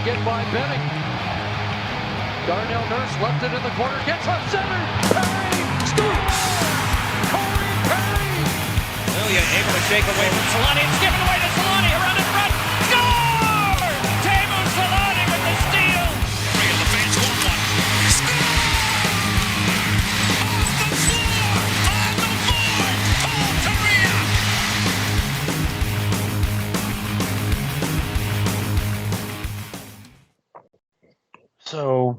again by Benning. Darnell Nurse left it in the corner, gets up center. Perry scores! Corey Perry! William able to shake away from Solani. It's given away to Solani around in front. Score! Teemu Solani with the steal. And the fans want one. Score! Off the floor! On the board! Paul Kariya! So,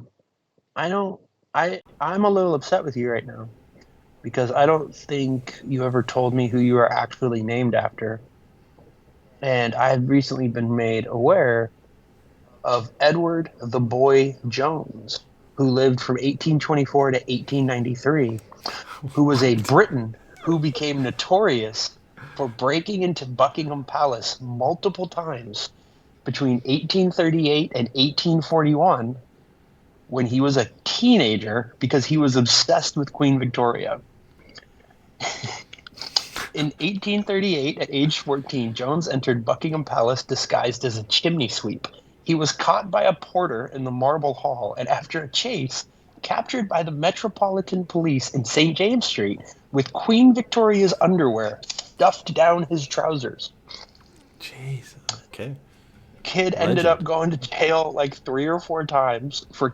I'm a little upset with you right now because I don't think you ever told me who you are actually named after. And I've recently been made aware of Edward the Boy Jones, who lived from 1824 to 1893, who was a Briton who became notorious for breaking into Buckingham Palace multiple times between 1838 and 1841 when he was a teenager because he was obsessed with Queen Victoria. In 1838, at age 14, Jones entered Buckingham Palace disguised as a chimney sweep. He was caught by a porter in the Marble Hall and, after a chase, captured by the Metropolitan Police in St. James Street with Queen Victoria's underwear stuffed down his trousers. Jeez. Okay. Kid ended up going to jail like 3 or 4 times for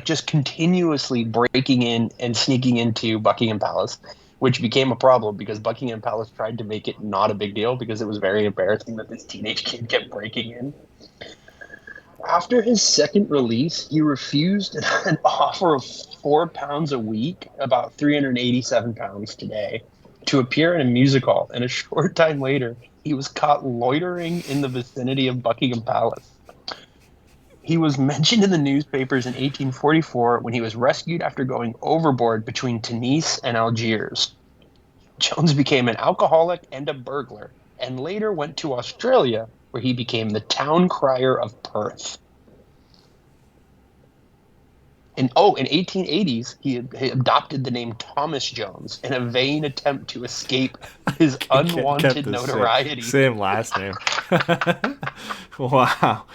just continuously breaking in and sneaking into Buckingham Palace, which became a problem because Buckingham Palace tried to make it not a big deal because it was very embarrassing that this teenage kid kept breaking in. After his second release, he refused an offer of £4 a week, about 387 pounds today, to appear in a music hall, and a short time later, he was caught loitering in the vicinity of Buckingham Palace. He was mentioned in the newspapers in 1844 when he was rescued after going overboard between Tunis and Algiers. Jones became an alcoholic and a burglar, and later went to Australia, where he became the town crier of Perth. In 1880s, he adopted the name Thomas Jones in a vain attempt to escape his unwanted notoriety. Same last name. Wow.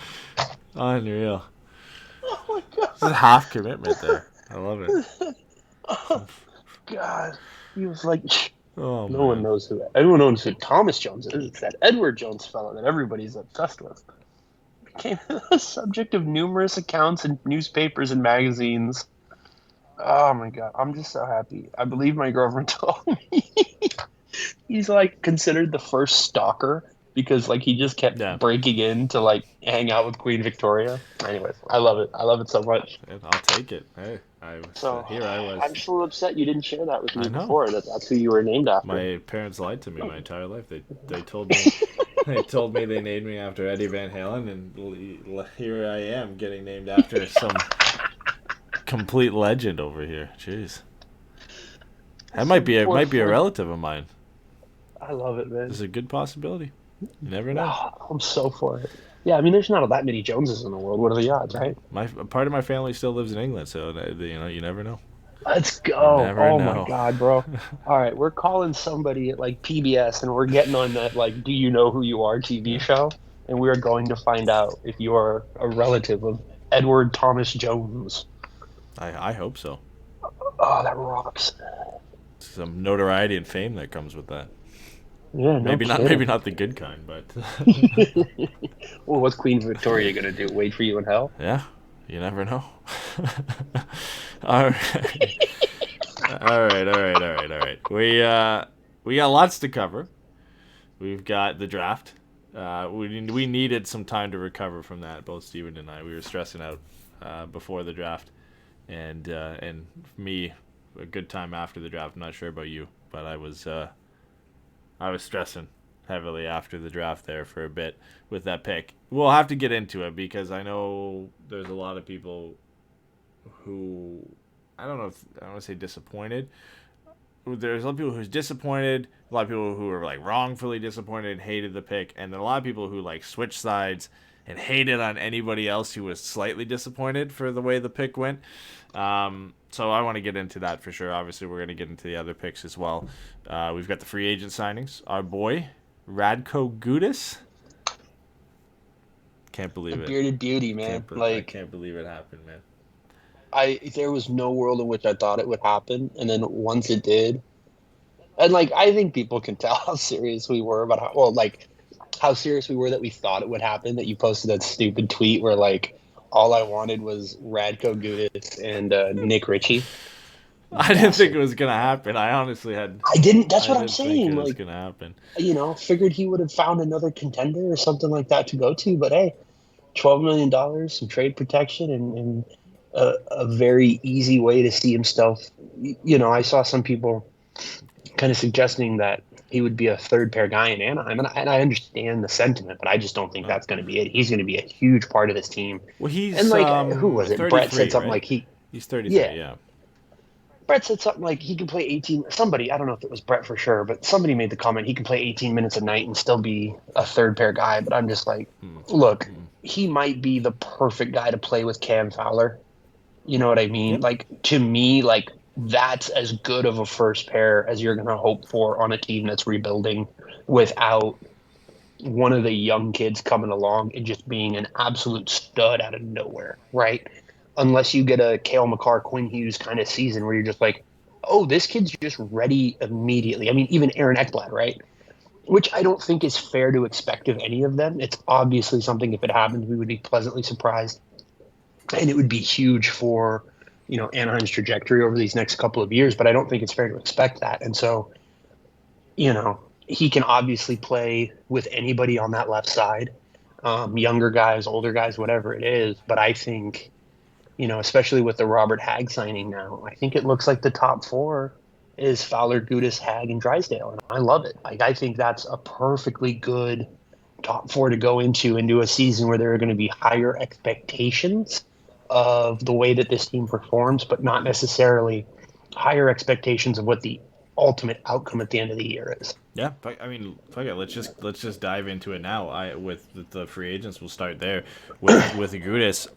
Unreal. Oh my God. This is half commitment there. I love it. Oh, God. He was like, Oh, no one knows who. Everyone knows who Thomas Jones is. It's that Edward Jones fellow that everybody's obsessed with. Became the subject of numerous accounts in newspapers and magazines. Oh my God, I'm just so happy. I believe my girlfriend told me he's like considered the first stalker because like he just kept breaking in to like hang out with Queen Victoria. Anyways, I love it. I love it so much. I'll take it. Hey, here I was. I'm so upset you didn't share that with me before. That's who you were named after. My parents lied to me my entire life. They told me they named me after Eddie Van Halen, and here I am getting named after some complete legend over here. Jeez, that might be a relative of mine. I love it, man. It's a good possibility. You never know. Oh, I'm so for it. Yeah, I mean, there's not that many Joneses in the world. What are the odds, right? Part of my family still lives in England, so you never know. Let's go. Never know. My God, bro. All right, we're calling somebody at like PBS, and we're getting on that like "Do You Know Who You Are" TV show, and we are going to find out if you are a relative of Edward Thomas Jones. I hope so. Oh, that rocks. Some notoriety and fame that comes with that. Yeah, maybe not the good kind, but. Well, what's Queen Victoria gonna do? Wait for you in hell? Yeah, you never know. All right. We got lots to cover. We've got the draft. We needed some time to recover from that. Both Steven and I, we were stressing out before the draft, and me a good time after the draft. I'm not sure about you, but I was stressing heavily after the draft there for a bit with that pick. We'll have to get into it because I know there's a lot of people who, I don't want to say disappointed. There's a lot of people who's disappointed, a lot of people who are like wrongfully disappointed and hated the pick, and then a lot of people who like switched sides and hated on anybody else who was slightly disappointed for the way the pick went. So I want to get into that for sure. Obviously, we're going to get into the other picks as well. We've got the free agent signings. Our boy, Radko Gudas. can't believe The it. bearded beauty, man. I can't believe it happened, man. There was no world in which I thought it would happen, and then once it did, and like I think people can tell how serious we were about how serious we were that we thought it would happen. That you posted that stupid tweet where like all I wanted was Radko, Gudas, and Nick Ritchie. I didn't think it was gonna happen. I honestly had. I didn't. That's what I'm didn't think saying. it was Like, gonna happen. figured he would have found another contender or something like that to go to. But hey, $12 million, some trade protection, and a very easy way to see himself. I saw some people kind of suggesting that he would be a third pair guy in Anaheim, and I understand the sentiment, but I just don't think that's going to be it. He's going to be a huge part of this team. Well, he's and like who was it? Brett said something right? like he's 33. Yeah. Brett said something like he can play 18. Somebody, I don't know if it was Brett for sure, but somebody made the comment he can play 18 minutes a night and still be a third pair guy. But I'm just like, look, he might be the perfect guy to play with Cam Fowler. You know what I mean? Yep. Like, to me, like, that's as good of a first pair as you're going to hope for on a team that's rebuilding without one of the young kids coming along and just being an absolute stud out of nowhere, right? Unless you get a Cale Makar, Quinn Hughes kind of season where you're just like, oh, this kid's just ready immediately. I mean, even Aaron Ekblad, right? Which I don't think is fair to expect of any of them. It's obviously something, if it happens, we would be pleasantly surprised. And it would be huge for, Anaheim's trajectory over these next couple of years, but I don't think it's fair to expect that. And so, he can obviously play with anybody on that left side, younger guys, older guys, whatever it is. But I think, especially with the Robert Hagg signing now, I think it looks like the top four is Fowler, Gudas, Hagg, and Drysdale. And I love it. Like, I think that's a perfectly good top four to go into a season where there are going to be higher expectations of the way that this team performs, but not necessarily higher expectations of what the ultimate outcome at the end of the year is. Yeah, I mean, fuck it. Let's just dive into it now. With the free agents, we'll start there with Gudas.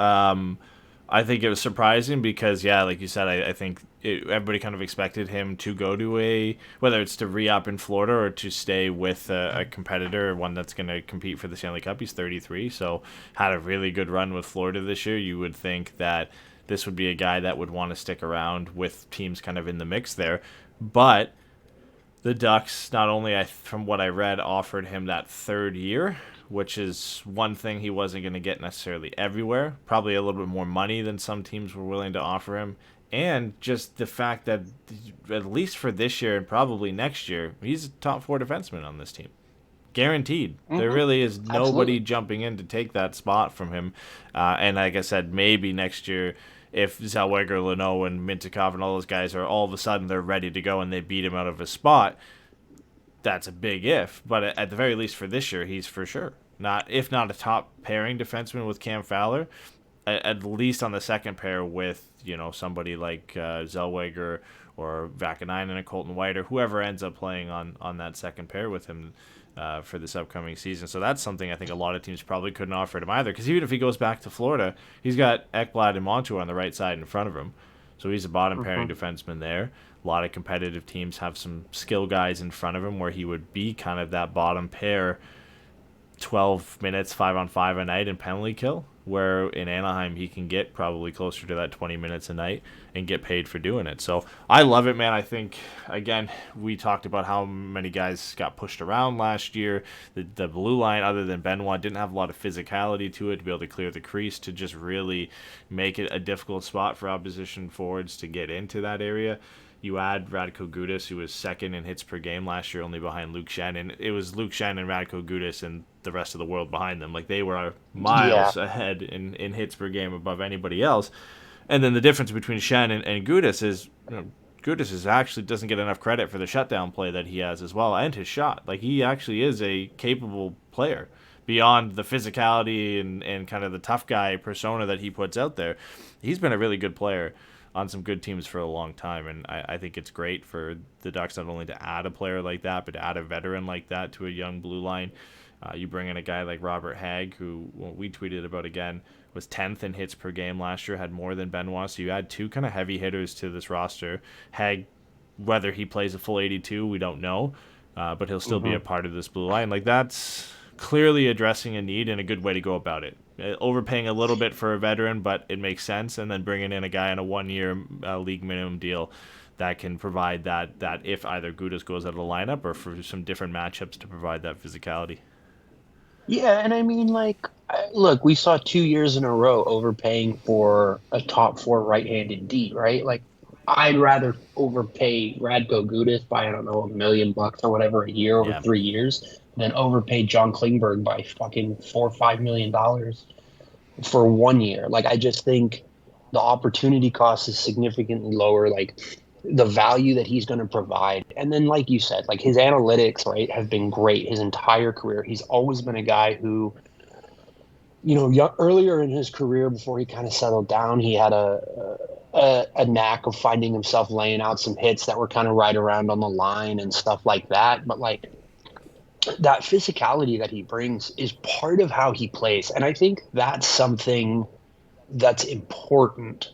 I think it was surprising because, yeah, like you said, I think everybody kind of expected him to go to whether it's to re-up in Florida or to stay with a competitor, one that's going to compete for the Stanley Cup. He's 33, so had a really good run with Florida this year. You would think that this would be a guy that would want to stick around with teams kind of in the mix there. But the Ducks, not only, from what I read, offered him that third year, which is one thing he wasn't going to get necessarily everywhere. Probably a little bit more money than some teams were willing to offer him. And just the fact that, at least for this year and probably next year, he's a top four defenseman on this team. Guaranteed. Mm-hmm. There really is nobody Absolutely. jumping in to take that spot from him. And like I said, maybe next year, if Zellweger, Leno, and Mintyukov and all those guys are all of a sudden they're ready to go and they beat him out of his spot, that's a big if. But at the very least for this year, he's for sure. If not a top pairing defenseman with Cam Fowler, at least on the second pair with, somebody like Zellweger or Vakanainen and Colton White or whoever ends up playing on that second pair with him for this upcoming season. So that's something I think a lot of teams probably couldn't offer him either, because even if he goes back to Florida, he's got Ekblad and Montour on the right side in front of him. So he's a bottom pairing defenseman there. A lot of competitive teams have some skill guys in front of him where he would be kind of that bottom pair, 12 minutes, 5-on-5 a night in penalty kill, where in Anaheim he can get probably closer to that 20 minutes a night and get paid for doing it. So I love it, man. I think, again, we talked about how many guys got pushed around last year. The blue line, other than Benoit, didn't have a lot of physicality to it to be able to clear the crease, to just really make it a difficult spot for opposition forwards to get into that area. You add Radko Gudas, who was second in hits per game last year, only behind Luke Schenn. And it was Luke Schenn and Radko Gudas and the rest of the world behind them. Like, they were miles ahead in hits per game above anybody else. And then the difference between Schenn and Gudas is, Gudas actually doesn't get enough credit for the shutdown play that he has as well, and his shot. Like, he actually is a capable player beyond the physicality and kind of the tough guy persona that he puts out there. He's been a really good player on some good teams for a long time, and I think it's great for the Ducks not only to add a player like that, but to add a veteran like that to a young blue line. You bring in a guy like Robert Hagg, who we tweeted about again, was 10th in hits per game last year, had more than Benoit, so you add two kind of heavy hitters to this roster. Hagg, whether he plays a full 82, we don't know, but he'll still be a part of this blue line. Like, that's clearly addressing a need and a good way to go about it. overpaying a little bit for a veteran, but it makes sense, and then bringing in a guy on a 1-year league minimum deal that can provide that if either Gudas goes out of the lineup or for some different matchups to provide that physicality. Yeah, and I mean, like, look, we saw 2 years in a row overpaying for a top 4 right-handed D, right? Like, I'd rather overpay Radko Gudas by, I don't know, $1 million or whatever a year over Yeah. 3 years than overpay John Klingberg by fucking $4 or $5 million for 1 year. Like, I just think the opportunity cost is significantly lower. Like, the value that he's going to provide. And then, like you said, like his analytics, right, have been great his entire career. He's always been a guy who, earlier in his career before he kind of settled down, he had a knack of finding himself laying out some hits that were kind of right around on the line and stuff like that. But like that physicality that he brings is part of how he plays. And I think that's something that's important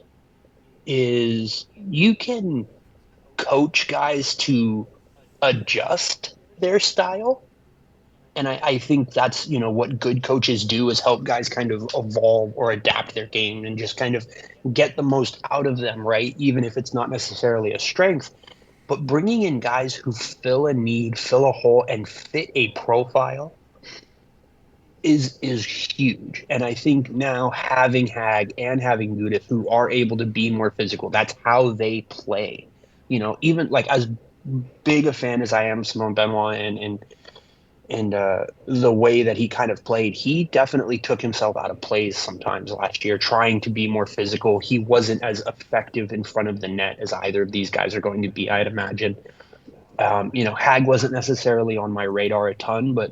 is you can coach guys to adjust their style. And I think that's, what good coaches do is help guys kind of evolve or adapt their game and just kind of get the most out of them, right? Even if it's not necessarily a strength. But bringing in guys who fill a need, fill a hole, and fit a profile is huge. And I think now having Hag and having Gudas, who are able to be more physical, that's how they play. Even like as big a fan as I am Simone Benoit and the way that he kind of played, he definitely took himself out of plays sometimes last year, trying to be more physical. He wasn't as effective in front of the net as either of these guys are going to be, I'd imagine. Hag wasn't necessarily on my radar a ton, but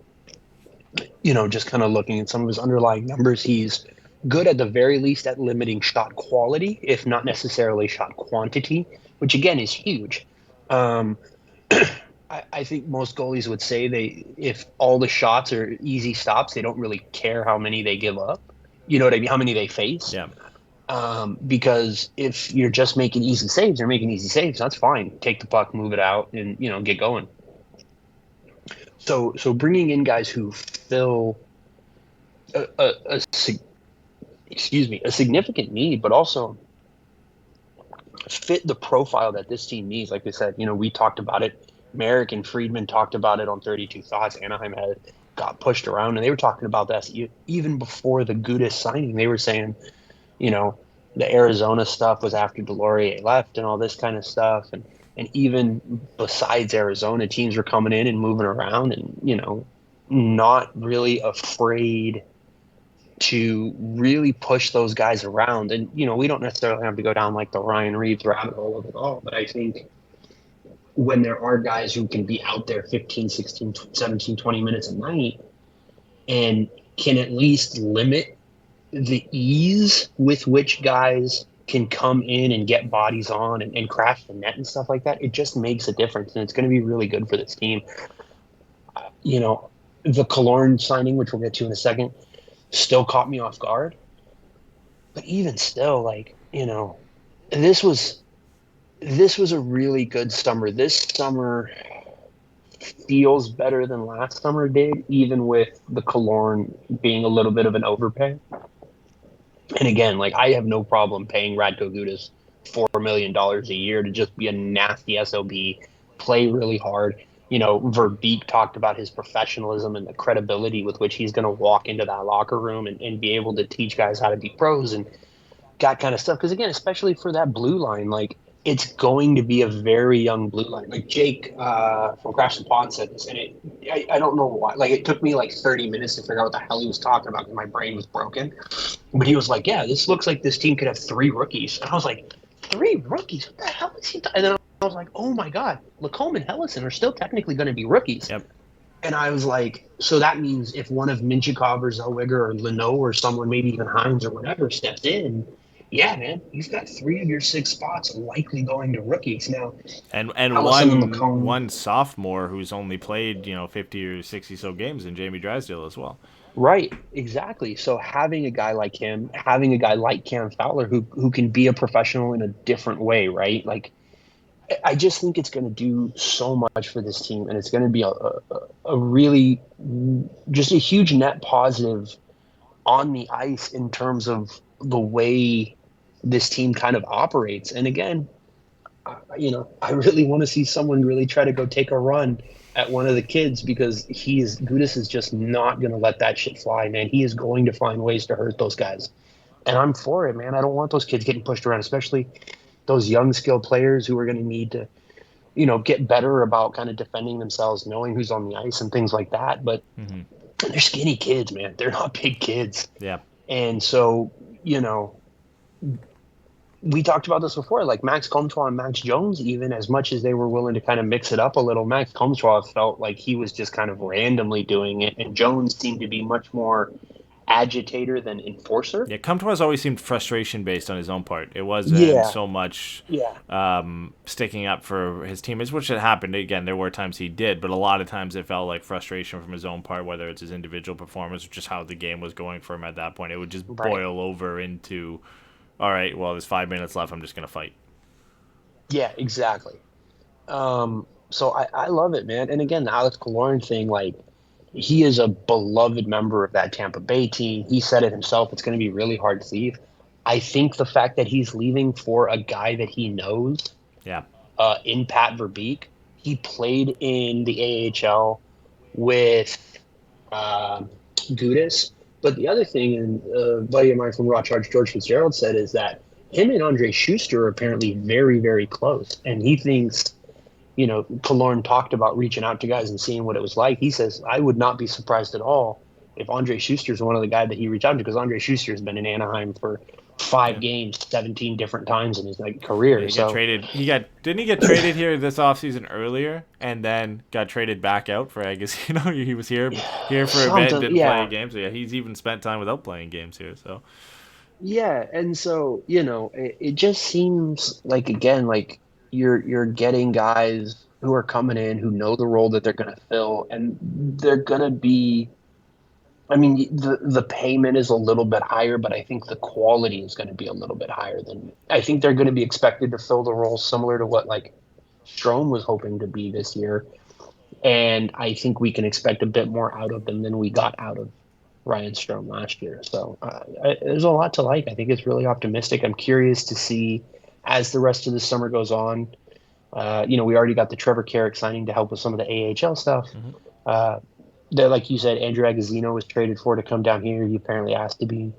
just kind of looking at some of his underlying numbers, he's good at the very least at limiting shot quality, if not necessarily shot quantity, which again is huge. I think most goalies would say if all the shots are easy stops, they don't really care how many they give up. You know what I mean? How many they face. Yeah. Because if you're just making easy saves, you're making easy saves. That's fine. Take the puck, move it out, and get going. So bringing in guys who fill a significant need, but also fit the profile that this team needs. Like I said, we talked about it. Merrick and Friedman talked about it on 32 Thoughts. Anaheim got pushed around, and they were talking about that even before the Gudas signing. They were saying, the Arizona stuff was after Delorier left and all this kind of stuff. And even besides Arizona, teams were coming in and moving around and, not really afraid to really push those guys around. And, we don't necessarily have to go down like the Ryan Reeves rabbit hole of it all, but I think when there are guys who can be out there 15, 16, 17, 20 minutes a night and can at least limit the ease with which guys can come in and get bodies on and crash the net and stuff like that, it just makes a difference. And it's going to be really good for this team. The Killorn signing, which we'll get to in a second, still caught me off guard. But even still, this was a really good summer. This summer feels better than last summer did, even with the Killorn being a little bit of an overpay. And again, I have no problem paying Radko Gudas $4 million a year to just be a nasty SOB, play really hard. Verbeek talked about his professionalism and the credibility with which he's going to walk into that locker room and be able to teach guys how to be pros and that kind of stuff. Because again, especially for that blue line, it's going to be a very young blue line. Like Jake from Crash the Pond said this, and I don't know why. It took me 30 minutes to figure out what the hell he was talking about because my brain was broken. But he was like, yeah, this looks like this team could have 3 rookies. And I was like, 3 rookies? What the hell is he And then I was like, oh my God, Lacombe and Hellison are still technically going to be rookies. Yep. And I was like, so that means if one of Minchikov or Zellweger or Leno or someone, maybe even Hines or whatever, steps in, yeah, man, you've got 3 of your 6 spots likely going to rookies now. And Hellison one sophomore who's only played 50 or 60 so games in Jamie Drysdale as well. Right, exactly. So having a guy like him, having a guy like Cam Fowler who can be a professional in a different way, right? I just think it's going to do so much for this team, and it's going to be a really just a huge net positive on the ice in terms of the way this team kind of operates. And again, I really want to see someone really try to go take a run at one of the kids, because Gudas is just not going to let that shit fly, man. He is going to find ways to hurt those guys. And I'm for it, man. I don't want those kids getting pushed around, especially those young skilled players who are going to need to, get better about kind of defending themselves, knowing who's on the ice and things like that. But they're skinny kids, man. They're not big kids. Yeah. And so, we talked about this before, like Max Comtois and Max Jones, even as much as they were willing to kind of mix it up a little, Max Comtois felt like he was just kind of randomly doing it. And Jones seemed to be much more agitator than enforcer. Yeah, Comtois always seemed frustration based on his own part. It wasn't so much sticking up for his teammates, which had happened. Again, there were times he did, but a lot of times it felt like frustration from his own part, whether it's his individual performance or just how the game was going for him at that point. It would just boil over into, all right, well, there's 5 minutes left, I'm just going to fight. Yeah, exactly. So I love it, man. And again, the Alex Killorn thing, like, he is a beloved member of that Tampa Bay team. He said it himself. It's going to be really hard to leave. I think the fact that he's leaving for a guy that he knows, in Pat Verbeek, he played in the AHL with Gudas. But the other thing, and a buddy of mine from Raw Charge, George Fitzgerald, said, is that him and Andre Schuster are apparently very, very close. And he thinks, Killorn talked about reaching out to guys and seeing what it was like. He says, I would not be surprised at all if Andre Schuster's one of the guys that he reached out to, because Andre Schuster's been in Anaheim for 5 games, 17 different times in his career. He got traded. Didn't he get traded here this offseason earlier, and then got traded back out for Agazino? He was here for a bit, didn't play games. So he's even spent time without playing games here. So and so it just seems like, again, like you're getting guys who are coming in who know the role that they're going to fill, and they're going to be. I mean, the payment is a little bit higher, but I think the quality is going to be a little bit higher than. I think they're going to be expected to fill the role similar to what like Strome was hoping to be this year, and I think we can expect a bit more out of them than we got out of Ryan Strome last year. So there's a lot to like. I think it's really optimistic. I'm curious to see as the rest of the summer goes on. We already got the Trevor Carrick signing to help with some of the AHL stuff. That, like you said, Andrew Agazino was traded for to come down here. He apparently asked to be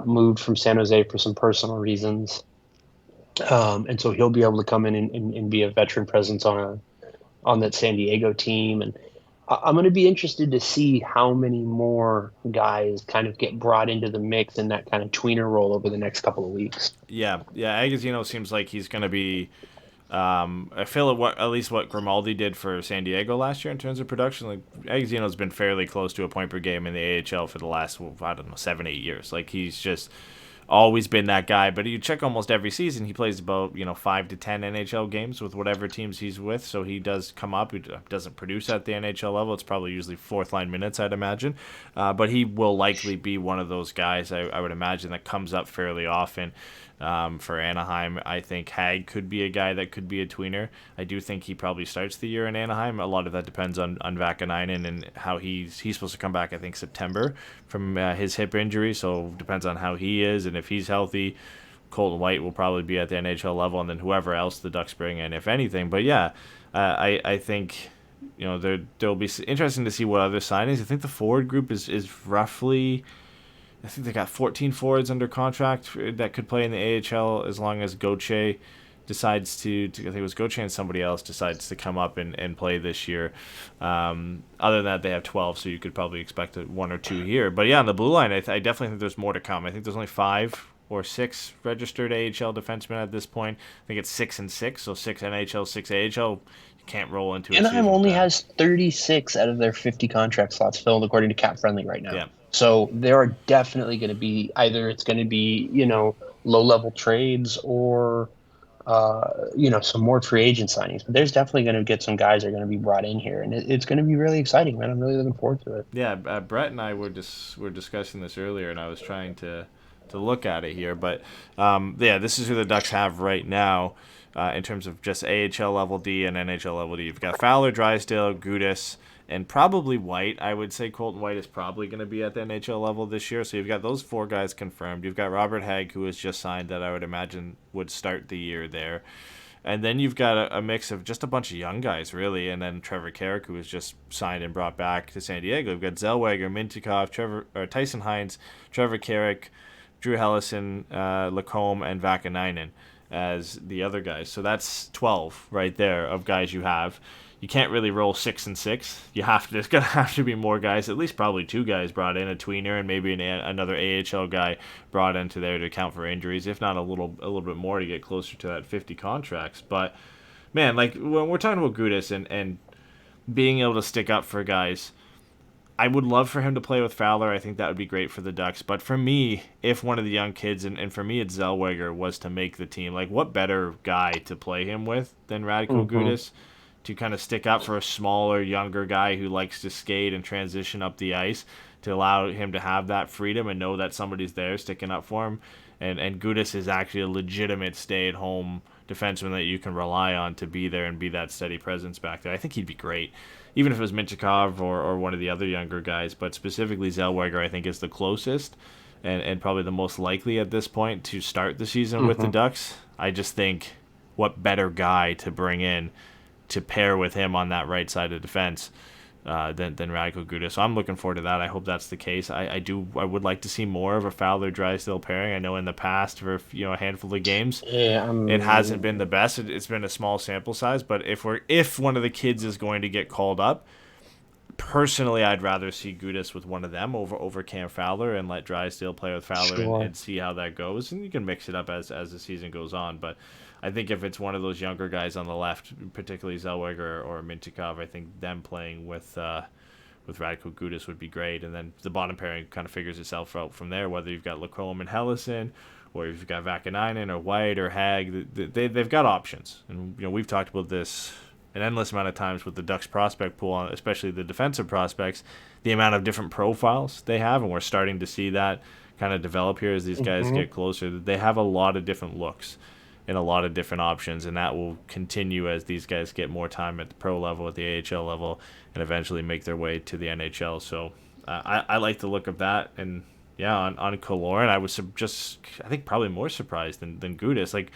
moved from San Jose for some personal reasons. And so he'll be able to come in and be a veteran presence on that San Diego team. And I'm going to be interested to see how many more guys kind of get brought into the mix in that kind of tweener role over the next couple of weeks. Yeah. Agazino seems like he's going to be. I feel at least what Grimaldi did for San Diego last year in terms of production. Like Agazino's been fairly close to a point per game in the AHL for the last 7-8 years. Like he's just always been that guy. But you check almost every season, he plays about 5 to 10 NHL games with whatever teams he's with. So he does come up. He doesn't produce at the NHL level. It's probably usually fourth line minutes, I'd imagine. But he will likely be one of those guys, I would imagine, that comes up fairly often. For Anaheim, I think Hag could be a guy that could be a tweener. I do think he probably starts the year in Anaheim. A lot of that depends on Vakanainen and how he's supposed to come back, I think, September from his hip injury. So it depends on how he is, and if he's healthy, Colton White will probably be at the NHL level, and then whoever else the Ducks bring in, if anything. But yeah, I think there'll be interesting to see what other signings. I think the forward group is roughly. I think they got 14 forwards under contract that could play in the AHL as long as Gauthier decides to I think it was Gauthier and somebody else decides to come up and play this year. Other than that, they have 12, so you could probably expect 1 or 2 here. But yeah, on the blue line, I definitely think there's more to come. I think there's only 5 or 6 registered AHL defensemen at this point. I think it's 6 and 6, so 6 NHL, 6 AHL. You can't roll into it. Anaheim only has 36 out of their 50 contract slots filled, according to Cap Friendly right now. Yeah. So there are definitely going to be either it's going to be, low-level trades or, some more free agent signings. But there's definitely going to get some guys that are going to be brought in here. And it's going to be really exciting, man. I'm really looking forward to it. Yeah, Brett and I were discussing this earlier, and I was trying to look at it here. But, this is who the Ducks have right now. in terms of just AHL level D and NHL level D. You've got Fowler, Drysdale, Gudas, and probably White. I would say Colton White is probably going to be at the NHL level this year. So you've got those 4 guys confirmed. You've got Robert Hagg, who was just signed, that I would imagine would start the year there. And then you've got a mix of just a bunch of young guys, really. And then Trevor Carrick, who was just signed and brought back to San Diego. You've got Zellweger, Mintyukov, Tyson Hines, Trevor Carrick, Drew Hellison, Lacombe, and Vakanainen as the other guys. So that's 12 right there of guys you have. You can't really roll 6 and 6. There's gonna have to be more guys, at least probably 2 guys brought in, a tweener and maybe another AHL guy brought into there to account for injuries, if not a little bit more to get closer to that 50 contracts. But man, like when we're talking about Gudas and being able to stick up for guys, I would love for him to play with Fowler. I think that would be great for the Ducks. But for me, if one of the young kids, and for me it's Zellweger, was to make the team, like what better guy to play him with than Radko Gudas to kind of stick up for a smaller, younger guy who likes to skate and transition up the ice, to allow him to have that freedom and know that somebody's there sticking up for him. And Gudas is actually a legitimate stay-at-home defenseman that you can rely on to be there and be that steady presence back there. I think he'd be great, even if it was Mintyukov or one of the other younger guys. But specifically Zellweger, I think, is the closest and probably the most likely at this point to start the season with the Ducks. I just think what better guy to bring in to pair with him on that right side of defense than Radko Gudas. So I'm looking forward to that. I hope that's the case. I would like to see more of a Fowler-Drysdale pairing. I know in the past for a handful of games, it hasn't been the best. It's been a small sample size. But if one of the kids is going to get called up, personally, I'd rather see Gudas with one of them over Cam Fowler and let Drysdale play with Fowler and see how that goes. And you can mix it up as the season goes on. But I think if it's one of those younger guys on the left, particularly Zellweger or Mintyukov, I think them playing with Radko Gudas would be great. And then the bottom pairing kind of figures itself out from there, whether you've got Lacombe and Hellison, or if you've got Vakanainen or White or Hagg. They've got options. And we've talked about this an endless amount of times with the Ducks prospect pool, especially the defensive prospects, the amount of different profiles they have, and we're starting to see that kind of develop here as these guys get closer. They have a lot of different looks and a lot of different options, and that will continue as these guys get more time at the pro level, at the AHL level, and eventually make their way to the NHL. So I like the look of that. And yeah, on Killorn, I was I think probably more surprised than Gudas. Like,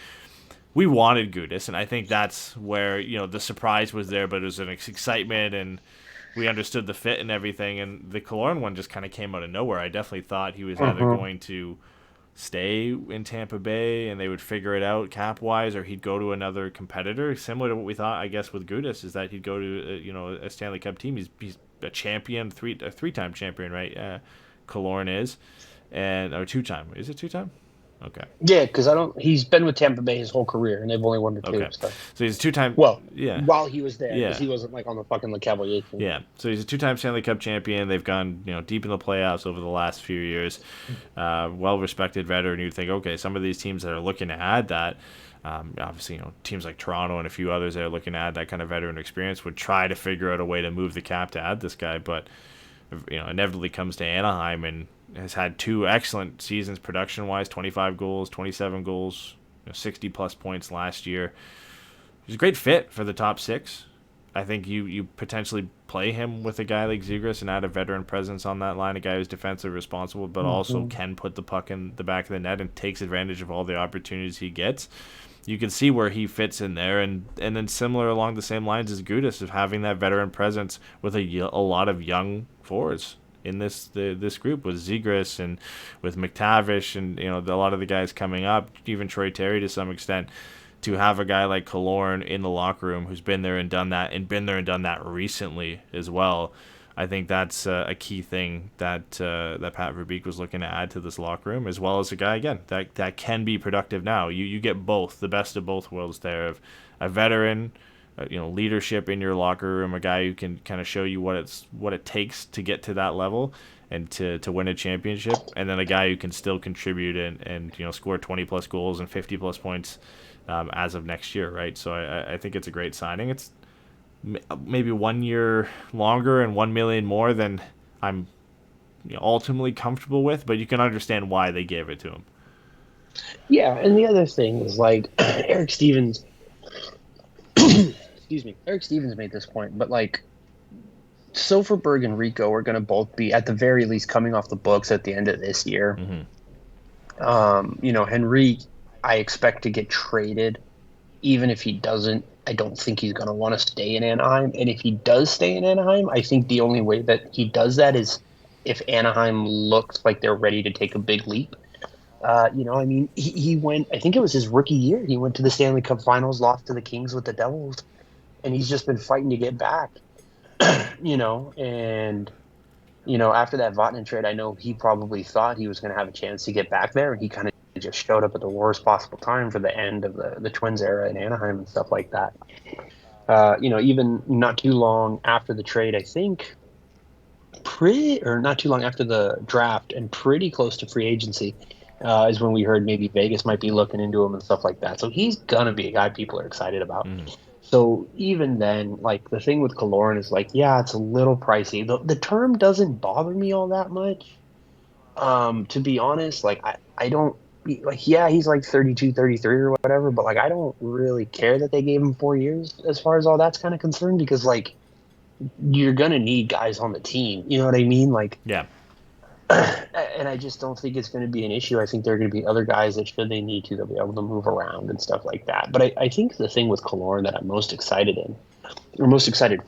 we wanted Gudas, and I think that's where the surprise was there, but it was an excitement, and we understood the fit and everything. And the Killorn one just kind of came out of nowhere. I definitely thought he was either going to stay in Tampa Bay and they would figure it out cap-wise, or he'd go to another competitor, similar to what we thought, I guess, with Gudas, is that he'd go to a Stanley Cup team. He's a champion, a three-time champion, right? Killorn is, or two-time. Is it two-time? Okay. Yeah, because he's been with Tampa Bay his whole career, and they've only won the two stuff. So he's a two-time. Well, yeah. While he was there, because he wasn't on the fucking Cavaliers team. Yeah. So he's a two-time Stanley Cup champion. They've gone deep in the playoffs over the last few years. Well-respected veteran. You'd think, okay, some of these teams that are looking to add that, obviously, teams like Toronto and a few others that are looking to add that kind of veteran experience would try to figure out a way to move the cap to add this guy, but inevitably comes to Anaheim and has had 2 excellent seasons production-wise, 25 goals, 27 goals, 60-plus points last year. He's a great fit for the top 6. I think you potentially play him with a guy like Zegras and add a veteran presence on that line, a guy who's defensive responsible, but also can put the puck in the back of the net and takes advantage of all the opportunities he gets. You can see where he fits in there, and then similar along the same lines as Gudas, of having that veteran presence with a lot of young forwards in this group, with Zegras and with McTavish and a lot of the guys coming up, even Troy Terry to some extent. To have a guy like Killorn in the locker room who's been there and done that, and been there and done that recently as well, I think that's a key thing that Pat Verbeek was looking to add to this locker room, as well as a guy, again, that can be productive now. You get both, the best of both worlds there, of a veteran, leadership in your locker room, a guy who can kind of show you what it takes to get to that level and to win a championship, and then a guy who can still contribute and score 20-plus goals and 50-plus points as of next year, right? So I think it's a great signing. It's maybe 1 year longer and $1 million more than I'm ultimately comfortable with, but you can understand why they gave it to him. Yeah, and the other thing is Eric Stevens excuse me, Eric Stevens made this point, but like Silverberg and Rico are going to both be at the very least coming off the books at the end of this year. Henrique, I expect to get traded. Even if he doesn't, I don't think he's going to want to stay in Anaheim. And if he does stay in Anaheim, I think the only way that he does that is if Anaheim looks like they're ready to take a big leap. He went, I think it was his rookie year. He went to the Stanley Cup Finals, lost to the Kings with the Devils, and he's just been fighting to get back. After that Vatanen trade, I know he probably thought he was going to have a chance to get back there, and he kind of just showed up at the worst possible time for the end of the Twins era in Anaheim and stuff like that. Even not too long after the trade, I think, not too long after the draft and pretty close to free agency, is when we heard maybe Vegas might be looking into him and stuff like that. So he's going to be a guy people are excited about. So even then, like, the thing with Killorn is like, yeah, it's a little pricey. The term doesn't bother me all that much. To be honest, like, I don't, like, yeah, he's like 32, 33 or whatever, but like, I don't really care that they gave him 4 years as far as all that's kind of concerned, because like, you're going to need guys on the team. You know what I mean? Like, yeah. And I just don't think it's going to be an issue. I think there are going to be other guys that, should they need to, they'll be able to move around and stuff like that. But I think the thing with Killorn that I'm most excited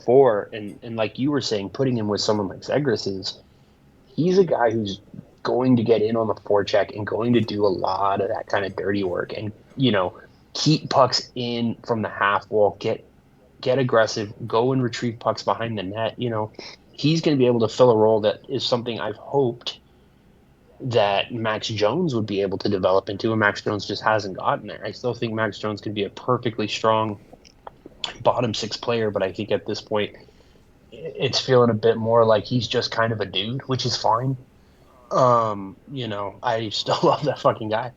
for, and like you were saying, putting him with someone like Zegras, is he's a guy who's going to get in on the forecheck and going to do a lot of that kind of dirty work and, keep pucks in from the half wall, get aggressive, go and retrieve pucks behind the net. He's going to be able to fill a role that is something I've hoped that Max Jones would be able to develop into, and Max Jones just hasn't gotten there. I still think Max Jones could be a perfectly strong bottom six player, but I think at this point it's feeling a bit more like he's just kind of a dude, which is fine. I still love that fucking guy.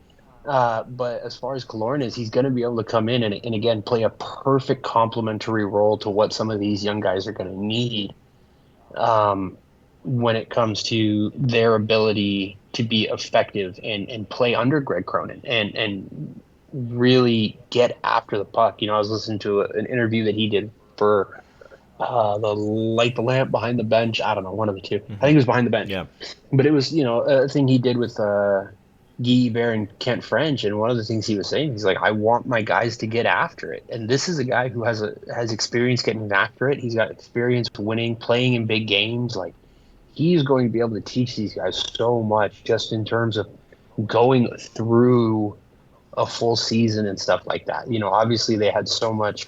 But as far as Killorn is, he's going to be able to come in and again, play a perfect complementary role to what some of these young guys are going to need. When it comes to their ability to be effective and play under Greg Cronin and really get after the puck. I was listening to an interview that he did for the Light the Lamp Behind the Bench. I don't know, one of the two. I think it was Behind the Bench. Yeah. But it was, a thing he did with Guy Bear and Kent French, and one of the things he was saying, he's like, I want my guys to get after it. And this is a guy who has experience getting after it. He's got experience winning, playing in big games. Like, he's going to be able to teach these guys so much just in terms of going through a full season and stuff like that. Obviously they had so much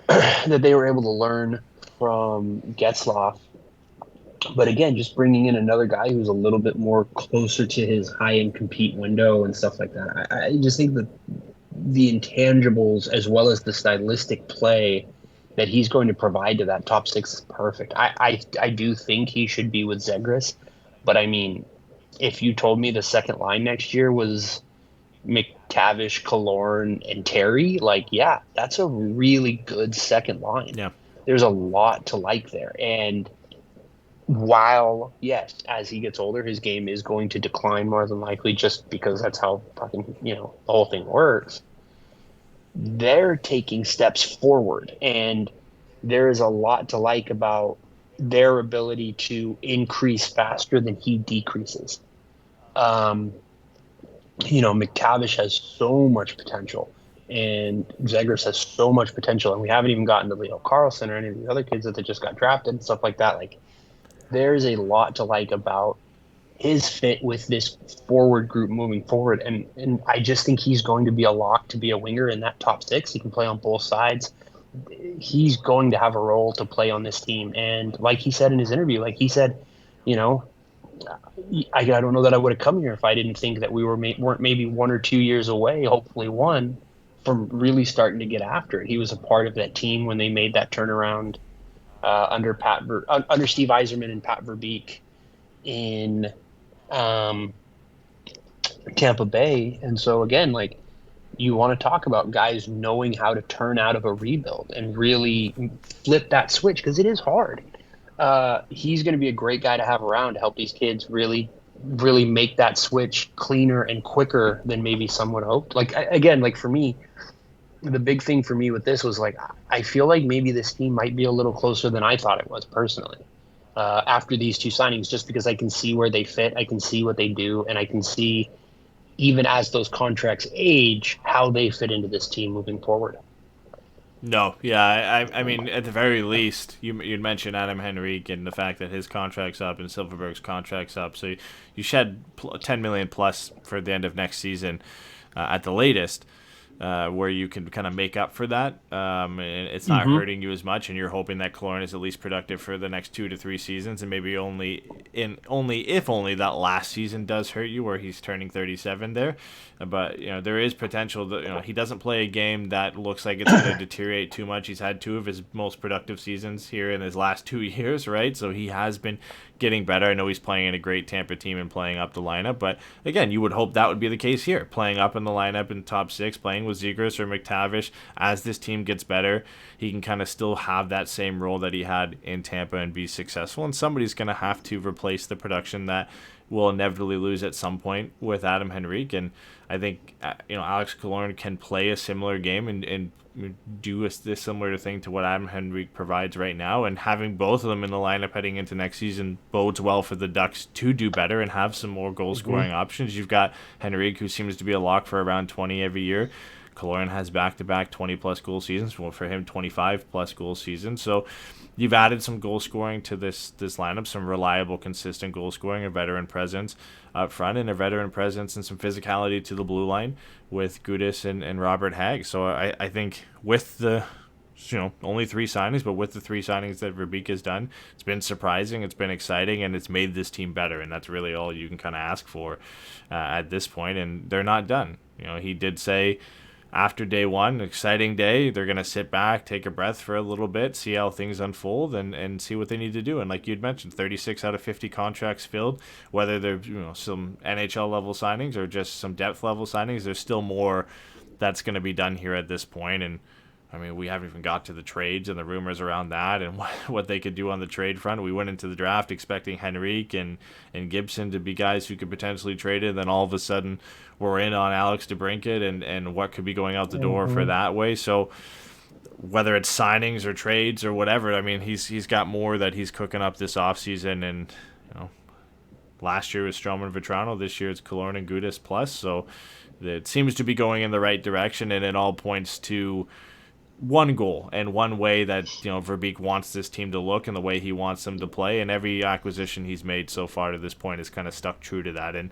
that they were able to learn from Getzlaf. But again, just bringing in another guy who's a little bit more closer to his high-end compete window and stuff like that. I just think that the intangibles as well as the stylistic play that he's going to provide to that top six is perfect. I do think he should be with Zegras. But, I mean, if you told me the second line next year was McTavish, Killorn, and Terry, like, yeah, that's a really good second line. Yeah. There's a lot to like there. And while, yes, as he gets older, his game is going to decline more than likely just because that's how fucking, the whole thing works. They're taking steps forward, and there is a lot to like about their ability to increase faster than he decreases. McTavish has so much potential, and Zegras has so much potential, and we haven't even gotten to Leo Carlsson or any of the other kids that they just got drafted and stuff like that. Like, there's a lot to like about his fit with this forward group moving forward. And I just think he's going to be a lock to be a winger in that top six. He can play on both sides. He's going to have a role to play on this team. And like he said in his interview, like he said, I don't know that I would have come here if I didn't think that we weren't maybe 1 or 2 years away, hopefully one, from really starting to get after it. He was a part of that team when they made that turnaround under Steve Yzerman and Pat Verbeek in Tampa Bay. And so again, like, you want to talk about guys knowing how to turn out of a rebuild and really flip that switch, because it is hard. He's going to be a great guy to have around to help these kids really make that switch cleaner and quicker than maybe some would hope. Like, again, like for me, the big thing for me with this was like, I feel like maybe this team might be a little closer than I thought it was personally. After these two signings, just because I can see where they fit, I can see what they do, and I can see, even as those contracts age, how they fit into this team moving forward. No, yeah, I mean, at the very least, you'd mentioned Adam Henrique and the fact that his contract's up and Silfverberg's contract's up, so you shed $10 million plus for the end of next season at the latest. Where you can kind of make up for that, and it's not hurting you as much, and you're hoping that Killorn is at least productive for the next 2 to 3 seasons, and maybe only if that last season does hurt you, where he's turning 37 there. But there is potential that he doesn't play a game that looks like it's going to deteriorate too much. He's had 2 of his most productive seasons here in his last 2 years, right? So he has been getting better. I know he's playing in a great Tampa team and playing up the lineup, but again, you would hope that would be the case here, playing up in the lineup in top 6, playing with Zegras or McTavish. As this team gets better, he can kind of still have that same role that he had in Tampa and be successful, and somebody's going to have to replace the production that will inevitably lose at some point with Adam Henrique. And I think Alex Killorn can play a similar game and do a similar thing to what Adam Henrique provides right now, and having both of them in the lineup heading into next season bodes well for the Ducks to do better and have some more goal scoring options. You've got Henrique, who seems to be a lock for around 20 every year. Killorn has back-to-back 20-plus goal seasons. Well, for him, 25-plus goal seasons. So you've added some goal scoring to this lineup, some reliable, consistent goal scoring, a veteran presence up front, and a veteran presence and some physicality to the blue line with Gudas and Robert Hagg. So I think with the only 3 signings, but with the 3 signings that Verbeek has done, it's been surprising, it's been exciting, and it's made this team better, and that's really all you can kind of ask for at this point, and they're not done. He did say after day 1, exciting day, they're going to sit back, take a breath for a little bit, see how things unfold, and see what they need to do. And like you'd mentioned, 36 out of 50 contracts filled, whether they're some NHL level signings or just some depth level signings, there's still more that's going to be done here at this point. And I mean, we haven't even got to the trades and the rumors around that and what they could do on the trade front. We went into the draft expecting Henrique and Gibson to be guys who could potentially trade it. Then all of a sudden we're in on Alex Debrincat and what could be going out the door for that way. So whether it's signings or trades or whatever, I mean, he's got more that he's cooking up this offseason. And, last year was Stroman Vetrano. This year it's Killorn and Gudas plus. So it seems to be going in the right direction, and it all points to one goal and one way that Verbeek wants this team to look and the way he wants them to play, and every acquisition he's made so far to this point has kind of stuck true to that. And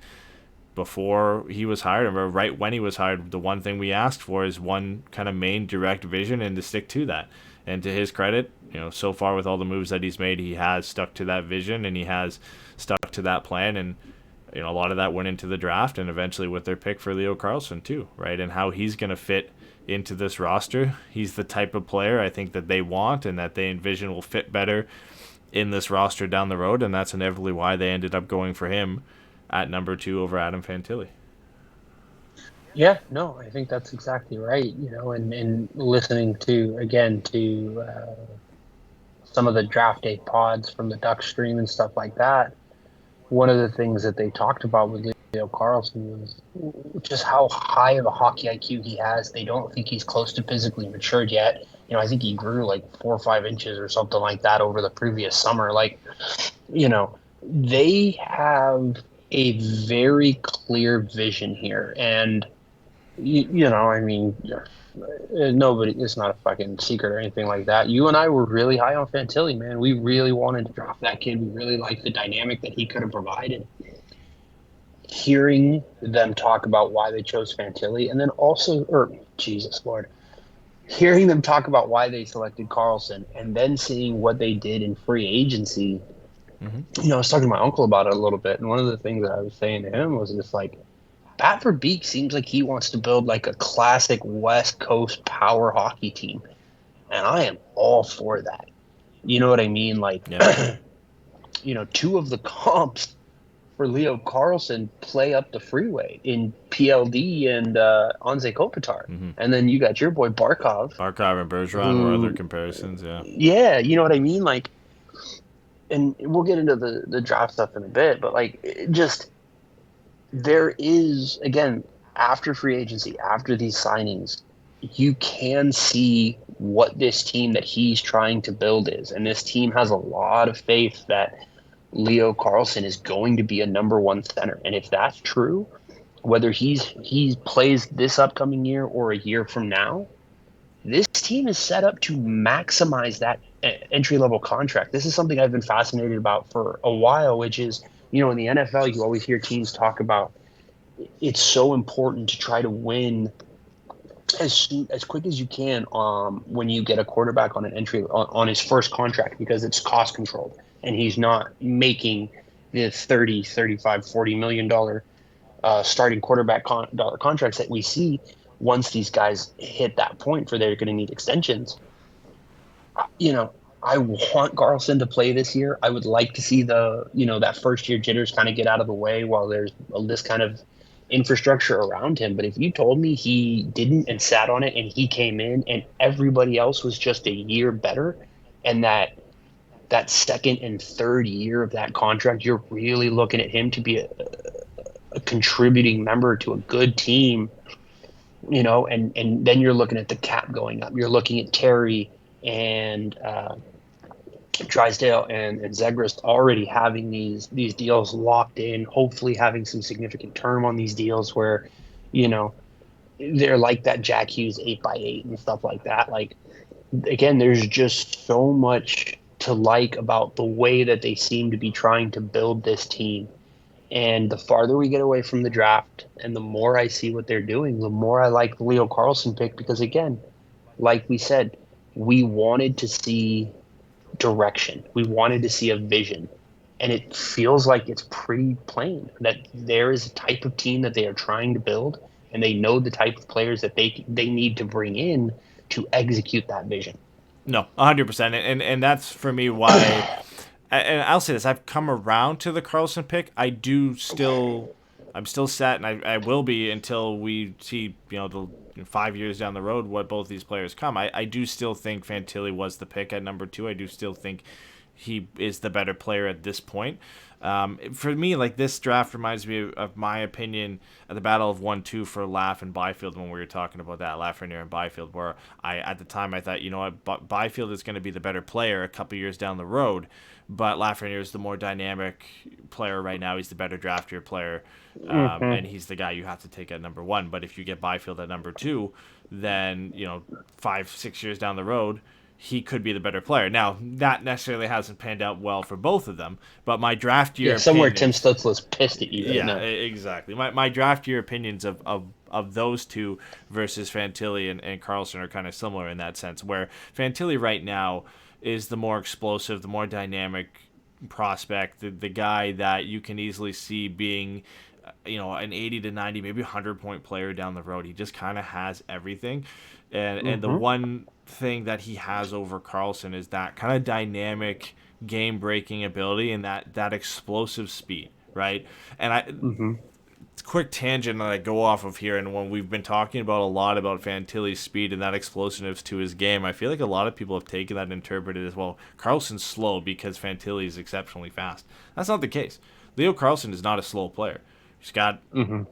before he was hired, or right when he was hired, the one thing we asked for is one kind of main direct vision and to stick to that. And to his credit, so far with all the moves that he's made, he has stuck to that vision and he has stuck to that plan. And a lot of that went into the draft and eventually with their pick for Leo Carlsson too, right? And how he's going to fit into this roster. He's the type of player I think that they want and that they envision will fit better in this roster down the road, and that's inevitably why they ended up going for him at number 2 over Adam Fantilli. Yeah, no, I think that's exactly right. And listening to some of the draft day pods from the Ducks stream and stuff like that, one of the things that they talked about with Leo Carlsson was just how high of a hockey IQ he has. They don't think he's close to physically matured yet. I think he grew like 4 or 5 inches or something like that over the previous summer. They have a very clear vision here. And, nobody, it's not a fucking secret or anything like that. You and I were really high on Fantilli, man. We really wanted to draft that kid. We really liked the dynamic that he could have provided. Hearing them talk about why they chose Fantilli, and then also, Jesus Lord, hearing them talk about why they selected Carlsson, and then seeing what they did in free agency. I was talking to my uncle about it a little bit, and one of the things that I was saying to him was just like, Pat Verbeek seems like he wants to build like a classic West Coast power hockey team, and I am all for that. You know what I mean? Like, yeah. 2 of the comps for Leo Carlsson play up the freeway in PLD and Anze Kopitar. And then you got your boy Barkov and Bergeron or other comparisons, yeah. Yeah, you know what I mean? Like, and we'll get into the draft stuff in a bit, but like, there is, again, after free agency, after these signings, you can see what this team that he's trying to build is. And this team has a lot of faith that Leo Carlsson is going to be a number one center. And if that's true, whether he plays this upcoming year or a year from now, this team is set up to maximize that entry-level contract. This is something I've been fascinated about for a while, which is, in the NFL, you always hear teams talk about it's so important to try to win as quick as you can when you get a quarterback on an entry on his first contract, because it's cost controlled and he's not making the 30, 35, 40 million dollar starting quarterback dollar contracts that we see once these guys hit that point where they're going to need extensions. I want Carlsson to play this year. I would like to see that first year jitters kind of get out of the way while there's this kind of infrastructure around him. But if you told me he didn't and sat on it and he came in and everybody else was just a year better, and that second and third year of that contract, you're really looking at him to be a contributing member to a good team, and then you're looking at the cap going up. You're looking at Terry and Drysdale and Zegras already having these deals locked in, hopefully having some significant term on these deals where, they're like that Jack Hughes 8x8 and stuff like that. Like, again, there's just so much to like about the way that they seem to be trying to build this team. And the farther we get away from the draft and the more I see what they're doing, the more I like the Leo Carlsson pick, because, again, like we said, we wanted to see direction. We wanted to see a vision. And it feels like it's pretty plain that there is a type of team that they are trying to build, and they know the type of players that they need to bring in to execute that vision. No, 100%. And that's, for me, why... and I'll say this, I've come around to the Carlsson pick. I'm still set, and I will be until we see, the 5 years down the road what both these players come. I do still think Fantilli was the pick at number 2. I do still think he is the better player at this point. For me, like, this draft reminds me of my opinion at the battle of 1-2 for Laff and Byfield, when we were talking about that, Lafreniere and Byfield, where at the time I thought, Byfield is going to be the better player a couple years down the road, but Lafreniere is the more dynamic player right now. He's the better draft year player, and he's the guy you have to take at number 1. But if you get Byfield at number 2, then 5-6 years down the road, he could be the better player. Now, that necessarily hasn't panned out well for both of them, but my draft year somewhere Tim Stutzla's pissed at you right now. Exactly. My draft year opinions of those two versus Fantilli and Carlsson are kind of similar in that sense, where Fantilli right now is the more explosive, the more dynamic prospect, the guy that you can easily see being an 80 to 90, maybe 100-point player down the road. He just kind of has everything. And the one thing that he has over Carlsson is that kind of dynamic game-breaking ability and that explosive speed, right? And it's a quick tangent that I go off of here, and when we've been talking about a lot about Fantilli's speed and that explosiveness to his game, I feel like a lot of people have taken that and interpreted as, well, Carlsson's slow because Fantilli is exceptionally fast. That's not the case. Leo Carlsson is not a slow player. He's got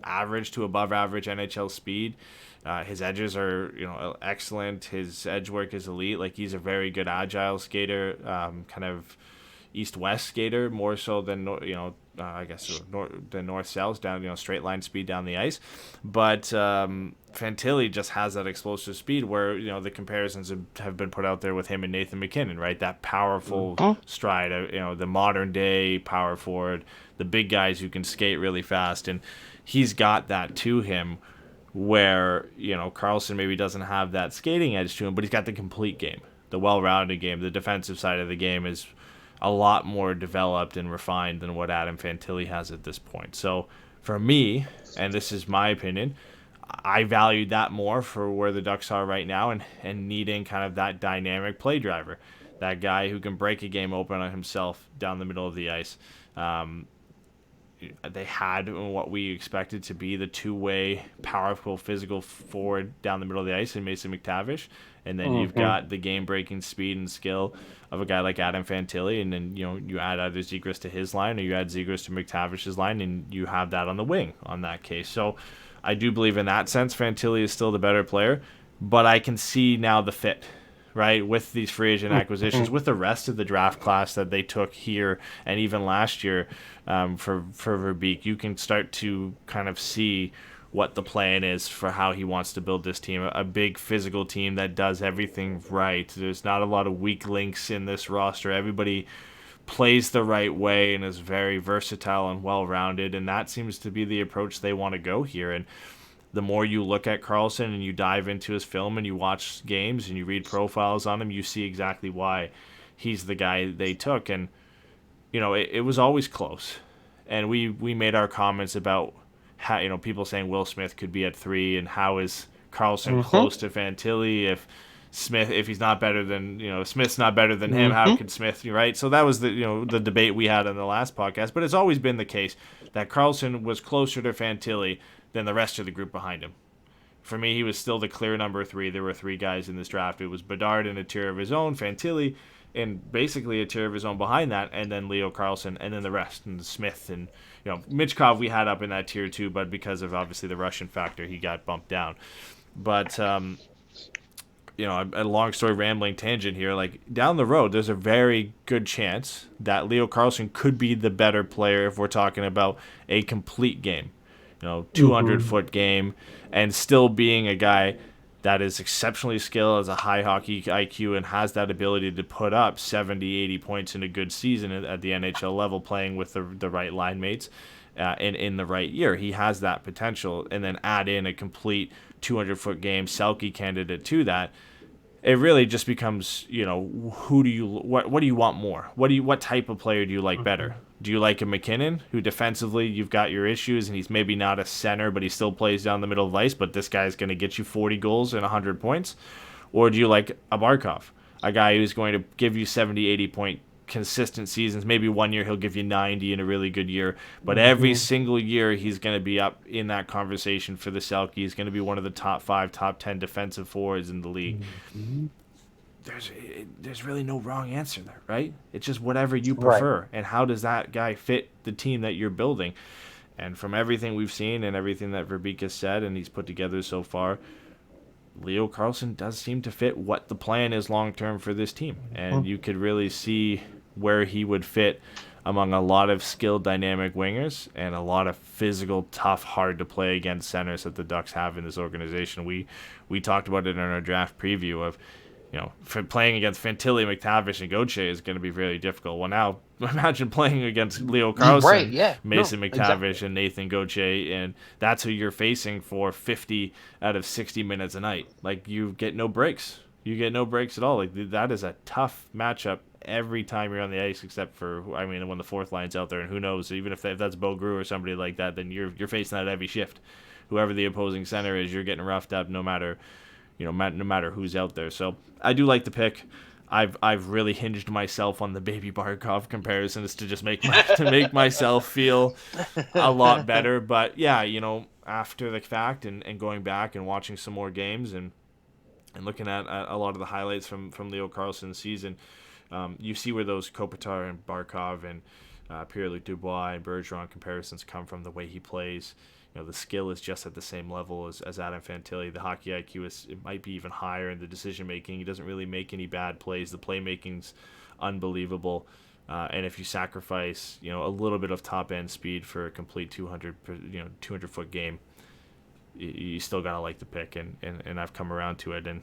average to above average NHL speed. His edges are, excellent. His edge work is elite. Like, he's a very good agile skater, kind of east-west skater, more so than, I guess the north-south, down, straight line speed down the ice. But Fantilli just has that explosive speed where, the comparisons have been put out there with him and Nathan McKinnon, right? That powerful stride, the modern-day power forward, the big guys who can skate really fast. And he's got that to him, where, Carlsson maybe doesn't have that skating edge to him, but he's got the complete game, the well-rounded game. The defensive side of the game is a lot more developed and refined than what Adam Fantilli has at this point. So for me, and this is my opinion, I valued that more for where the Ducks are right now, and needing kind of that dynamic play driver, that guy who can break a game open on himself down the middle of the ice. They had what we expected to be the two-way, powerful, physical forward down the middle of the ice in Mason McTavish. And then you've got the game-breaking speed and skill of a guy like Adam Fantilli. And then, you add either Zegras to his line or you add Zegras to McTavish's line, and you have that on the wing on that case. So I do believe in that sense Fantilli is still the better player. but I can see now the fit, right, with these free agent acquisitions, with the rest of the draft class that they took here and even last year for Verbeek. You can start to kind of see what the plan is for how he wants to build this team. A big physical team that does everything right. There's not a lot of weak links in this roster. Everybody plays the right way and is very versatile and well-rounded, and that seems to be the approach they want to go here. And the more you look at Carlsson and you dive into his film and you watch games and you read profiles on him, you see exactly why he's the guy they took. And, you know, it was always close. And we made our comments about how, you know, people saying Will Smith could be at 3 and how is Carlsson close to Fantilli if he's not better than, you know, Smith's not better than him, how could Smith, right? So that was the, you know, the debate we had on the last podcast. But it's always been the case that Carlsson was closer to Fantilli than the rest of the group behind him. For me, he was still the clear number 3. There were 3 guys in this draft. It was Bedard in a tier of his own, Fantilli and basically a tier of his own behind that, and then Leo Carlsson, and then the rest, and Smith, and, you know, Michkov we had up in that tier too, but because of obviously the Russian factor, he got bumped down. But you know, a long story rambling tangent here, like down the road, there's a very good chance that Leo Carlsson could be the better player if we're talking about a complete game, you know, 200-foot game, and still being a guy that is exceptionally skilled, has a high hockey IQ, and has that ability to put up 70, 80 points in a good season at the NHL level, playing with the right line mates in the right year. He has that potential, and then add in a complete 200-foot game Selke candidate to that. It really just becomes, you know, what do you want more? What type of player do you like better? Do you like a McKinnon, who defensively you've got your issues and he's maybe not a center, but he still plays down the middle of the ice, but this guy's going to get you 40 goals and 100 points? Or do you like a Barkov, a guy who's going to give you 70, 80 point consistent seasons? Maybe one year he'll give you 90 in a really good year, but every single year he's going to be up in that conversation for the Selke. He's going to be one of the top 5, top 10 defensive forwards in the league. There's really no wrong answer there, right? It's just whatever you prefer, right. And how does that guy fit the team that you're building? And from everything we've seen and everything that Verbeek has said and he's put together so far, Leo Carlsson does seem to fit what the plan is long-term for this team. And you could really see where he would fit among a lot of skilled dynamic wingers and a lot of physical, tough, hard-to-play against centers that the Ducks have in this organization. We talked about it in our draft preview of, you know, for playing against Fantilli, McTavish, and Gauthier is going to be really difficult. Well, now imagine playing against Leo Carlsson, Mason McTavish, and Nathan Gauthier, and that's who you're facing for 50 out of 60 minutes a night. Like, you get no breaks. You get no breaks at all. Like, that is a tough matchup every time you're on the ice, except for, I mean, when the fourth line's out there, and who knows, even if that's Bo Grew or somebody like that, then you're facing that every shift. Whoever the opposing center is, you're getting roughed up no matter who's out there. So I do like the pick. I've really hinged myself on the Baby Barkov comparisons to just make myself feel a lot better. But yeah, you know, after the fact and going back and watching some more games and looking at a lot of the highlights from Leo Carlsson's season, you see where those Kopitar and Barkov and Pierre-Luc Dubois and Bergeron comparisons come from, the way he plays. You know, the skill is just at the same level as Adam Fantilli. The hockey IQ it might be even higher in the decision making. He doesn't really make any bad plays. The playmaking's unbelievable. And if you sacrifice, you know, a little bit of top end speed for a complete 200-foot game, you still gotta like the pick. And I've come around to it. And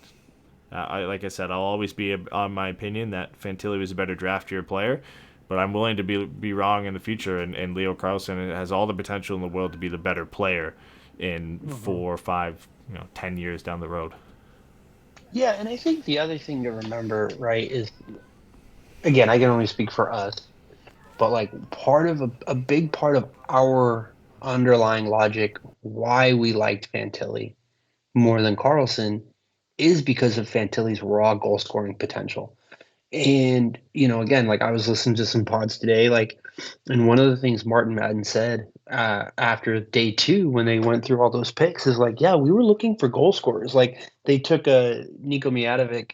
like I said, I'll always be on my opinion that Fantilli was a better draft year player. But I'm willing to be wrong in the future, and Leo Carlsson has all the potential in the world to be the better player in 4 or 5, 10 years down the road. Yeah, and I think the other thing to remember, right, is, again, I can only speak for us, but like a big part of our underlying logic why we liked Fantilli more than Carlsson is because of Fantilli's raw goal scoring potential. And, you know, again, like I was listening to some pods today, like, and one of the things Martin Madden said after day 2 when they went through all those picks is like, yeah, we were looking for goal scorers. Like, they took Niko Mijatovic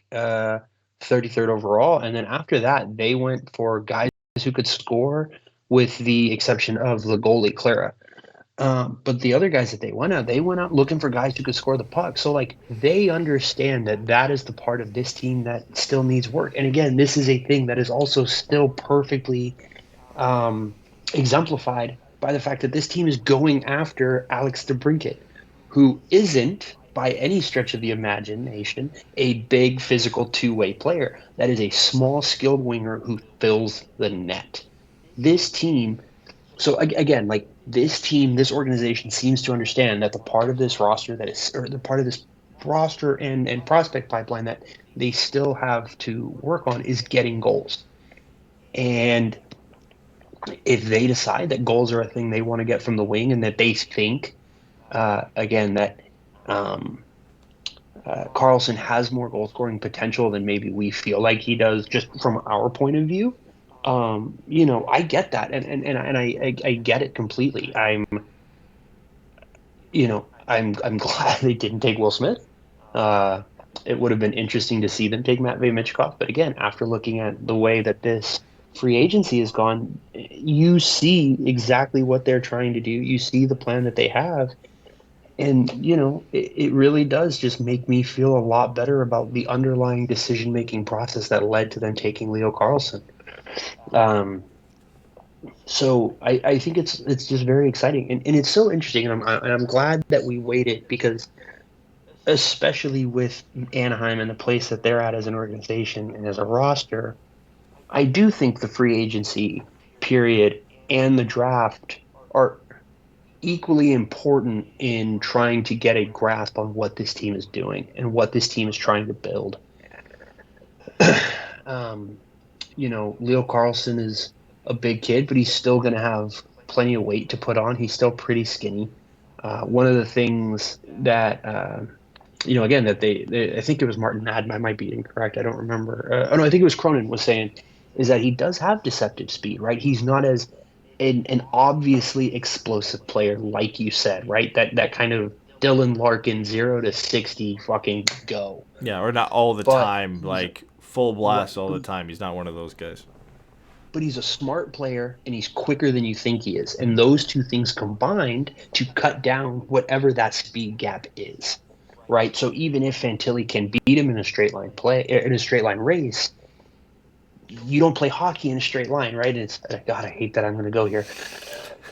33rd overall, and then after that, they went for guys who could score, with the exception of the goalie Clara. But the other guys that they went out looking for guys who could score the puck. So like they understand that is the part of this team that still needs work. And again, this is a thing that is also still perfectly exemplified by the fact that this team is going after Alex Debrincat, who isn't by any stretch of the imagination a big physical two-way player. That is a small skilled winger who fills the net. This team. So again, like this team, this organization seems to understand that the part of this roster that is, or the part of this roster and prospect pipeline that they still have to work on is getting goals. And if they decide that goals are a thing they want to get from the wing, and that they think, again, that Carlsson has more goal scoring potential than maybe we feel like he does, just from our point of view. I get that, and I get it completely. I'm glad they didn't take Will Smith. It would have been interesting to see them take Matvei Michkov, but again, after looking at the way that this free agency has gone, you see exactly what they're trying to do. You see the plan that they have, and it really does just make me feel a lot better about the underlying decision-making process that led to them taking Leo Carlsson. So I think it's just very exciting, and it's so interesting, and I'm glad that we waited, because especially with Anaheim and the place that they're at as an organization and as a roster, I do think the free agency period and the draft are equally important in trying to get a grasp on what this team is doing and what this team is trying to build. Leo Carlsson is a big kid, but he's still going to have plenty of weight to put on. He's still pretty skinny. One of the things that, again, that they I think it was Martin Madden, I might be incorrect, I don't remember. I think it was Cronin was saying, is that he does have deceptive speed, right? He's not as an obviously explosive player, like you said, right? That kind of Dylan Larkin 0 to 60 fucking go. Yeah, or not all the time, like full blast all the time. He's not one of those guys. But he's a smart player, and he's quicker than you think he is. And those two things combined to cut down whatever that speed gap is, right? So even if Fantilli can beat him in a straight line race, you don't play hockey in a straight line, right? And God, I hate that I'm going to go here.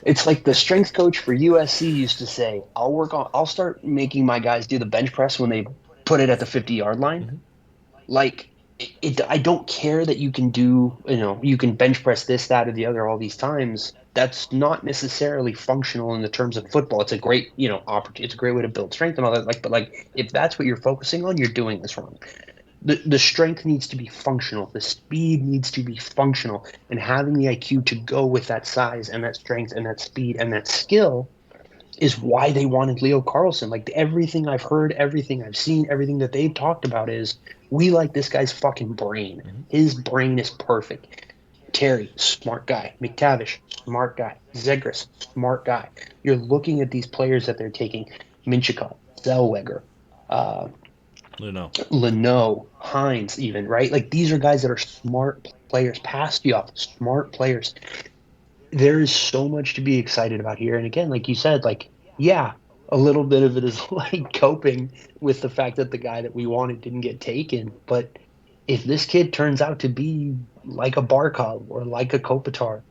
It's like the strength coach for USC used to say, I'll start making my guys do the bench press when they put it at the 50-yard line. Mm-hmm. Like, I don't care that you can do, you can bench press this, that, or the other all these times. That's not necessarily functional in the terms of football. It's a great, opportunity. It's a great way to build strength and all that. But if that's what you're focusing on, you're doing this wrong. The strength needs to be functional. The speed needs to be functional. And having the IQ to go with that size and that strength and that speed and that skill is why they wanted Leo Carlsson. Like, everything I've heard, everything I've seen, everything that they've talked about is, we like this guy's fucking brain. Mm-hmm. His brain is perfect. Terry, smart guy. McTavish, smart guy. Zegras, smart guy. You're looking at these players that they're taking. Minchikov, Zellweger, Leno, Hines even, right? Like, these are guys that are smart players. Pastioff, smart players. There is so much to be excited about here. And again, like you said, a little bit of it is like coping with the fact that the guy that we wanted didn't get taken. But if this kid turns out to be like a Barkov or like a Kopitar,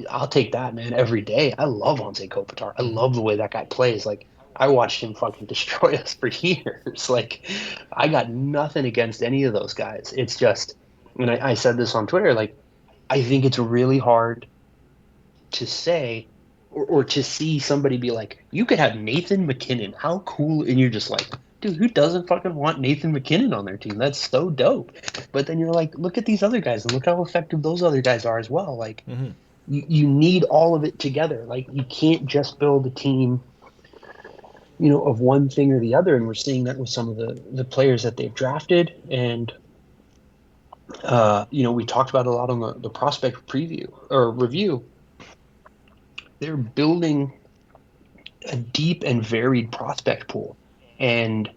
I'll take that, man, every day. I love Anze Kopitar. I love the way that guy plays. Like, I watched him fucking destroy us for years. Like, I got nothing against any of those guys. It's just, and I said this on Twitter, like, I think it's really hard to say or to see somebody be like, you could have Nathan McKinnon. How cool. And you're just like, dude, who doesn't fucking want Nathan McKinnon on their team? That's so dope. But then you're like, look at these other guys and look how effective those other guys are as well. Like, mm-hmm. you need all of it together. Like, you can't just build a team, of one thing or the other. And we're seeing that with some of the players that they've drafted. And, we talked about a lot on the prospect preview or review. They're building a deep and varied prospect pool. And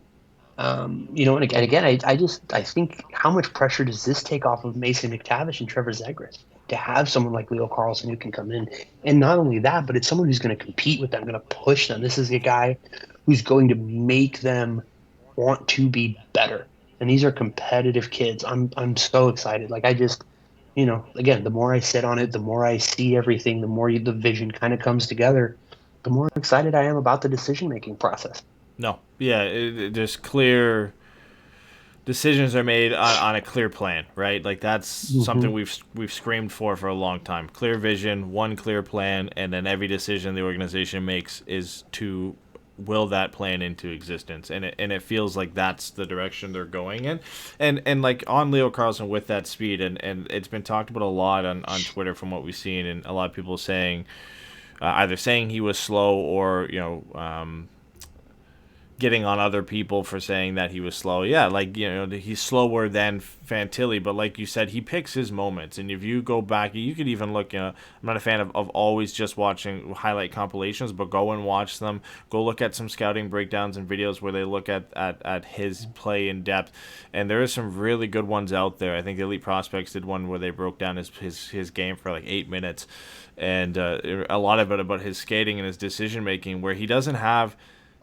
And again, I think how much pressure does this take off of Mason McTavish and Trevor Zegras to have someone like Leo Carlsson who can come in, and not only that, but it's someone who's going to compete with them, going to push them. This is a guy who's going to make them want to be better, and these are competitive kids. I'm so excited. Like I just, again, the more I sit on it, the more I see everything, the more the vision kind of comes together, the more excited I am about the decision making process. No, yeah, there's clear decisions are made on a clear plan, right? Like that's something we've screamed for a long time. Clear vision, one clear plan, and then every decision the organization makes is to will that plan into existence, and it feels like that's the direction they're going in, and like on Leo Carlsson with that speed, and it's been talked about a lot on Twitter from what we've seen, and a lot of people saying either saying he was slow or getting on other people for saying that he was slow. Yeah, like, he's slower than Fantilli, but like you said, he picks his moments. And if you go back, you could even look, I'm not a fan of always just watching highlight compilations, but go and watch them. Go look at some scouting breakdowns and videos where they look at his play in depth. And there are some really good ones out there. I think the Elite Prospects did one where they broke down his game for like 8 minutes. And a lot of it about his skating and his decision making, where he doesn't have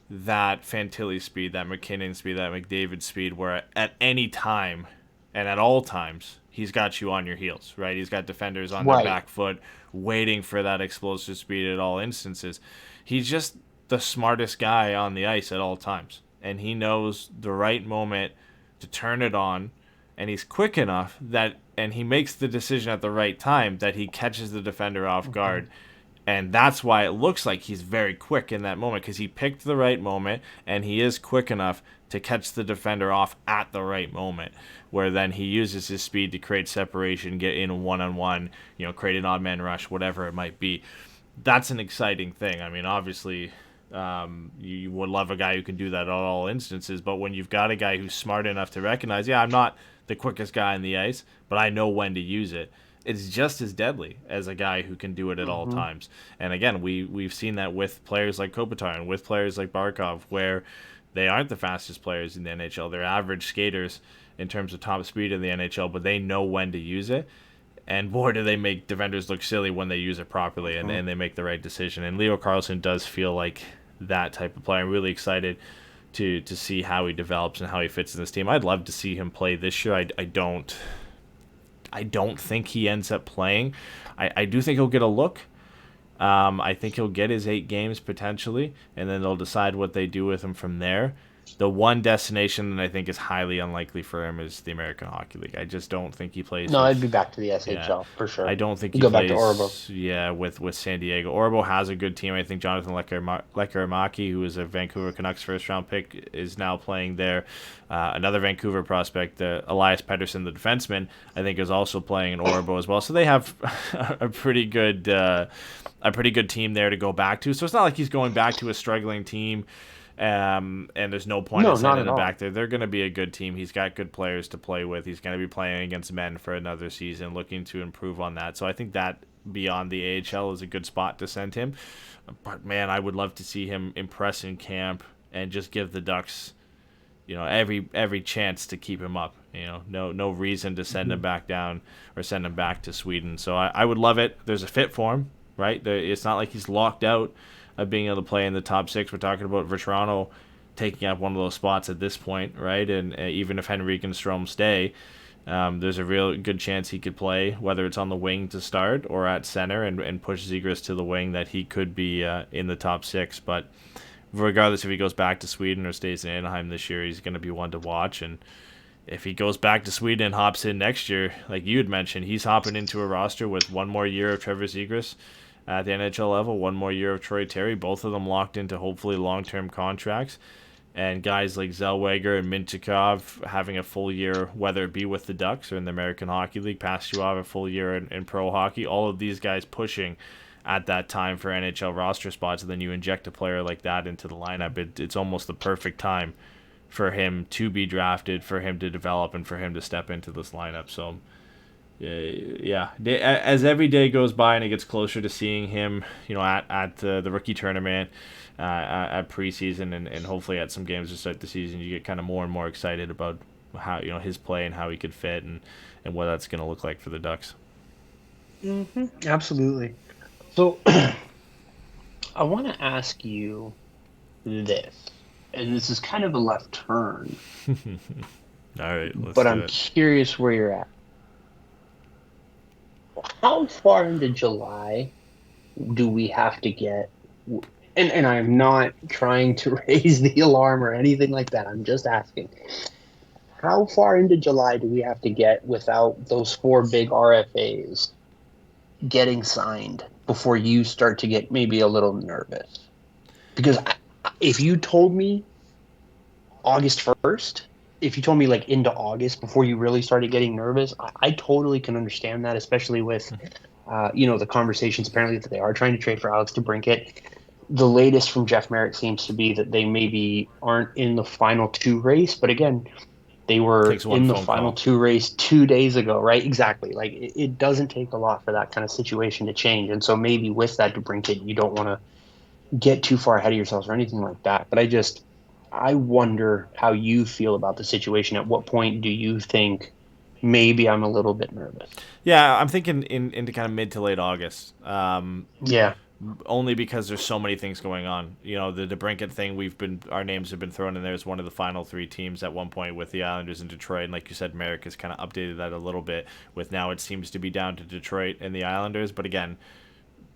that Fantilli speed, that McKinnon speed, that McDavid speed, where at any time and at all times he's got you on your heels, right? He's got defenders on their back foot waiting for that explosive speed at all instances. He's just the smartest guy on the ice at all times, and he knows the right moment to turn it on, and he's quick enough and he makes the decision at the right time that he catches the defender off guard. And that's why it looks like he's very quick in that moment, because he picked the right moment, and he is quick enough to catch the defender off at the right moment, where then he uses his speed to create separation, get in one-on-one, create an odd man rush, whatever it might be. That's an exciting thing. I mean, obviously, you would love a guy who can do that at all instances, but when you've got a guy who's smart enough to recognize, I'm not the quickest guy on the ice, but I know when to use it, it's just as deadly as a guy who can do it at all times. And again, we've seen that with players like Kopitar and with players like Barkov, where they aren't the fastest players in the NHL. They're average skaters in terms of top speed in the NHL, but they know when to use it. And boy, do they make defenders look silly when they use it properly and they make the right decision. And Leo Carlsson does feel like that type of player. I'm really excited to see how he develops and how he fits in this team. I'd love to see him play this year. I don't think he ends up playing. I do think he'll get a look. I think he'll get his 8 games potentially, and then they'll decide what they do with him from there. The one destination that I think is highly unlikely for him is the American Hockey League. I just don't think he plays. No, I'd be back to the SHL for sure. I don't think he plays. Back to Orbo. Yeah, with San Diego. Orbo has a good team. I think Jonathan Lekkerimäki, who is a Vancouver Canucks first-round pick, is now playing there. Another Vancouver prospect, Elias Pettersson, the defenseman, I think is also playing in Orbo as well. So they have a pretty good team there to go back to. So it's not like he's going back to a struggling team. And there's no point in sending him back there. They're going to be a good team. He's got good players to play with. He's going to be playing against men for another season, looking to improve on that. So I think that beyond the AHL is a good spot to send him. But man, I would love to see him impress in camp and just give the Ducks, every chance to keep him up. No reason to send him back down or send him back to Sweden. So I would love it. There's a fit for him, right? It's not like he's locked out of being able to play in the top 6. We're talking about Vetrano taking up one of those spots at this point, right? And even if Henrique and Strome stay, there's a real good chance he could play, whether it's on the wing to start or at center, and push Zegras to the wing, that he could be in the top 6. But regardless if he goes back to Sweden or stays in Anaheim this year, he's going to be one to watch. And if he goes back to Sweden and hops in next year, like you had mentioned, he's hopping into a roster with one more year of Trevor Zegras at the NHL level, one more year of Troy Terry, both of them locked into hopefully long-term contracts, and guys like Zellweger and Mintyukov having a full year, whether it be with the Ducks or in the American Hockey League, Pastujov a full year in pro hockey, all of these guys pushing at that time for NHL roster spots, and then you inject a player like that into the lineup. It's almost the perfect time for him to be drafted, for him to develop, and for him to step into this lineup. So Yeah. As every day goes by and it gets closer to seeing him, at the rookie tournament, at preseason, and hopefully at some games to start the season, you get kind of more and more excited about how his play and how he could fit and what that's going to look like for the Ducks. Absolutely. So I want to ask you this, and this is kind of a left turn, All right, but I'm curious where you're at. How far into July do we have to get? And I'm not trying to raise the alarm or anything like that. I'm just asking. How far into July do we have to get without those 4 big RFAs getting signed before you start to get maybe a little nervous? Because if you told me August 1st, if you told me like into August before you really started getting nervous, I totally can understand that, especially with, the conversations apparently that they are trying to trade for Alex Debrincat. The latest from Jeff Merrick seems to be that they maybe aren't in the final 2 race, but again, they were in the final 2 race 2 days ago, right? Exactly. Like it doesn't take a lot for that kind of situation to change, and so maybe with that Debrincat, you don't want to get too far ahead of yourselves or anything like that. But I wonder how you feel about the situation. At what point do you think maybe I'm a little bit nervous? Yeah, I'm thinking into kind of mid to late August. Yeah. Only because there's so many things going on. The Debrincat thing, our names have been thrown in there as one of the final 3 teams at one point with the Islanders and Detroit. And like you said, Merrick has kind of updated that a little bit with now it seems to be down to Detroit and the Islanders. But again,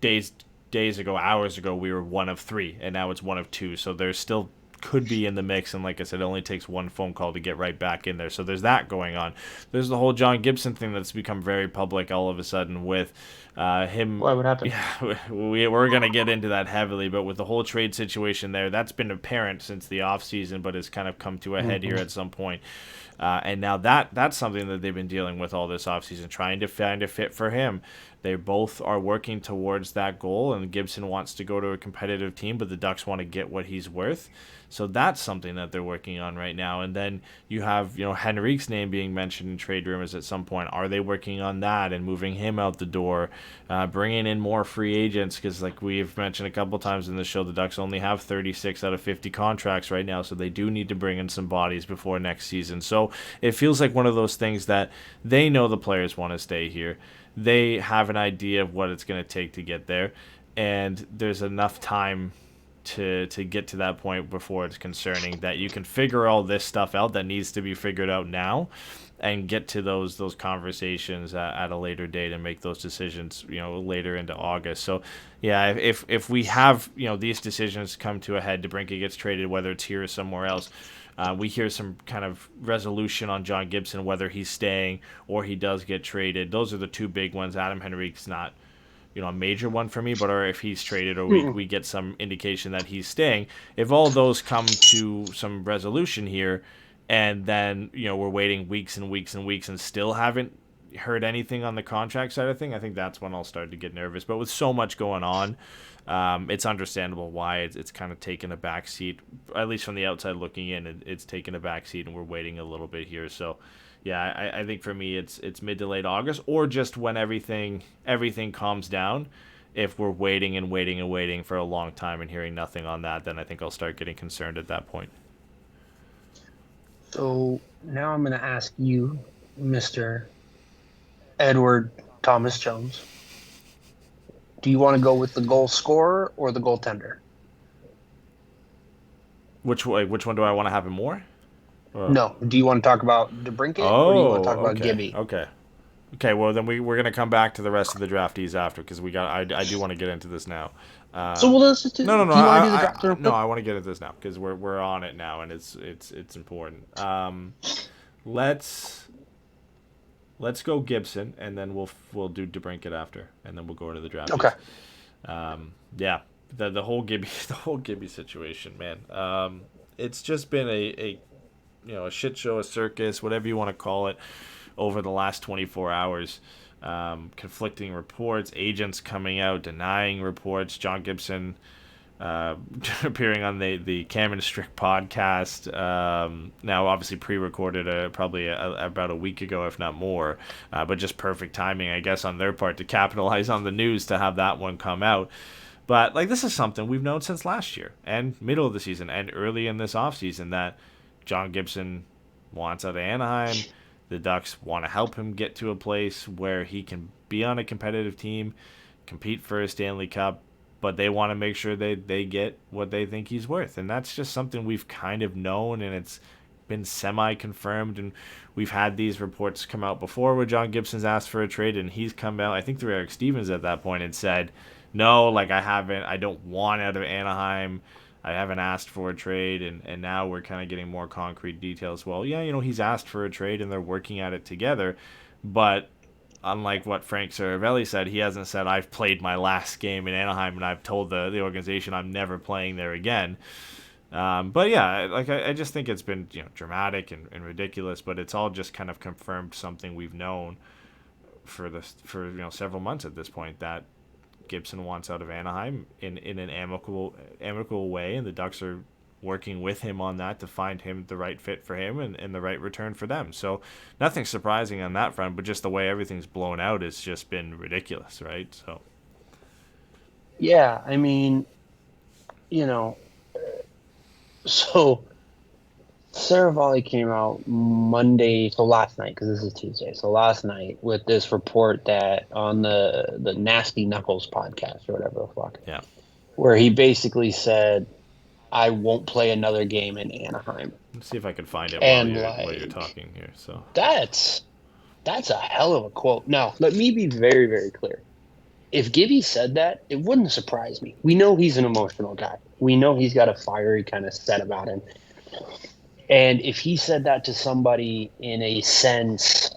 days ago, hours ago, we were one of 3, and now it's one of 2. So there's still could be in the mix, and like I said, it only takes one phone call to get right back in there. So there's that going on. There's the whole John Gibson thing that's become very public all of a sudden with him. Why would happen? Yeah, we're going to get into that heavily, but with the whole trade situation there, that's been apparent since the offseason, but has kind of come to a head here at some point. And now that's something that they've been dealing with all this offseason, trying to find a fit for him. They both are working towards that goal, and Gibson wants to go to a competitive team, but the Ducks want to get what he's worth. So that's something that they're working on right now. And then you have, Henrique's name being mentioned in trade rumors at some point. Are they working on that and moving him out the door, bringing in more free agents? Because like we've mentioned a couple times in the show, the Ducks only have 36 out of 50 contracts right now, so they do need to bring in some bodies before next season. So it feels like one of those things that they know the players want to stay here. They have an idea of what it's going to take to get there, and there's enough time to get to that point before it's concerning that you can figure all this stuff out that needs to be figured out now and get to those conversations at a later date and make those decisions later into August. So yeah, if we have these decisions come to a head, Debrincat gets traded, whether it's here or somewhere else, we hear some kind of resolution on John Gibson, whether he's staying or he does get traded. Those are the 2 big ones. Adam Henrique's not a major one for me, but or if he's traded or we get some indication that he's staying. If all those come to some resolution here, and then we're waiting weeks and weeks and weeks and still haven't heard anything on the contract side of thing, I think that's when I'll start to get nervous. But with so much going on, it's understandable why it's kind of taken a back seat, at least from the outside looking in. It's taken a back seat, and we're waiting a little bit here. So yeah, I think for me it's mid to late August, or just when everything calms down. If we're waiting and waiting and waiting for a long time and hearing nothing on that, then I think I'll start getting concerned at that point. So now I'm going to ask you, Mr. Edward Thomas Jones, do you want to go with the goal scorer or the goaltender? Which one do I want to have him more? No. Do you want to talk about Debrincat or do you want to talk about Gibby? Okay. Well, then we're gonna come back to the rest of the draftees after, because I do want to get into this now. So let's just no. Do you want to do the draft? No, I want to get into this now because we're on it now and it's important. Let's go Gibson, and then we'll do Debrincat after, and then we'll go into the draft. Okay. Yeah. The whole Gibby situation, man. It's just been a shit show, a circus, whatever you want to call it, over the last 24 hours. Conflicting reports, agents coming out denying reports. John Gibson appearing on the Cameron Strick podcast. Now, obviously pre-recorded probably about a week ago, if not more. But just perfect timing, I guess, on their part to capitalize on the news to have that one come out. But like, this is something we've known since last year and middle of the season and early in this offseason, that John Gibson wants out of Anaheim. The Ducks want to help him get to a place where he can be on a competitive team, compete for a Stanley Cup, but they want to make sure they get what they think he's worth. And that's just something we've kind of known, and it's been semi-confirmed. And we've had these reports come out before where John Gibson's asked for a trade, and he's come out, I think through Eric Stevens at that point, and said, no, like, I don't want out of Anaheim. I haven't asked for a trade. And now we're kind of getting more concrete details. Well, yeah, he's asked for a trade, and they're working at it together. But unlike what Frank Saravelli said, he hasn't said, I've played my last game in Anaheim and I've told the organization I'm never playing there again. But yeah, like, I just think it's been dramatic and ridiculous, but it's all just kind of confirmed something we've known for several months at this point, that Gibson wants out of Anaheim in an amicable way, and the Ducks are working with him on that to find him the right fit for him and the right return for them. So nothing surprising on that front, but just the way everything's blown out has just been ridiculous, right? So yeah, I mean, so Saravalli came out Monday, so last night, because this is Tuesday, so last night, with this report that on the Nasty Knuckles podcast or whatever the fuck, yeah, where he basically said, I won't play another game in Anaheim. Let's see if I can find it while you're talking here. So that's a hell of a quote. Now, let me be very, very clear. If Gibby said that, it wouldn't surprise me. We know he's an emotional guy. We know he's got a fiery kind of set about him. And if he said that to somebody in a sense,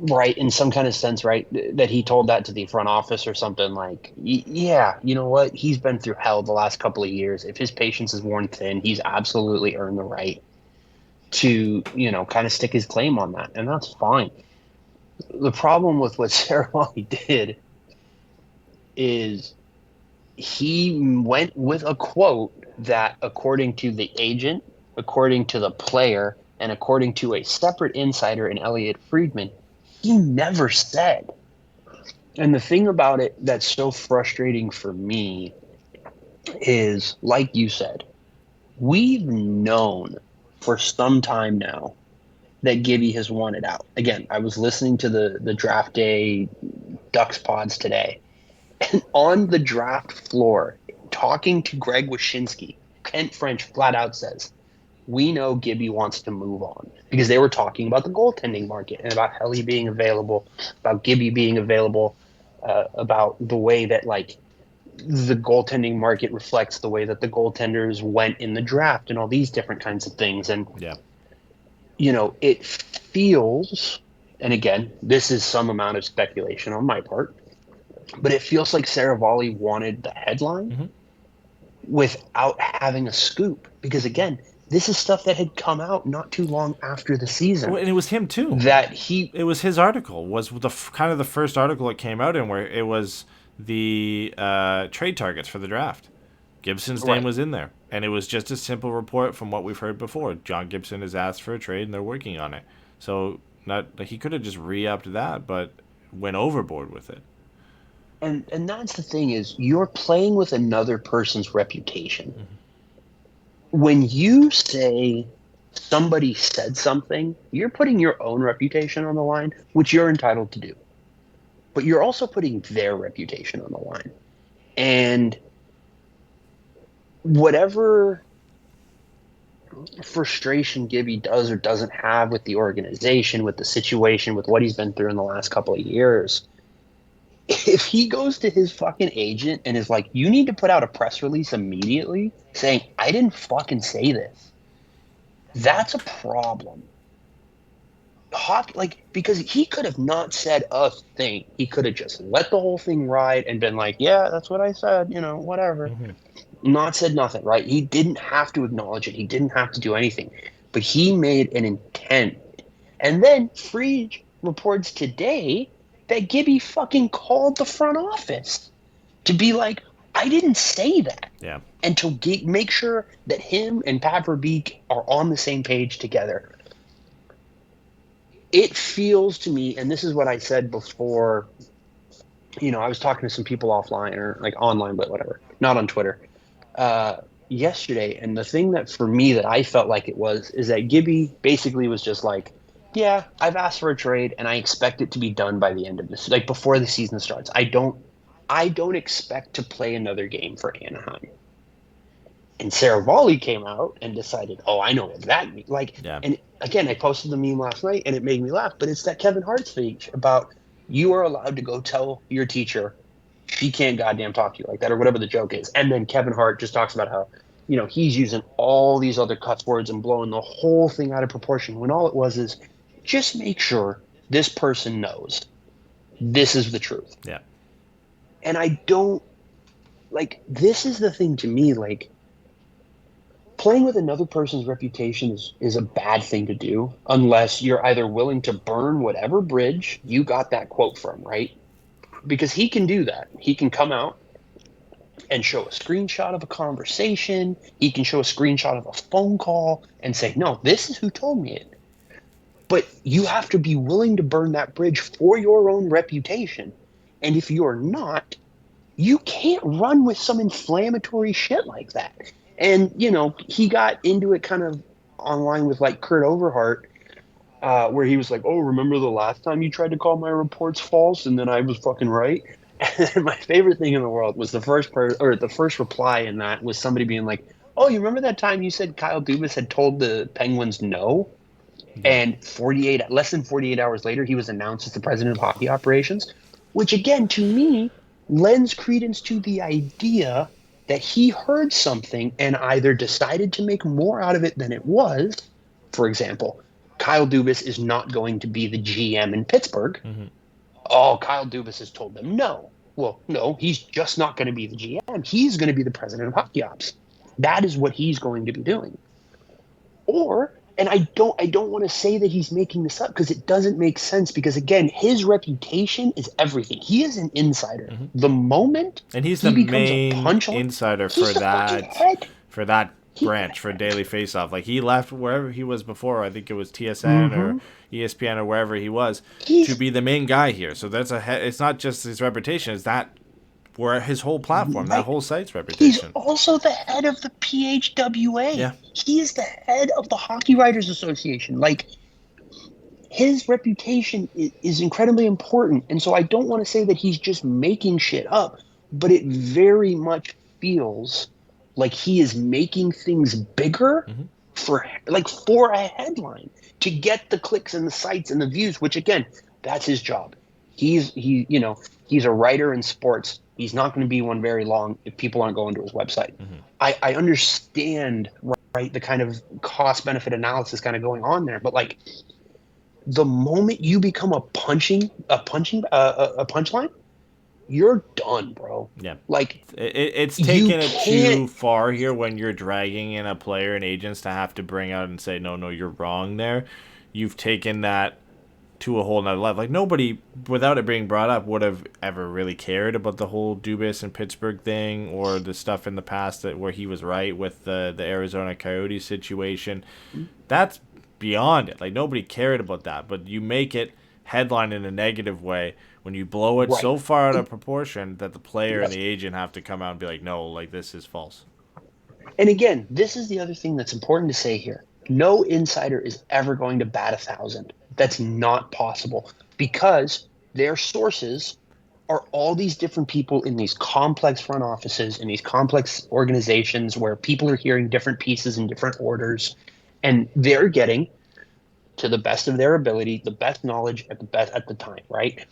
right, in some kind of sense, right, that he told that to the front office or something, like, yeah, you know what? He's been through hell the last couple of years. If his patience is worn thin, he's absolutely earned the right to, kind of stick his claim on that. And that's fine. The problem with what Saravalli did is he went with a quote that, according to the agent, according to the player, and according to a separate insider in Elliot Friedman, he never said. And the thing about it that's so frustrating for me is, like you said, we've known for some time now that Gibby has wanted out. Again, I was listening to the draft day Ducks pods today, and on the draft floor, talking to Greg Wyshynski, Kent French flat out says, we know Gibby wants to move on, because they were talking about the goaltending market and about Helly being available, about Gibby being available, about the way that, like, the goaltending market reflects the way that the goaltenders went in the draft and all these different kinds of things. And, yeah, it feels, and again, this is some amount of speculation on my part, but it feels like Saravalli wanted the headline without having a scoop, because again, this is stuff that had come out not too long after the season. And it was him too. It was his article, was the kind of the first article it came out in, where it was the trade targets for the draft. Gibson's name was in there, and it was just a simple report from what we've heard before. John Gibson has asked for a trade, and they're working on it. So he could have just re-upped that, but went overboard with it. And that's the thing, is you're playing with another person's reputation. Mm-hmm. When you say somebody said something, you're putting your own reputation on the line, which you're entitled to do. But you're also putting their reputation on the line. And whatever frustration Gibby does or doesn't have with the organization, with the situation, with what he's been through in the last couple of years, if he goes to his fucking agent and is like, you need to put out a press release immediately saying, I didn't fucking say this, that's a problem. Because he could have not said a thing. He could have just let the whole thing ride and been like, yeah, that's what I said, whatever. Mm-hmm. Not said nothing, right? He didn't have to acknowledge it. He didn't have to do anything. But he made an intent. And then Fried reports today that Gibby fucking called the front office to be like, I didn't say that. Yeah. And to make sure that him and Pat Verbeek are on the same page together. It feels to me, and this is what I said before, I was talking to some people offline or like online, but whatever, not on Twitter, yesterday. And the thing that for me that I felt like it is that Gibby basically was just like, yeah, I've asked for a trade and I expect it to be done by the end of this, like before the season starts. I don't expect to play another game for Anaheim. And Saravalli came out and decided, oh, I know what that means. And again, I posted the meme last night and it made me laugh, but it's that Kevin Hart speech about you are allowed to go tell your teacher she can't goddamn talk to you like that or whatever the joke is. And then Kevin Hart just talks about how, he's using all these other cuss words and blowing the whole thing out of proportion when all it was is just make sure this person knows this is the truth. Yeah. And I don't this is the thing to me, playing with another person's reputation is a bad thing to do unless you're either willing to burn whatever bridge you got that quote from, right? Because he can do that. He can come out and show a screenshot of a conversation. He can show a screenshot of a phone call and say, no, this is who told me it. But you have to be willing to burn that bridge for your own reputation. And if you're not, you can't run with some inflammatory shit like that. And, he got into it kind of online with Kurt Overhart, where he was like, oh, remember the last time you tried to call my reports false and then I was fucking right? And my favorite thing in the world was the first reply in that was somebody being like, oh, you remember that time you said Kyle Dubas had told the Penguins no? And less than 48 hours later, he was announced as the president of hockey operations, which again, to me, lends credence to the idea that he heard something and either decided to make more out of it than it was. For example, Kyle Dubas is not going to be the GM in Pittsburgh. Mm-hmm. Oh, Kyle Dubas has told them no. Well, no, he's just not going to be the GM. He's going to be the president of hockey ops. That is what he's going to be doing. And I don't want to say that he's making this up because it doesn't make sense because, again, his reputation is everything. He is an insider. Mm-hmm. The moment and he's the main insider for that branch, for Daily Faceoff. He left wherever he was before. I think it was TSN or ESPN or wherever he was to be the main guy here. So that's it's not just his reputation. It's that where his whole platform, that whole site's reputation. He's also the head of the PHWA. Yeah. He is the head of the Hockey Writers Association. His reputation is incredibly important. And so I don't want to say that he's just making shit up, but it very much feels like he is making things bigger for a headline to get the clicks and the sites and the views, which again, that's his job. He's a writer in sports. He's not going to be one very long if people aren't going to his website. Mm-hmm. I understand, right, the kind of cost-benefit analysis kind of going on there, but the moment you become a punchline, you're done, bro. Yeah. It's taking it too far here when you're dragging in a player and agents to have to bring out and say, no, you're wrong there. You've taken that to a whole nother level. Nobody, without it being brought up, would have ever really cared about the whole Dubas and Pittsburgh thing or the stuff in the past where he was right with the Arizona Coyotes situation. That's beyond it. Nobody cared about that. But you make it headline in a negative way when you blow it so far out of proportion that the player and the agent have to come out and be like, no, this is false. And again, this is the other thing that's important to say here. No insider is ever going to bat 1,000. That's not possible because their sources are all these different people in these complex front offices, in these complex organizations where people are hearing different pieces in different orders, and they're getting, to the best of their ability, the best knowledge at the time, right?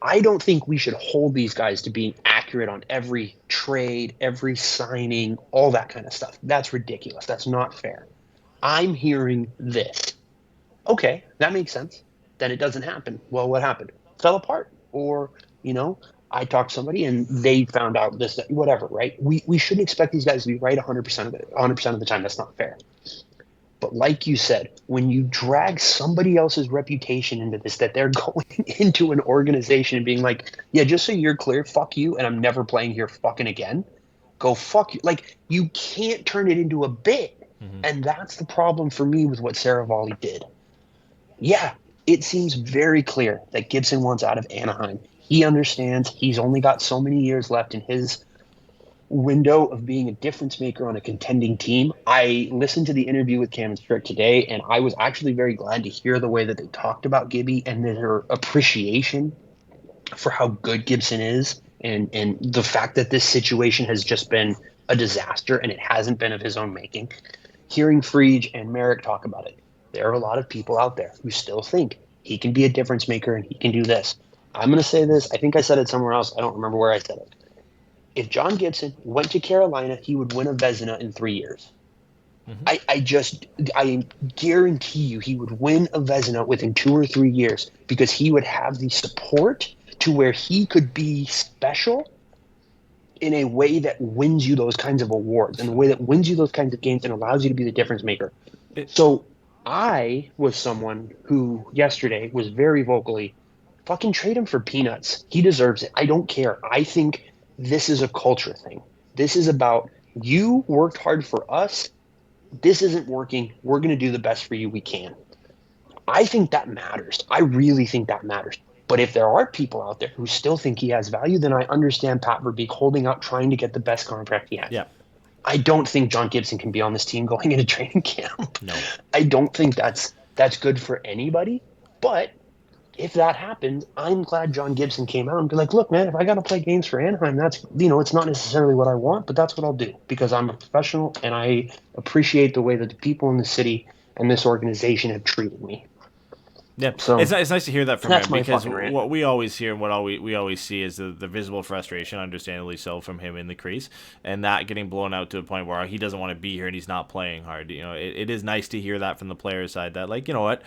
I don't think we should hold these guys to being accurate on every trade, every signing, all that kind of stuff. That's ridiculous. That's not fair. I'm hearing this. Okay, that makes sense. Then it doesn't happen. Well, what happened? Fell apart. Or, I talked to somebody and they found out this, whatever, right? We shouldn't expect these guys to be right 100% of it, 100% of the time. That's not fair. But like you said, when you drag somebody else's reputation into this, that they're going into an organization and being like, yeah, just so you're clear, fuck you, and I'm never playing here fucking again. go fuck you. Like, you can't turn it into a bit. And that's the problem for me with what Saravalli did. Yeah, it seems very clear that Gibson wants out of Anaheim. He understands he's only got so many years left in his window of being a difference maker on a contending team. I listened to the interview with Cam and Strick today, and I was actually very glad to hear the way that they talked about Gibby and their appreciation for how good Gibson is, and the fact that this situation has just been a disaster and it hasn't been of his own making. Hearing Frege and Merrick talk about it, there are a lot of people out there who still think he can be a difference maker and he can do this. I'm going to say this. I think I said it somewhere else. I don't remember where I said it. If John Gibson went to Carolina, he would win a Vezina in 3 years. I guarantee you he would win a Vezina within 2 or 3 years because he would have the support to where he could be special in a way that wins you those kinds of awards, in a way that wins you those kinds of games and allows you to be the difference maker. So I was someone who yesterday was very vocally, fucking trade him for peanuts. He deserves it. I don't care. I think this is a culture thing. This is about, you worked hard for us. This isn't working. We're going to do the best for you we can. I think that matters. I really think that matters. But if there are people out there who still think he has value, then I understand Pat Verbeek holding out, trying to get the best contract he has. Yeah. I don't think John Gibson can be on this team going into training camp. No. I don't think that's good for anybody. But if that happens, I'm glad John Gibson came out and be like, look, man, if I got to play games for Anaheim, that's, it's not necessarily what I want, but that's what I'll do because I'm a professional and I appreciate the way that the people in the city and this organization have treated me. Yeah, so it's nice to hear that from him because rant. What we always hear and what we always see is the visible frustration, understandably so, from him in the crease, and that getting blown out to a point where he doesn't want to be here and he's not playing hard. It is nice to hear that from the player's side that, like, you know what,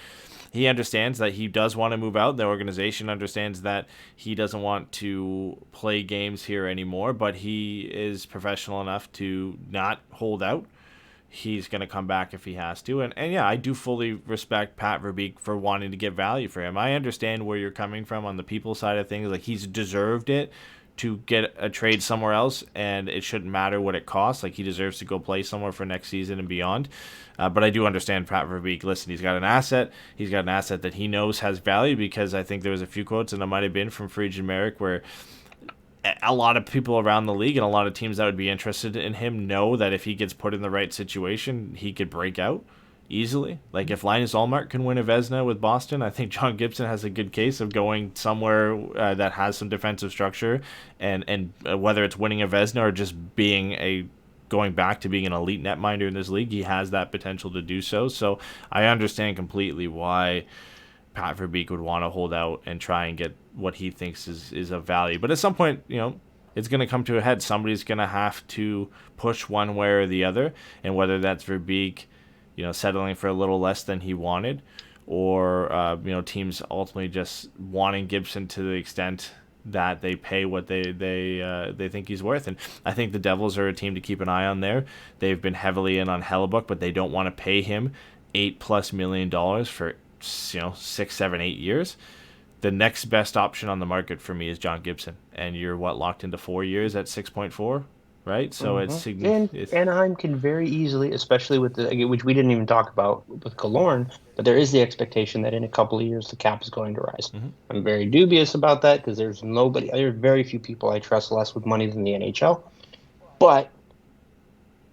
he understands that he does want to move out. The organization understands that he doesn't want to play games here anymore, but he is professional enough to not hold out. He's going to come back if he has to. And yeah, I do fully respect Pat Verbeek for wanting to get value for him. I understand where you're coming from on the people side of things. Like, he's deserved it to get a trade somewhere else, and it shouldn't matter what it costs. Like, he deserves to go play somewhere for next season and beyond. But I do understand Pat Verbeek. Listen, he's got an asset. He's got an asset that he knows has value because I think there was a few quotes, and it might have been from Frege and Merrick, where a lot of people around the league and a lot of teams that would be interested in him know that if he gets put in the right situation, he could break out easily. Like, if Linus Ullmark can win a Vezina with Boston, I think John Gibson has a good case of going somewhere that has some defensive structure, and whether it's winning a Vezina or just going back to being an elite netminder in this league, he has that potential to do so. So I understand completely why Pat Verbeek would want to hold out and try and get what he thinks is of value. But at some point, it's going to come to a head. Somebody's going to have to push one way or the other, and whether that's Verbeek, settling for a little less than he wanted, or teams ultimately just wanting Gibson to the extent that they pay what they think he's worth. And I think the Devils are a team to keep an eye on there. They've been heavily in on Hellebuck, but they don't want to pay him $8+ million for 6, 7, 8 years. The next best option on the market for me is John Gibson, and you're locked into 4 years at 6.4, right? So it's Anaheim can very easily, especially with which we didn't even talk about with Killorn, but there is the expectation that in a couple of years the cap is going to rise. I'm very dubious about that because there's very few people I trust less with money than the NHL. But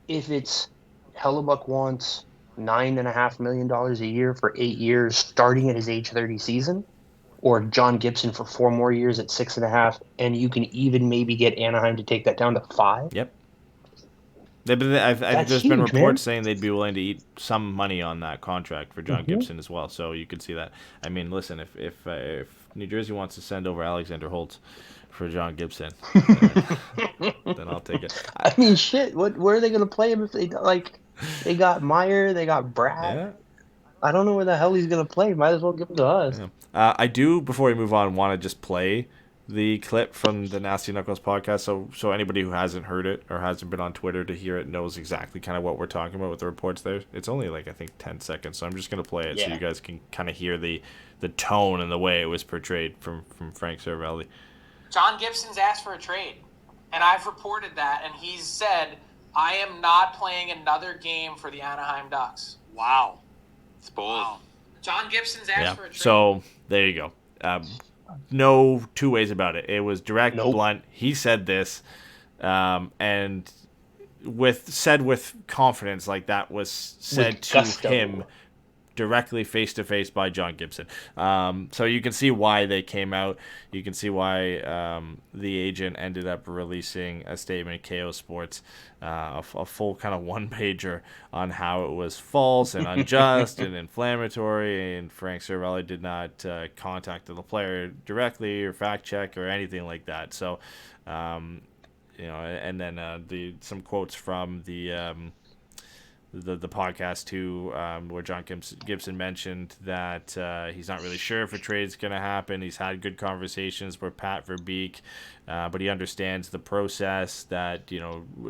if it's Hellebuck wants $9.5 million a year for 8 years, starting at his age 30 season, or John Gibson for 4 more years at 6.5, and you can even maybe get Anaheim to take that down to 5. Yep. There's been reports saying they'd be willing to eat some money on that contract for John Gibson as well. So you could see that. I mean, listen, if New Jersey wants to send over Alexander Holtz for John Gibson, then I'll take it. I mean, shit. Where are they going to play him if they got Meyer, they got Brad? Yeah. I don't know where the hell he's going to play. Might as well give him to us. Yeah. I do, before we move on, want to just play the clip from the Nasty Knuckles podcast, so anybody who hasn't heard it or hasn't been on Twitter to hear it knows exactly kind of what we're talking about with the reports there. It's only I think 10 seconds, so I'm just going to play it so you guys can kind of hear the tone and the way it was portrayed from Frank Saravalli. John Gibson's asked for a trade. And I've reported that, and he's said, I am not playing another game for the Anaheim Ducks. Wow. It's bold. Wow. John Gibson's asked for a trade. So there you go. No two ways about it. It was direct, blunt. He said this, and with confidence, like that was said to him directly face to face by John Gibson. So you can see why they came out. You can see why the agent ended up releasing a statement, KO Sports, a full kind of one-pager on how it was false and unjust and inflammatory, and Frank Cervelli did not contact the player directly or fact check or anything like that. So, and then some quotes from the podcast too, where John Gibson mentioned that he's not really sure if a trade's going to happen. He's had good conversations with Pat Verbeek, but he understands the process that,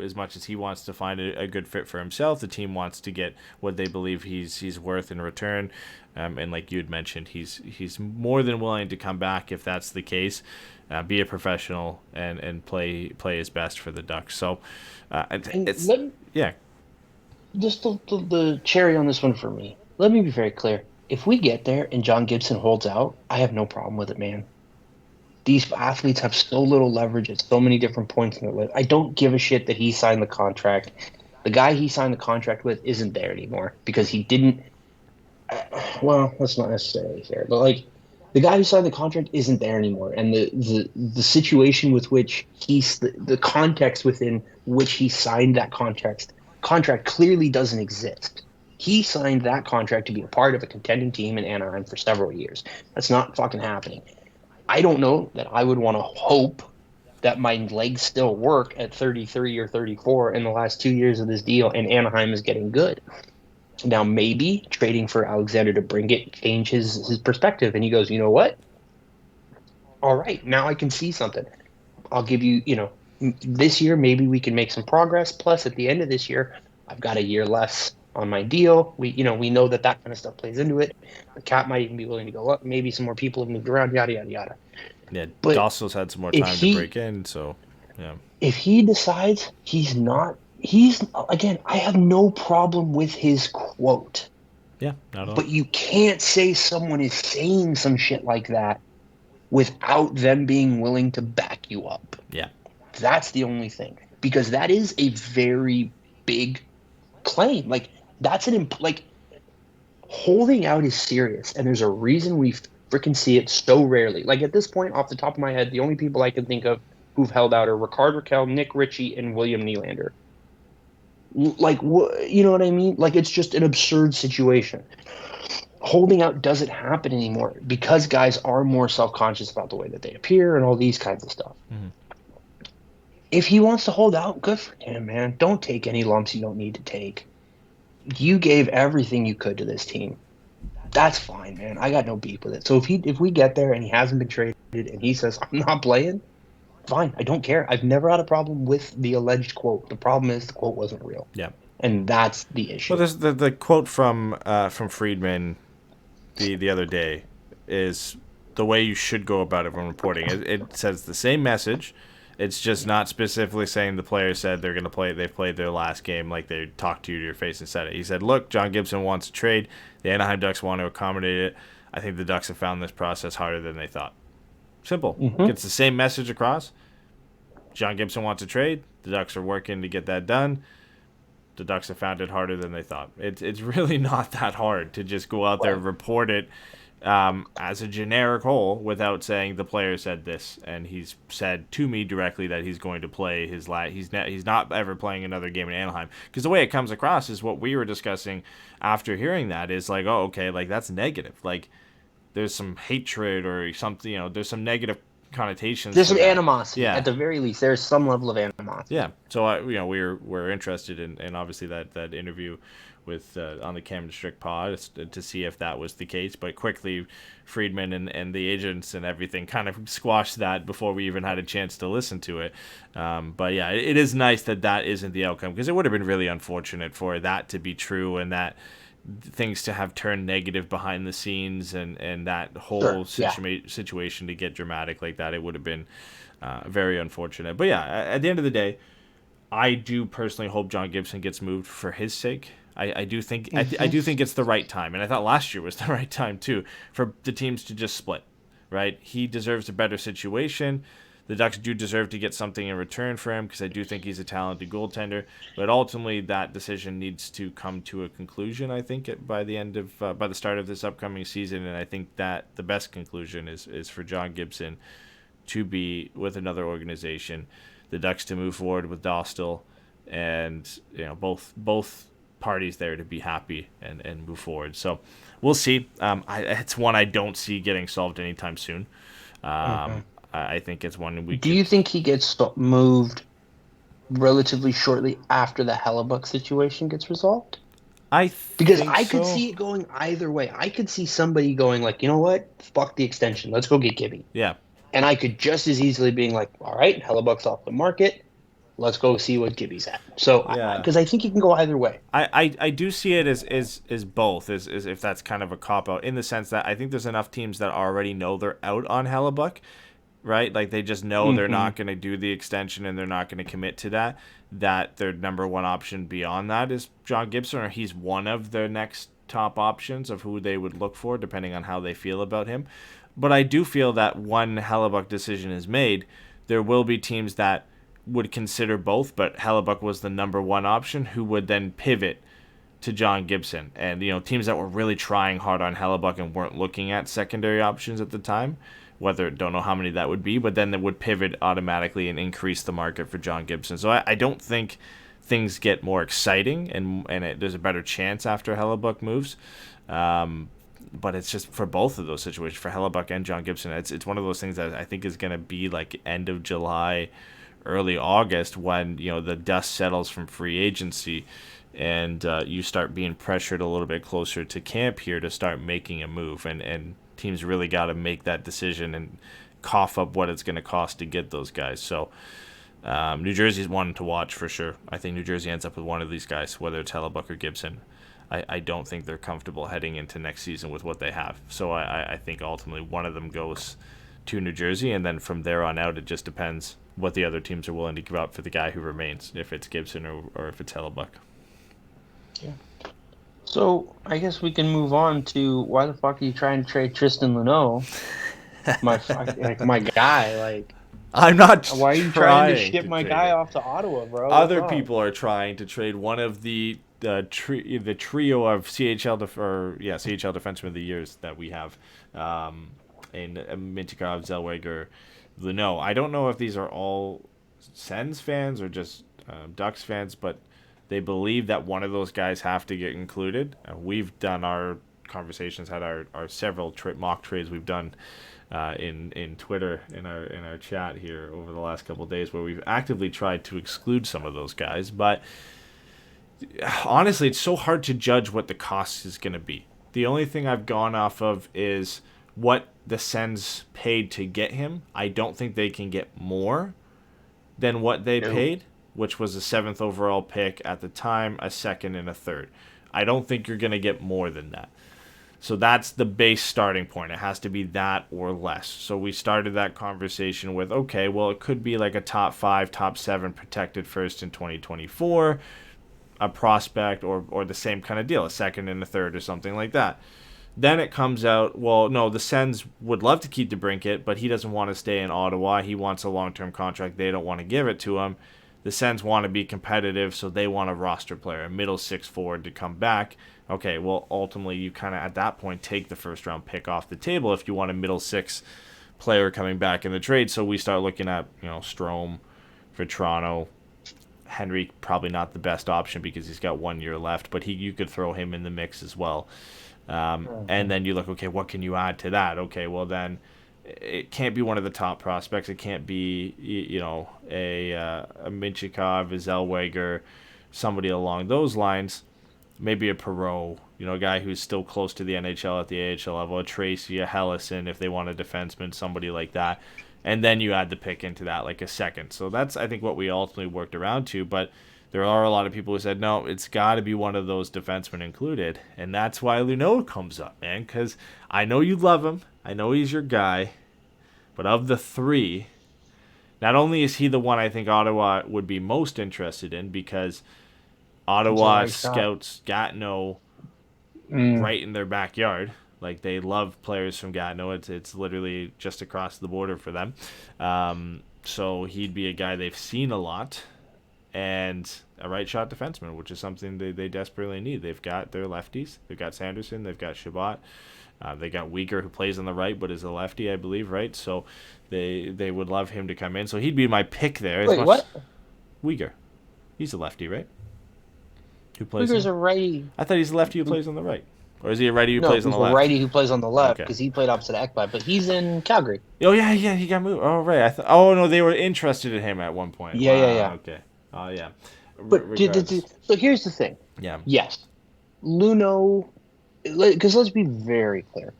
as much as he wants to find a good fit for himself, the team wants to get what they believe he's worth in return. And like you had mentioned, he's more than willing to come back if that's the case, be a professional and play his best for the Ducks. So yeah. Just the cherry on this one for me. Let me be very clear. If we get there and John Gibson holds out, I have no problem with it, man. These athletes have so little leverage at so many different points in their life. I don't give a shit that he signed the contract. The guy he signed the contract with isn't there anymore because he didn't. Well, that's not necessarily fair, but like the guy who signed the contract isn't there anymore, and the situation with which the context within which he signed that contract clearly doesn't exist. He signed that contract to be a part of a contending team in Anaheim for several years. That's not fucking happening. I don't know that I would want to hope that my legs still work at 33 or 34 in the last 2 years of this deal and Anaheim is getting good. Now, maybe trading for Alexander Debrincat changes his perspective and he goes, you know what? All right, now I can see something. I'll give you, this year, maybe we can make some progress. Plus, at the end of this year, I've got a year less on my deal. We know that kind of stuff plays into it. The cap might even be willing to go up. Maybe some more people have moved around, yada, yada, yada. Yeah, Dossel's had some more time to break in, so, yeah. If he decides again, I have no problem with his quote. Yeah, not at all. But you can't say someone is saying some shit like that without them being willing to back you up. Yeah. That's the only thing, because that is a very big claim. Like holding out is serious, and there's a reason we freaking see it so rarely. Like at this point, off the top of my head, the only people I can think of who've held out are Rickard Rakell, Nick Ritchie, and William Nylander. Like, you know what I mean? Like, it's just an absurd situation. Holding out doesn't happen anymore because guys are more self-conscious about the way that they appear and all these kinds of stuff. Mm-hmm. If he wants to hold out, good for him, man. Don't take any lumps you don't need to take. You gave everything you could to this team. That's fine, man. I got no beef with it. So if we get there and he hasn't been traded and he says, I'm not playing, fine. I don't care. I've never had a problem with the alleged quote. The problem is the quote wasn't real. Yeah. And that's the issue. Well, there's the quote from Friedman the other day is the way you should go about it when reporting. It says the same message. It's just not specifically saying the player said they're going to play. They've played their last game, like they talked to you to your face and said it. He said, look, John Gibson wants to trade. The Anaheim Ducks want to accommodate it. I think the Ducks have found this process harder than they thought. Simple. Mm-hmm. Gets the same message across. John Gibson wants to trade. The Ducks are working to get that done. The Ducks have found it harder than they thought. It's really not that hard to just go out there and report it as a generic whole without saying the player said this, and he's said to me directly that he's going to play he's not ever playing another game in Anaheim. Because the way it comes across is what we were discussing after hearing that is like, oh, okay, like that's negative. Like there's some hatred or something, there's some negative connotations. There's some animosity. Yeah. At the very least, there's some level of animosity. Yeah. So we're interested in obviously that interview with on the Cam Strick pod to see if that was the case. But quickly, Friedman and the agents and everything kind of squashed that before we even had a chance to listen to it. But yeah, it is nice that isn't the outcome, because it would have been really unfortunate for that to be true and that things to have turned negative behind the scenes and that whole situation to get dramatic like that. It would have been very unfortunate. But yeah, at the end of the day, I do personally hope John Gibson gets moved for his sake. I do think I do think it's the right time, and I thought last year was the right time too for the teams to just split. Right, he deserves a better situation. The Ducks do deserve to get something in return for him because I do think he's a talented goaltender. But ultimately, that decision needs to come to a conclusion. I think by the start of this upcoming season, and I think that the best conclusion is for John Gibson to be with another organization, the Ducks to move forward with Dostal, and both parties there to be happy and move forward. So we'll see. It's one I don't see getting solved anytime soon. I think it's one we. Do you think he gets moved relatively shortly after the Hellebuck situation gets resolved? Because I could see it going either way. I could see somebody going like, you know what, fuck the extension, let's go get Gibby. Yeah. And I could just as easily being like, all right, Hellebuck's off the market. Let's go see what Gibby's at. So, because I think you can go either way. I do see it as both, as if that's kind of a cop-out, in the sense that I think there's enough teams that already know they're out on Hellebuck, right? Like, they just know they're not going to do the extension and they're not going to commit to that their number one option beyond that is John Gibson, or he's one of their next top options of who they would look for, depending on how they feel about him. But I do feel that when Hellebuck decision is made, there will be teams that would consider both, but Hellebuck was the number one option, who would then pivot to John Gibson. And, teams that were really trying hard on Hellebuck and weren't looking at secondary options at the time, don't know how many that would be, but then they would pivot automatically and increase the market for John Gibson. So I don't think things get more exciting and there's a better chance after Hellebuck moves. But it's just for both of those situations, for Hellebuck and John Gibson, it's one of those things that I think is going to be like end of July, early August, when the dust settles from free agency and you start being pressured a little bit closer to camp here to start making a move, and teams really got to make that decision and cough up what it's going to cost to get those guys. So New Jersey's one to watch for sure. I think New Jersey ends up with one of these guys, whether it's Hellebuck or Gibson. I don't think they're comfortable heading into next season with what they have. So I think ultimately one of them goes to New Jersey, and then from there on out it just depends what the other teams are willing to give up for the guy who remains, if it's Gibson or if it's Hellebuck. Yeah. So I guess we can move on to why the fuck are you trying to trade Tristan Luneau? my guy, like. I'm not. Why are you trying to ship my guy off to Ottawa, bro? Other people are trying to trade one of the trio of CHL defensemen of the years that we have, in Mintyukov, Zellweger, Luneau. I don't know if these are all Sens fans or just Ducks fans, but they believe that one of those guys have to get included. We've done our conversations, had our several mock trades we've done in Twitter, in our chat here over the last couple of days, where we've actively tried to exclude some of those guys. But honestly, it's so hard to judge what the cost is going to be. The only thing I've gone off of is what the Sens paid to get him. I don't think they can get more than what they paid, which was a 7th overall pick at the time, a 2nd and a 3rd. I don't think you're going to get more than that. So that's the base starting point. It has to be that or less. So we started that conversation with, okay, well, it could be like a top 5, top 7 protected first in 2024, a prospect, or the same kind of deal, a 2nd and a 3rd or something like that. Then it comes out, well, no, the Sens would love to keep Debrincat, but he doesn't want to stay in Ottawa. He wants a long-term contract. They don't want to give it to him. The Sens want to be competitive, so they want a roster player, a middle 6 forward to come back. Okay, well, ultimately, you kind of, at that point, take the first-round pick off the table if you want a middle 6 player coming back in the trade. So we start looking at, Strome for Toronto. Henry, probably not the best option because he's got 1 year left, but you could throw him in the mix as well. And then you look, okay, what can you add to that? Okay, well then it can't be one of the top prospects. It can't be, a Mintyukov, a Zellweger, somebody along those lines. Maybe a Perreault, a guy who's still close to the NHL at the AHL level, a Tracy, a Hellison, if they want a defenseman, somebody like that. And then you add the pick into that, like a 2nd. So that's, I think, what we ultimately worked around to. But there are a lot of people who said, no, it's got to be one of those defensemen included. And that's why Luneau comes up, man, because I know you love him. I know he's your guy. But of the three, not only is he the one I think Ottawa would be most interested in, because Ottawa scouts Gatineau right in their backyard. Like, they love players from Gatineau. It's literally just across the border for them. So he'd be a guy they've seen a lot. And a right-shot defenseman, which is something they desperately need. They've got their lefties. They've got Sanderson. They've got Shabbat. They got Uyghur, who plays on the right but is a lefty, I believe, right? So they would love him to come in. So he'd be my pick there. Wait, what? Uyghur. He's a lefty, right? Who plays? Uyghur's a righty. I thought he's a lefty who plays on the right. Or is he a righty who plays on the left? No, he's a righty who plays on the left Okay. because he played opposite Ekblad, but he's in Calgary. Oh, yeah, he got moved. Oh, right. Oh, no, they were interested in him at one point. Yeah. Okay. Oh, yeah. But so here's the thing. Yeah. Yes, Luneau, because let's be very clear.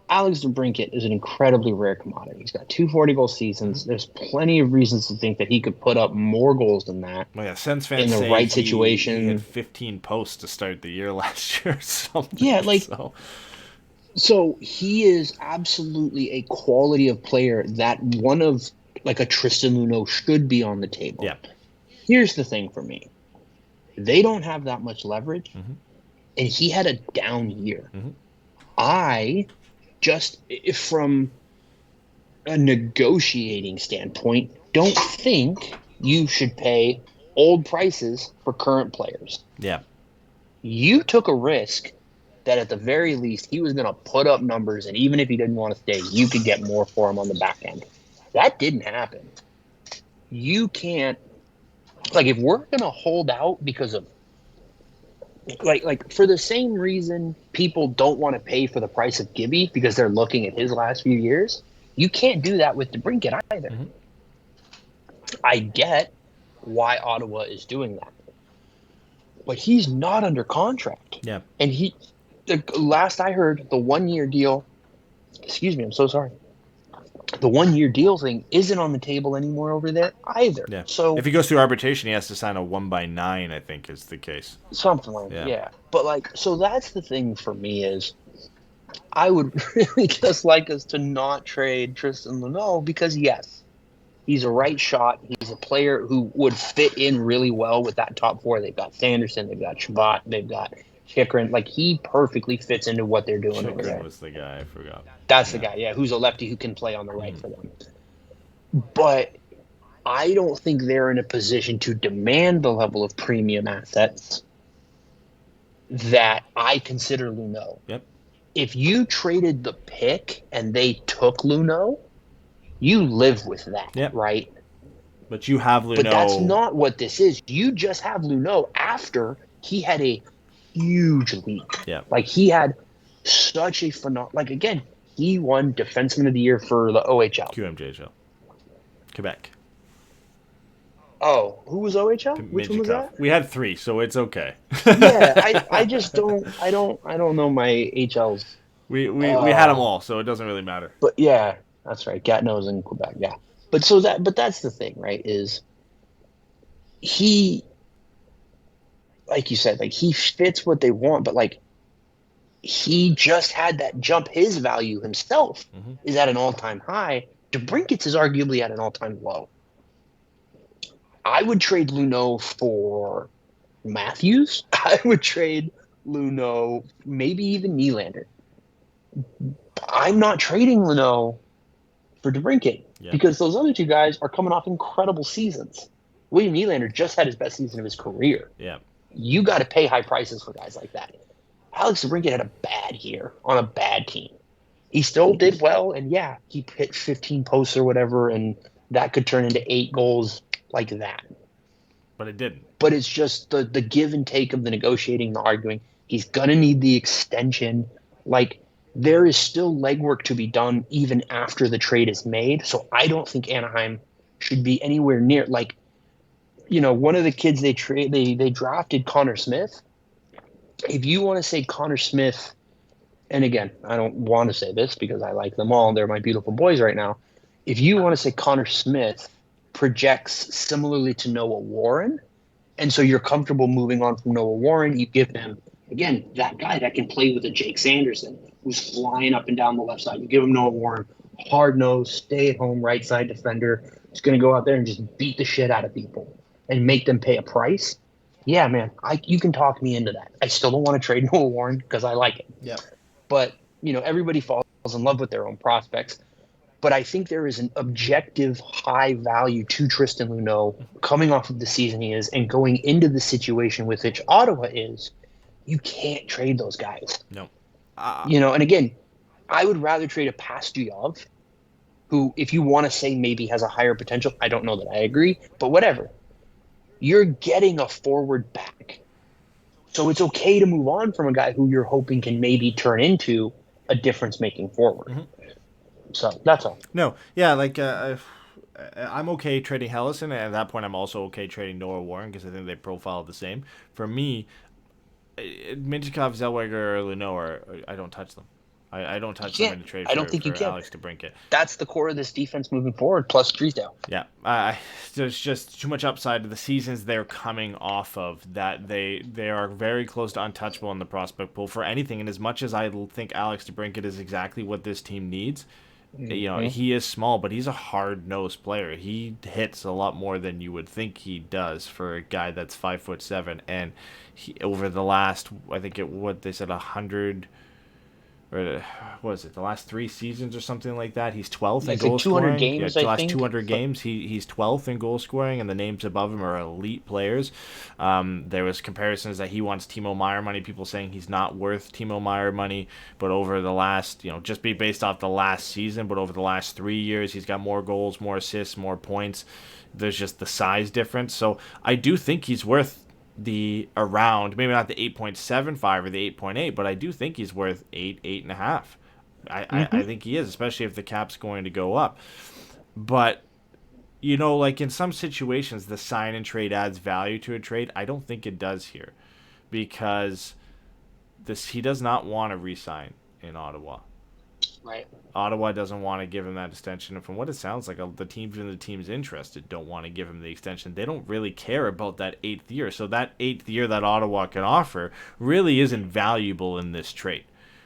Alex Debrincat is an incredibly rare commodity. He's got 2 40-goal seasons. There's plenty of reasons to think that he could put up more goals than that. Well, yeah, Sens fans in the say right situation. He had 15 posts to start the year last year or something. Yeah, so he is absolutely a quality of player that one of, like, a Tristan Luneau should be on the table. Yeah. Here's the thing for me. They don't have that much leverage, and he had a down year. I just, from a negotiating standpoint, don't think you should pay old prices for current players. Yeah. You took a risk that at the very least he was going to put up numbers, and even if he didn't want to stay, you could get more for him on the back end. That didn't happen. You can't, like, if we're going to hold out because of, like for the same reason people don't want to pay for the price of Gibby because they're looking at his last few years, you can't do that with Debrincat either. I get why Ottawa is doing that, but he's not under contract. Yeah. And the last I heard, the 1-year deal, excuse me, I'm so sorry. The 1-year deal thing isn't on the table anymore over there either. Yeah. So if he goes through arbitration, he has to sign a 1/9, I think is the case. Something like that, yeah. But, like, so that's the thing for me is I would really just like us to not trade Tristan Luneau because, yes, he's a right shot. He's a player who would fit in really well with that top 4. They've got Sanderson, they've got Shabbat, they've got Killorn. Like, he perfectly fits into what they're doing over there. Killorn was the guy, I forgot. That's the guy, yeah, who's a lefty who can play on the right for them. But I don't think they're in a position to demand the level of premium assets that I consider Luneau. Yep. If you traded the pick and they took Luneau, you live with that, right? But you have Luneau. But that's not what this is. You just have Luneau after he had a huge leap. Yeah. Like, he had such a phenomenal... Like, again, he won Defenseman of the Year for the OHL. QMJHL. Quebec. Oh, who was OHL? Which one was that? We had 3, so it's okay. Yeah, I just don't... I don't know my HLs. We had them all, so it doesn't really matter. But, yeah, that's right. Gatineau's in Quebec, yeah. But that's the thing, right, is he... Like you said, like, he fits what they want, but, like, he just had that jump. His value himself is at an all-time high. Debrincat's is arguably at an all-time low. I would trade Luneau for Matthews. I would trade Luneau, maybe even Nylander. I'm not trading Luneau for Debrincat because those other 2 guys are coming off incredible seasons. William Nylander just had his best season of his career. Yeah. You got to pay high prices for guys like that. Alex Debrincat had a bad year on a bad team. He still did well, and yeah, he hit 15 posts or whatever, and that could turn into 8 goals like that. But it didn't. But it's just the give and take of the negotiating, the arguing. He's going to need the extension. Like, there is still legwork to be done even after the trade is made, so I don't think Anaheim should be anywhere near, like, you know, one of the kids they drafted, Connor Smith. If you want to say Connor Smith, and again, I don't want to say this because I like them all. They're my beautiful boys right now. If you want to say Connor Smith projects similarly to Noah Warren, And so you're comfortable moving on from Noah Warren. You give him, again, that guy that can play with a Jake Sanderson who's flying up and down the left side. You give him Noah Warren, hard-nosed, stay-at-home right side defender. He's going to go out there and just beat the shit out of people and make them pay a price. Yeah, man, you can talk me into that. I still don't want to trade Noah Warren because I like it. Yeah. But, everybody falls in love with their own prospects. But I think there is an objective high value to Tristan Luneau coming off of the season he is and going into the situation with which Ottawa is. You can't trade those guys. No. And again, I would rather trade a Pastujov, who, if you want to say maybe has a higher potential, I don't know that I agree, but whatever. You're getting a forward back. So it's okay to move on from a guy who you're hoping can maybe turn into a difference-making forward. Mm-hmm. So that's all. No, yeah, I'm okay trading Helleson, and at that point I'm also okay trading Noah Warren because I think they profile the same. For me, Mintyukov, Zellweger, or Luneau, I don't touch them. I don't touch them in a trade for Alex Debrincat. That's the core of this defense moving forward, plus Drysdale. Yeah, there's just too much upside to the seasons they're coming off of that they are very close to untouchable in the prospect pool for anything. And as much as I think Alex Debrincat is exactly what this team needs, he is small, but he's a hard-nosed player. He hits a lot more than you would think he does for a guy that's 5'7", and he over the last, I think what they said 100. Or what is it? The last 3 seasons or something like that. He's 12th in goal 200 scoring. Games, the last 200 games, he's 12th in goal scoring, and the names above him are elite players. There was comparisons that he wants Timo Meier money. People saying he's not worth Timo Meier money, but over the last, just be based off the last season, but over the last 3 years, he's got more goals, more assists, more points. There's just the size difference. So I do think he's worth the around, maybe not the 8.75 or the 8.8, but I do think he's worth 8.5. I think he is, especially if the cap's going to go up. But in some situations, the sign and trade adds value to a trade. I don't think it does here, because he does not want to re-sign in Ottawa. Right. Ottawa doesn't want to give him that extension. And from what it sounds like, the teams interested don't want to give him the extension. They don't really care about that 8th year. So that 8th year that Ottawa can offer really isn't valuable in this trade,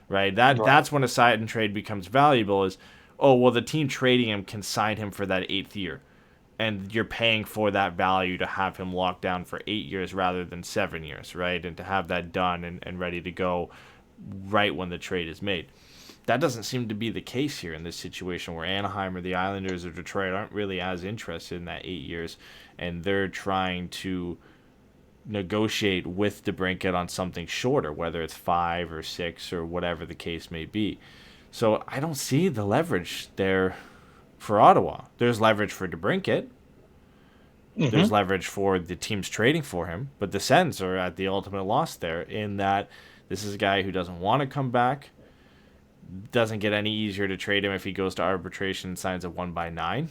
right? That's when a sign and trade becomes valuable is, the team trading him can sign him for that 8th year. And you're paying for that value to have him locked down for 8 years rather than 7 years, right? And to have that done and ready to go right when the trade is made. That doesn't seem to be the case here in this situation where Anaheim or the Islanders or Detroit aren't really as interested in that 8 years, and they're trying to negotiate with Debrincat on something shorter, whether it's 5 or 6 or whatever the case may be. So I don't see the leverage there for Ottawa. There's leverage for Debrincat. Mm-hmm. There's leverage for the teams trading for him, but the Sens are at the ultimate loss there in that this is a guy who doesn't want to come back. Doesn't get any easier to trade him if he goes to arbitration and signs a 1/9.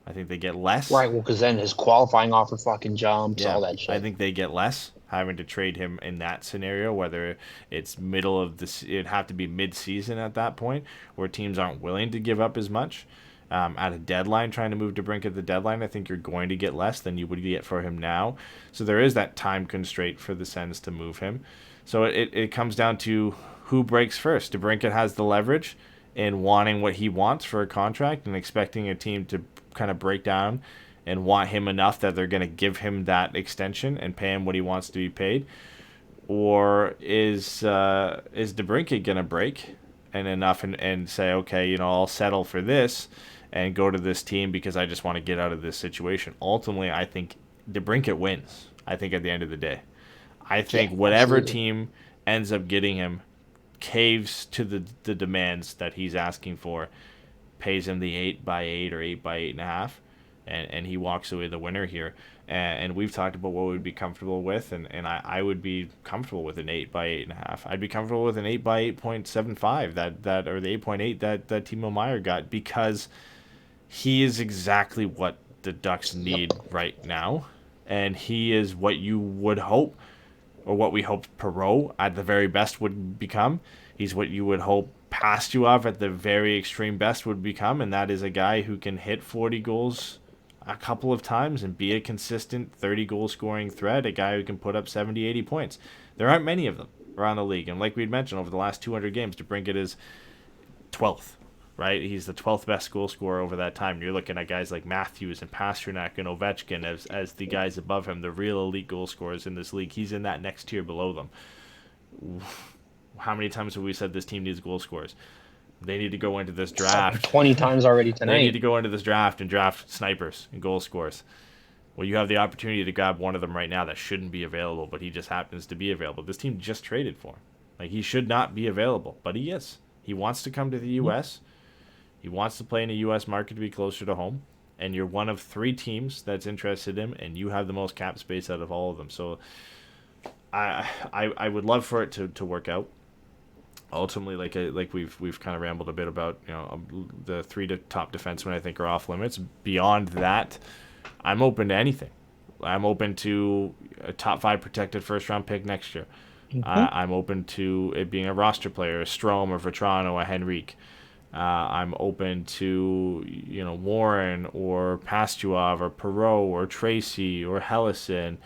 I think they get less. Right, well, because then his qualifying offer fucking jumps, all that shit. I think they get less having to trade him in that scenario, whether it's middle of this, it'd have to be mid-season at that point, where teams aren't willing to give up as much. At a deadline, trying to move Debrincat at the deadline, I think you're going to get less than you would get for him now. So there is that time constraint for the Sens to move him. So it comes down to who breaks first. Debrincat has the leverage in wanting what he wants for a contract and expecting a team to kind of break down and want him enough that they're going to give him that extension and pay him what he wants to be paid. Or is Debrincat going to break and enough and say, okay, I'll settle for this and go to this team because I just want to get out of this situation. Ultimately, I think Debrincat wins. I think at the end of the day. I think whatever absolutely. Team ends up getting him caves to the demands that he's asking for, pays him the 8x8 or 8x8.5, and he walks away the winner here. And we've talked about what we'd be comfortable with, and I would be comfortable with an 8x8.5. I'd be comfortable with an 8x8.75 that or the 8.8 that Timo Meier got, because he is exactly what the Ducks need right now, and he is what you would hope, or what we hoped Perreault at the very best would become. He's what you would hope Pastujov at the very extreme best would become, and that is a guy who can hit 40 goals a couple of times and be a consistent 30-goal scoring threat, a guy who can put up 70, 80 points. There aren't many of them around the league. And like we'd mentioned, over the last 200 games, Debrincat is 12th, right? He's the 12th best goal scorer over that time. You're looking at guys like Matthews and Pasternak and Ovechkin as the guys above him, the real elite goal scorers in this league. He's in that next tier below them. How many times have we said this team needs goal scorers? They need to go into this draft. 20 times already tonight. They need to go into this draft and draft snipers and goal scorers. Well, you have the opportunity to grab one of them right now that shouldn't be available, but he just happens to be available. This team just traded for him. Like, he should not be available, but he is. He wants to come to the U.S. He wants to play in a U.S. market to be closer to home, and you're one of 3 teams that's interested in him, and you have the most cap space out of all of them. So I would love for it to work out. Ultimately, like we've kind of rambled a bit about, the 3 top defensemen I think are off limits. Beyond that, I'm open to anything. I'm open to a top 5 protected first-round pick next year. I'm open to it being a roster player, a Strome, a Vetrano, a Henrique. I'm open to, Warren or Pastuov or Perreault or Tracy or Hellison,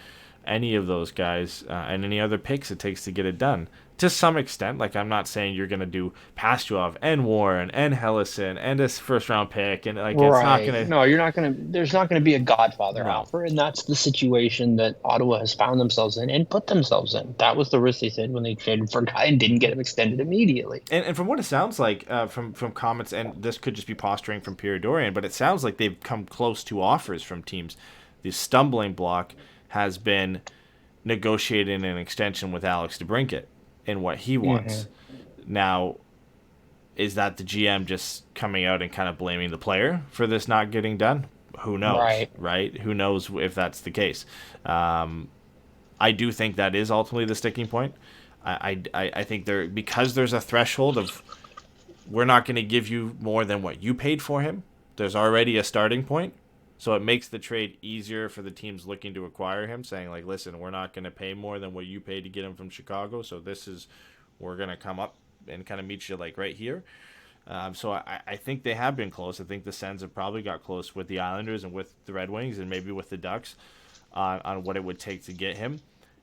any of those guys, and any other picks it takes to get it done. To some extent, like, I'm not saying you're going to do Pastuov and Warren and Hellison and a first-round pick, and like, it's not going to... No, you're not going to... There's not going to be a Godfather offer, and that's the situation that Ottawa has found themselves in and put themselves in. That was the risk they said when they traded for a guy and didn't get him extended immediately. And from what it sounds like, from comments, and this could just be posturing from Pierre Dorian, but it sounds like they've come close to offers from teams. The stumbling block has been negotiating an extension with Alex Debrincat in what he wants. Now, is that the GM just coming out and kind of blaming the player for this not getting done? Who knows, right? Who knows if that's the case? I do think that is ultimately the sticking point. I think because there's a threshold of, we're not going to give you more than what you paid for him. There's already a starting point. So it makes the trade easier for the teams looking to acquire him, saying, like, listen, we're not going to pay more than what you paid to get him from Chicago, so we're going to come up and kind of meet you, like, right here. So I think they have been close. I think the Sens have probably got close with the Islanders and with the Red Wings and maybe with the Ducks on what it would take to get him.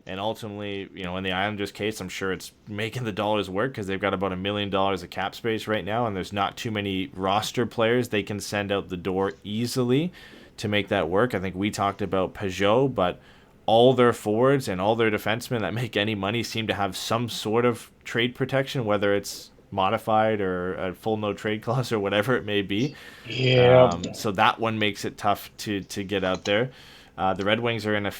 And ultimately, in the Islanders' case, I'm sure it's making the dollars work because they've got about $1 million of cap space right now, and there's not too many roster players they can send out the door easily to make that work. I think we talked about Peugeot, but all their forwards and all their defensemen that make any money seem to have some sort of trade protection, whether it's modified or a full no trade clause or whatever it may be. So that one makes it tough to get out there. The Red Wings are in a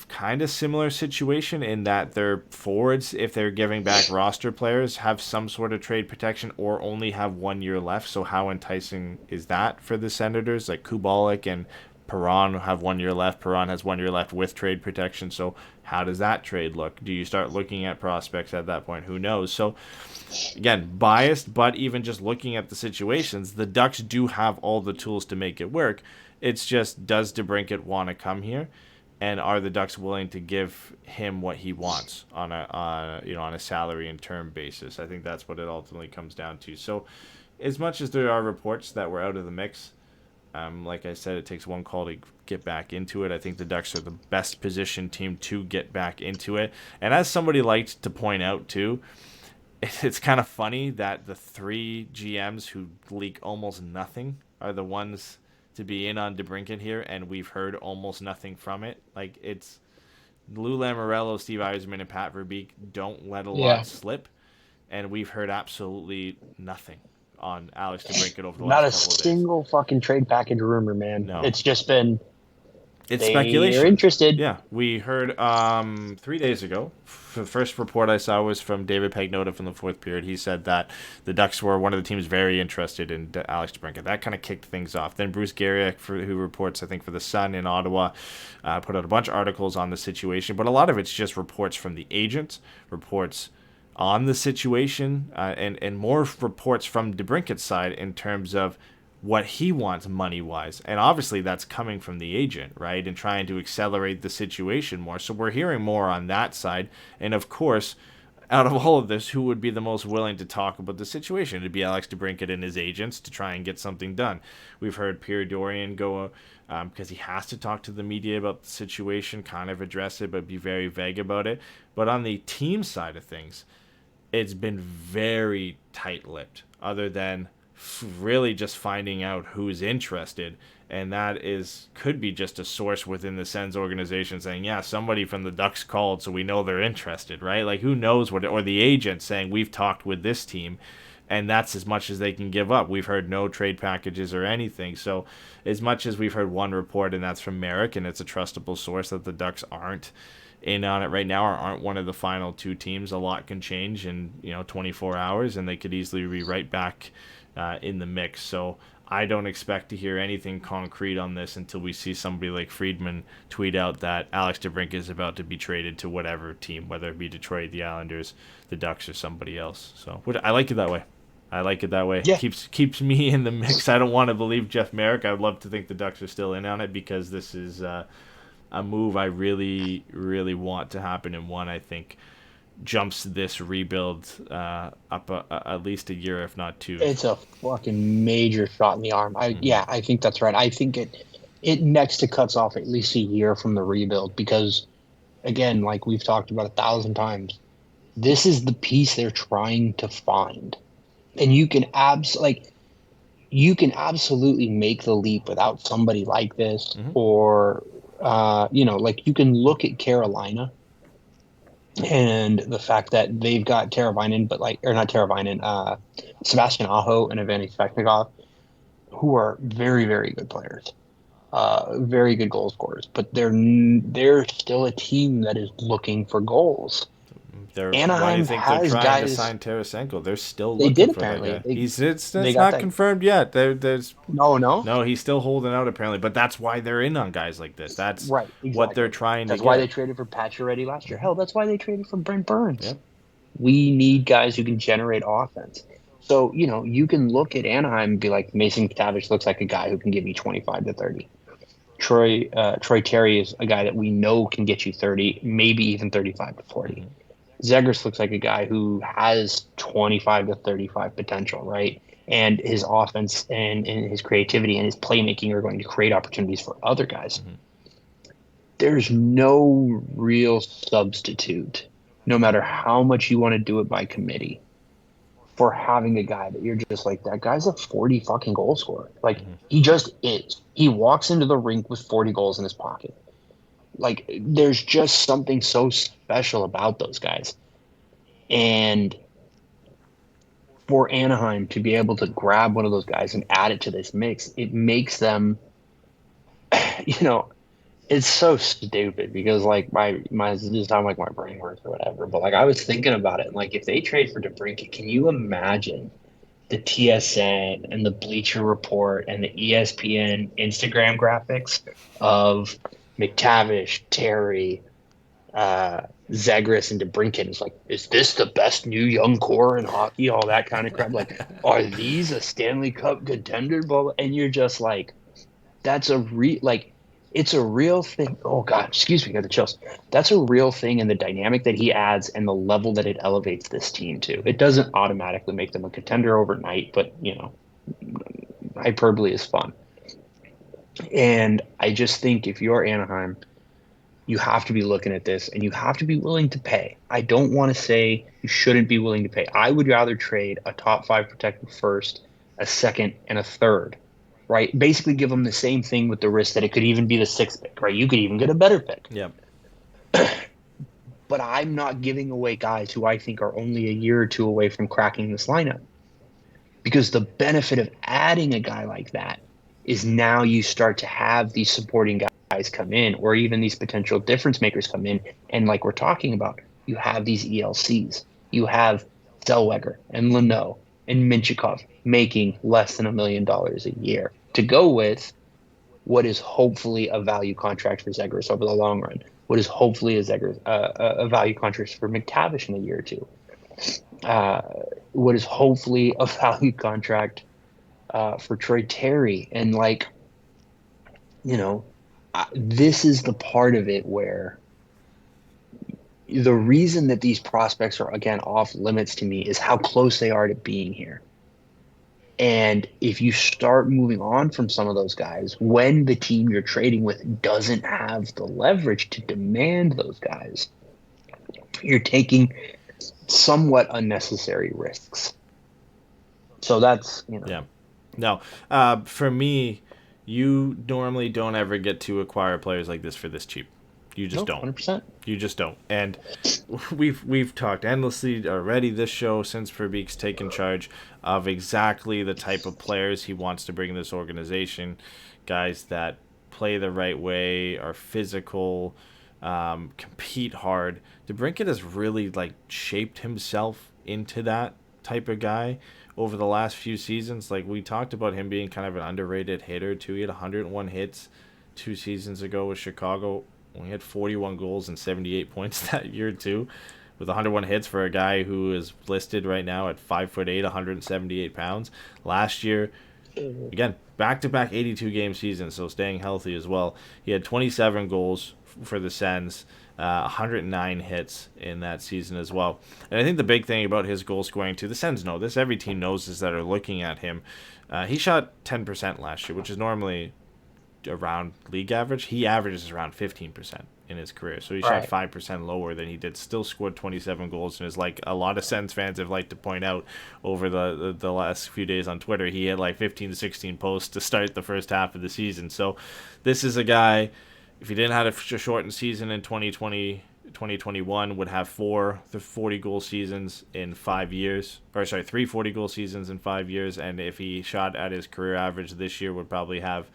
kind of similar situation in that their forwards, if they're giving back roster players, have some sort of trade protection or only have 1 year left. So how enticing is that for the Senators? Like, Kubalik and Perron have 1 year left. Perron has 1 year left with trade protection. So how does that trade look? Do you start looking at prospects at that point? Who knows? So again, biased, but even just looking at the situations, the Ducks do have all the tools to make it work. It's just, does Debrincat want to come here? And are the Ducks willing to give him what he wants on a salary and term basis? I think that's what it ultimately comes down to. So, as much as there are reports that we're out of the mix, like I said, it takes one call to get back into it. I think the Ducks are the best positioned team to get back into it. And as somebody liked to point out too, it's kind of funny that the 3 GMs who leak almost nothing are the ones to be in on Debrincat here, and we've heard almost nothing from it. Like, it's Lou Lamoriello, Steve Yzerman, and Pat Verbeek don't let a lot slip, and we've heard absolutely nothing on Alex Debrincat over the last couple of days. Not a single fucking trade package rumor, man. No. It's just been... It's speculation. They're interested. Yeah, we heard 3 days ago. The first report I saw was from David Pagnotta from the fourth period. He said that the Ducks were one of the teams very interested in Alex Debrincat. That kind of kicked things off. Then Bruce Garrick, who reports, I think, for the Sun in Ottawa, put out a bunch of articles on the situation. But a lot of it's just reports from the agents, reports on the situation, and more reports from Debrincat's side in terms of what he wants money-wise. And obviously that's coming from the agent, right, and trying to accelerate the situation more. So we're hearing more on that side. And, of course, out of all of this, who would be the most willing to talk about the situation? It'd be Alex Debrincat and his agents to try and get something done. We've heard Pierre Dorian go, because he has to talk to the media about the situation, kind of address it, but be very vague about it. But on the team side of things, it's been very tight-lipped, other than really just finding out who's interested. And that could be just a source within the Sens organization saying, yeah, somebody from the Ducks called, so we know they're interested, right? Like, who knows what, or the agent saying, we've talked with this team, and that's as much as they can give up. We've heard no trade packages or anything. So as much as we've heard one report, and that's from Merrick, and it's a trustable source that the Ducks aren't in on it right now, or aren't one of the final two teams, a lot can change in 24 hours, and they could easily be right back in the mix. So I don't expect to hear anything concrete on this until we see somebody like Friedman tweet out that Alex Debrincat is about to be traded to whatever team, whether it be Detroit, the Islanders, the Ducks, or somebody else. So I like it that way. Yeah. Keeps me in the mix. I don't want to believe Jeff Merrick. I would love to think the Ducks are still in on it, because this is a move I really, really want to happen, and one I think jumps this rebuild up at least a year, if not two. It's a fucking major shot in the arm. I think that's right. I think it next to cuts off at least a year from the rebuild, because, again, like we've talked about 1,000 times, this is the piece they're trying to find. And you can absolutely make the leap without somebody like this, or you can look at Carolina and the fact that they've got Sebastian Aho and Evgeny Svechnikov, who are very, very good players, very good goal scorers, but they're still a team that is looking for goals. Anaheim why do you think they're has trying guys, to sign Tarasenko? They're still they looking did for apparently. that guy. It's not confirmed yet. There's no, he's still holding out apparently, but that's why they're in on guys like this. That's right, exactly what they're trying That's to why get. they traded for Pacioretty last year. Hell, that's why they traded for Brent Burns. Yep. We need guys who can generate offense. So, you can look at Anaheim and be like, Mason McTavish looks like a guy who can give you 25 to 30. Troy Terry is a guy that we know can get you 30, maybe even 35 to 40. Zegras looks like a guy who has 25 to 35 potential, right? And his offense and his creativity and his playmaking are going to create opportunities for other guys. There's no real substitute, no matter how much you want to do it by committee, for having a guy that you're just like, that guy's a 40 fucking goal scorer. Like, he just is. He walks into the rink with 40 goals in his pocket. Like, there's just something so special about those guys. And for Anaheim to be able to grab one of those guys and add it to this mix, it makes them, it's so stupid, because like this is how like my brain works or whatever. But like, I was thinking about it, and like, if they trade for Debrincat, can you imagine the TSN and the Bleacher Report and the ESPN Instagram graphics of McTavish, Terry, Zegras, and Debrincat? It's like, is this the best new young core in hockey? All that kind of crap. Like, are these a Stanley Cup contender? And you're just like, that's it's a real thing. Oh God, excuse me, got the chills. That's a real thing in the dynamic that he adds and the level that it elevates this team to. It doesn't automatically make them a contender overnight, but hyperbole is fun. And I just think if you're Anaheim, you have to be looking at this and you have to be willing to pay. I don't want to say you shouldn't be willing to pay. I would rather trade a top 5 protected first, a second, and a third, right? Basically give them the same thing with the risk that it could even be the 6th pick, right? You could even get a better pick. Yep. But I'm not giving away guys who I think are only a year or two away from cracking this lineup. Because the benefit of adding a guy like that is now you start to have these supporting guys come in, or even these potential difference makers come in. And like we're talking about, you have these ELCs. You have Zellweger and Leno and Minchikov making less than $1 million a year to go with what is hopefully a value contract for Zegras over the long run. What is hopefully a value contract for McTavish in a year or two. What is hopefully a value contract for Troy Terry. And like, this is the part of it where the reason that these prospects are, again, off limits to me is how close they are to being here. And if you start moving on from some of those guys, when the team you're trading with doesn't have the leverage to demand those guys, you're taking somewhat unnecessary risks. So that's, Yeah. No. For me, you normally don't ever get to acquire players like this for this cheap. You just don't. 100%. You just don't. And we've talked endlessly already this show since Verbeek's taken charge of exactly the type of players he wants to bring in this organization. Guys that play the right way, are physical, compete hard. Debrincat has really shaped himself into that type of guy over the last few seasons. Like, we talked about him being kind of an underrated hitter too. He had 101 hits 2 seasons ago with Chicago. He had 41 goals and 78 points that year too, with 101 hits for a guy who is listed right now at 5'8", 178 pounds. Last year, again, back-to-back 82-game seasons, so staying healthy as well. He had 27 goals for the Sens, 109 hits in that season as well. And I think the big thing about his goal scoring too, the Sens know this, every team knows this that are looking at him. He shot 10% last year, which is normally around league average. He averages around 15% in his career, so he shot 5% lower than he did. Still scored 27 goals, and is like a lot of Sens fans have liked to point out over the last few days on Twitter, he had 15 to 16 posts to start the first half of the season. So this is a guy, if he didn't have a shortened season in 2021, would have 4 40-goal seasons in 5 years. Or sorry, 3 40-goal seasons in 5 years. And if he shot at his career average this year, would probably have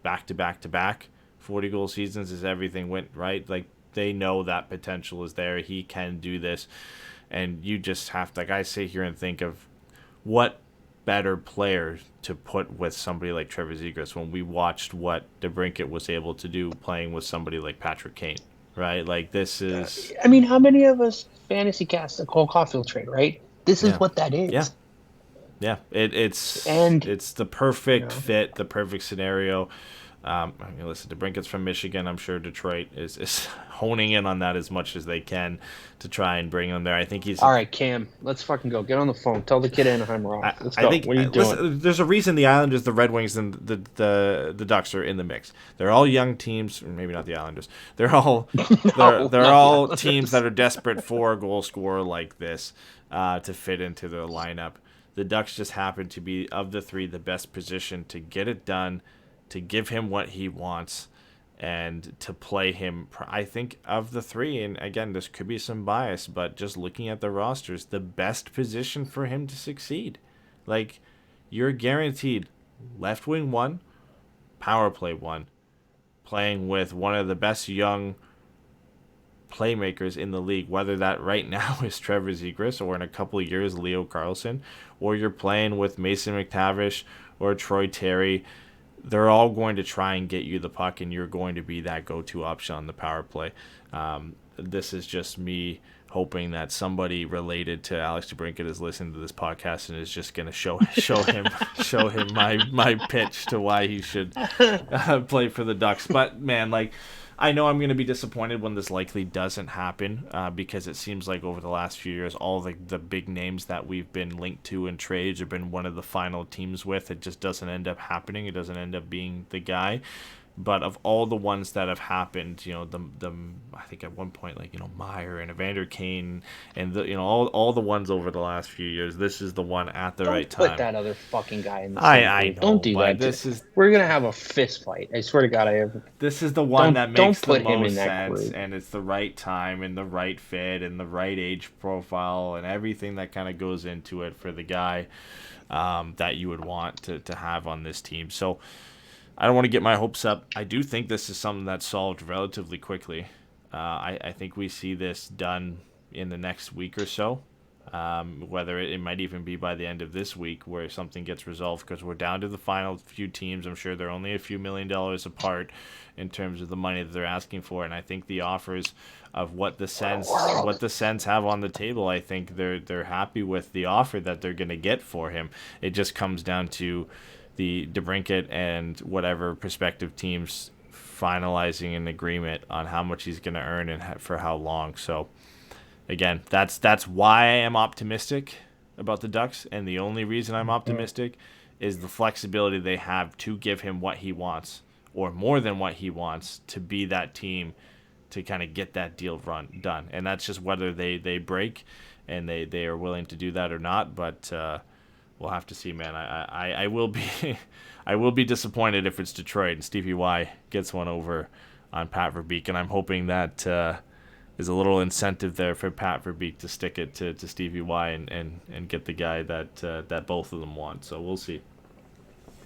back-to-back 40-goal seasons as everything went right. They know that potential is there. He can do this. And you just have to, I sit here and think of what better player to put with somebody like Trevor Zegras when we watched what Debrincat was able to do playing with somebody like Patrick Kane, right? This is... I mean, how many of us fantasy cast the Cole Caulfield trade, right? This is what that is. Yeah. Yeah, it's the perfect fit, the perfect scenario. Listen, Debrincat's from Michigan. I'm sure Detroit is honing in on that as much as they can to try and bring him there. I think he's... All right, Cam, let's fucking go. Get on the phone. Tell the kid Anaheim we're off. Let's go. I think, what are you doing? There's a reason the Islanders, the Red Wings, and the Ducks are in the mix. They're all young teams. Or maybe not the Islanders. They're all they're all teams that are desperate for a goal scorer like this to fit into their lineup. The Ducks just happen to be, of the three, the best positioned to get it done, to give him what he wants, and to play him. I think of the three, and again, this could be some bias, but just looking at the rosters, the best position for him to succeed. You're guaranteed left wing 1, power play 1, playing with one of the best young playmakers in the league, whether that right now is Trevor Zegras or in a couple of years Leo Carlsson, or you're playing with Mason McTavish or Troy Terry. They're all going to try and get you the puck, and you're going to be that go-to option on the power play. This is just me hoping that somebody related to Alex Debrincat is listening to this podcast and is just going to show him my pitch to why he should play for the Ducks. But man, I know I'm going to be disappointed when this likely doesn't happen because it seems like over the last few years, all the big names that we've been linked to in trades have been one of the final teams with. It just doesn't end up happening. It doesn't end up being the guy. But of all the ones that have happened, I think at one point, Meyer and Evander Kane and all the ones over the last few years, this is the one at the right time. Don't put that other fucking guy in the same I know. Don't do that. We're gonna have a fist fight. I swear to God, I have. This is the one that makes the most sense, group. And it's the right time and the right fit and the right age profile and everything that kind of goes into it for the guy that you would want to have on this team. So I don't want to get my hopes up. I do think this is something that's solved relatively quickly. I think we see this done in the next week or so, whether it might even be by the end of this week where something gets resolved, because we're down to the final few teams. I'm sure they're only a few $1 million apart in terms of the money that they're asking for, and I think the offers of what the Sens have on the table, I think they're happy with the offer that they're going to get for him. It just comes down to the Debrincat and whatever prospective teams finalizing an agreement on how much he's going to earn and for how long. So, again, that's why I am optimistic about the Ducks, and the only reason I'm optimistic is the flexibility they have to give him what he wants, or more than what he wants, to be that team to kind of get that deal done. And that's just whether they break and they are willing to do that or not. But we'll have to see, man. I will be I will be disappointed if it's Detroit and Stevie Y gets one over on Pat Verbeek, and I'm hoping that is a little incentive there for Pat Verbeek to stick it to Stevie Y and get the guy that both of them want. So we'll see.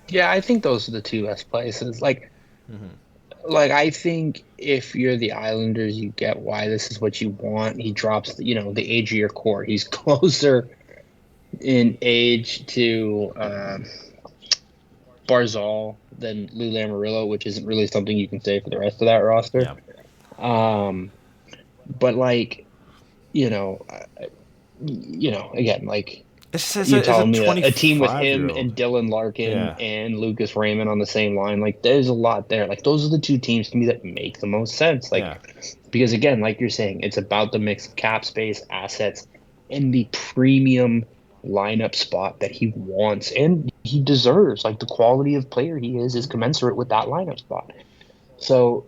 Yeah, I think those are the two best places. Like I think if you're the Islanders, you get why this is what you want. He drops, the age of your core. He's closer in age to Barzal than Lou Lamoriello, which isn't really something you can say for the rest of that roster. Yeah. But again, like you're telling me a team with him and Dylan Larkin and Lucas Raymond on the same line, like there's a lot there. Like those are the two teams to me that make the most sense. Because again, like you're saying, it's about the mix of cap space, assets, and the premium lineup spot that he wants and he deserves. Like the quality of player he is commensurate with that lineup spot. So,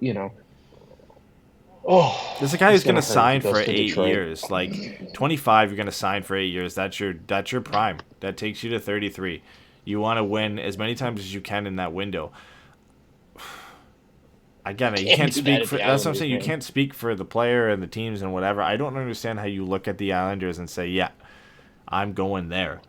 there's a guy who's going to sign for 8 years. Like 25, you're going to sign for 8 years. That's your prime. That takes you to 33. You want to win as many times as you can in that window. Again, you can't speak for. That's what I'm saying. You can't speak for the player and the teams and whatever. I don't understand how you look at the Islanders and say, "Yeah, I'm going there."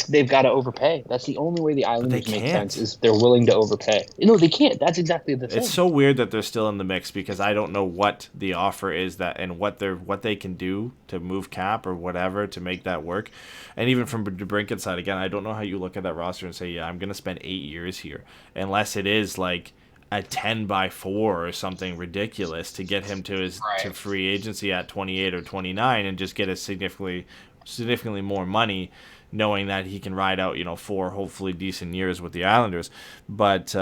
They've got to overpay. That's the only way the Islanders make sense is they're willing to overpay. No, they can't. That's exactly the thing. It's so weird that they're still in the mix because I don't know what the offer is and what they can do to move cap or whatever to make that work. And even from Debrincat's side, again, I don't know how you look at that roster and say, yeah, I'm going to spend 8 years here, unless it is like a 10-by-4 or something ridiculous to get him to free agency at 28 or 29 and just get a significantly more money, knowing that he can ride out, 4 hopefully decent years with the Islanders. But,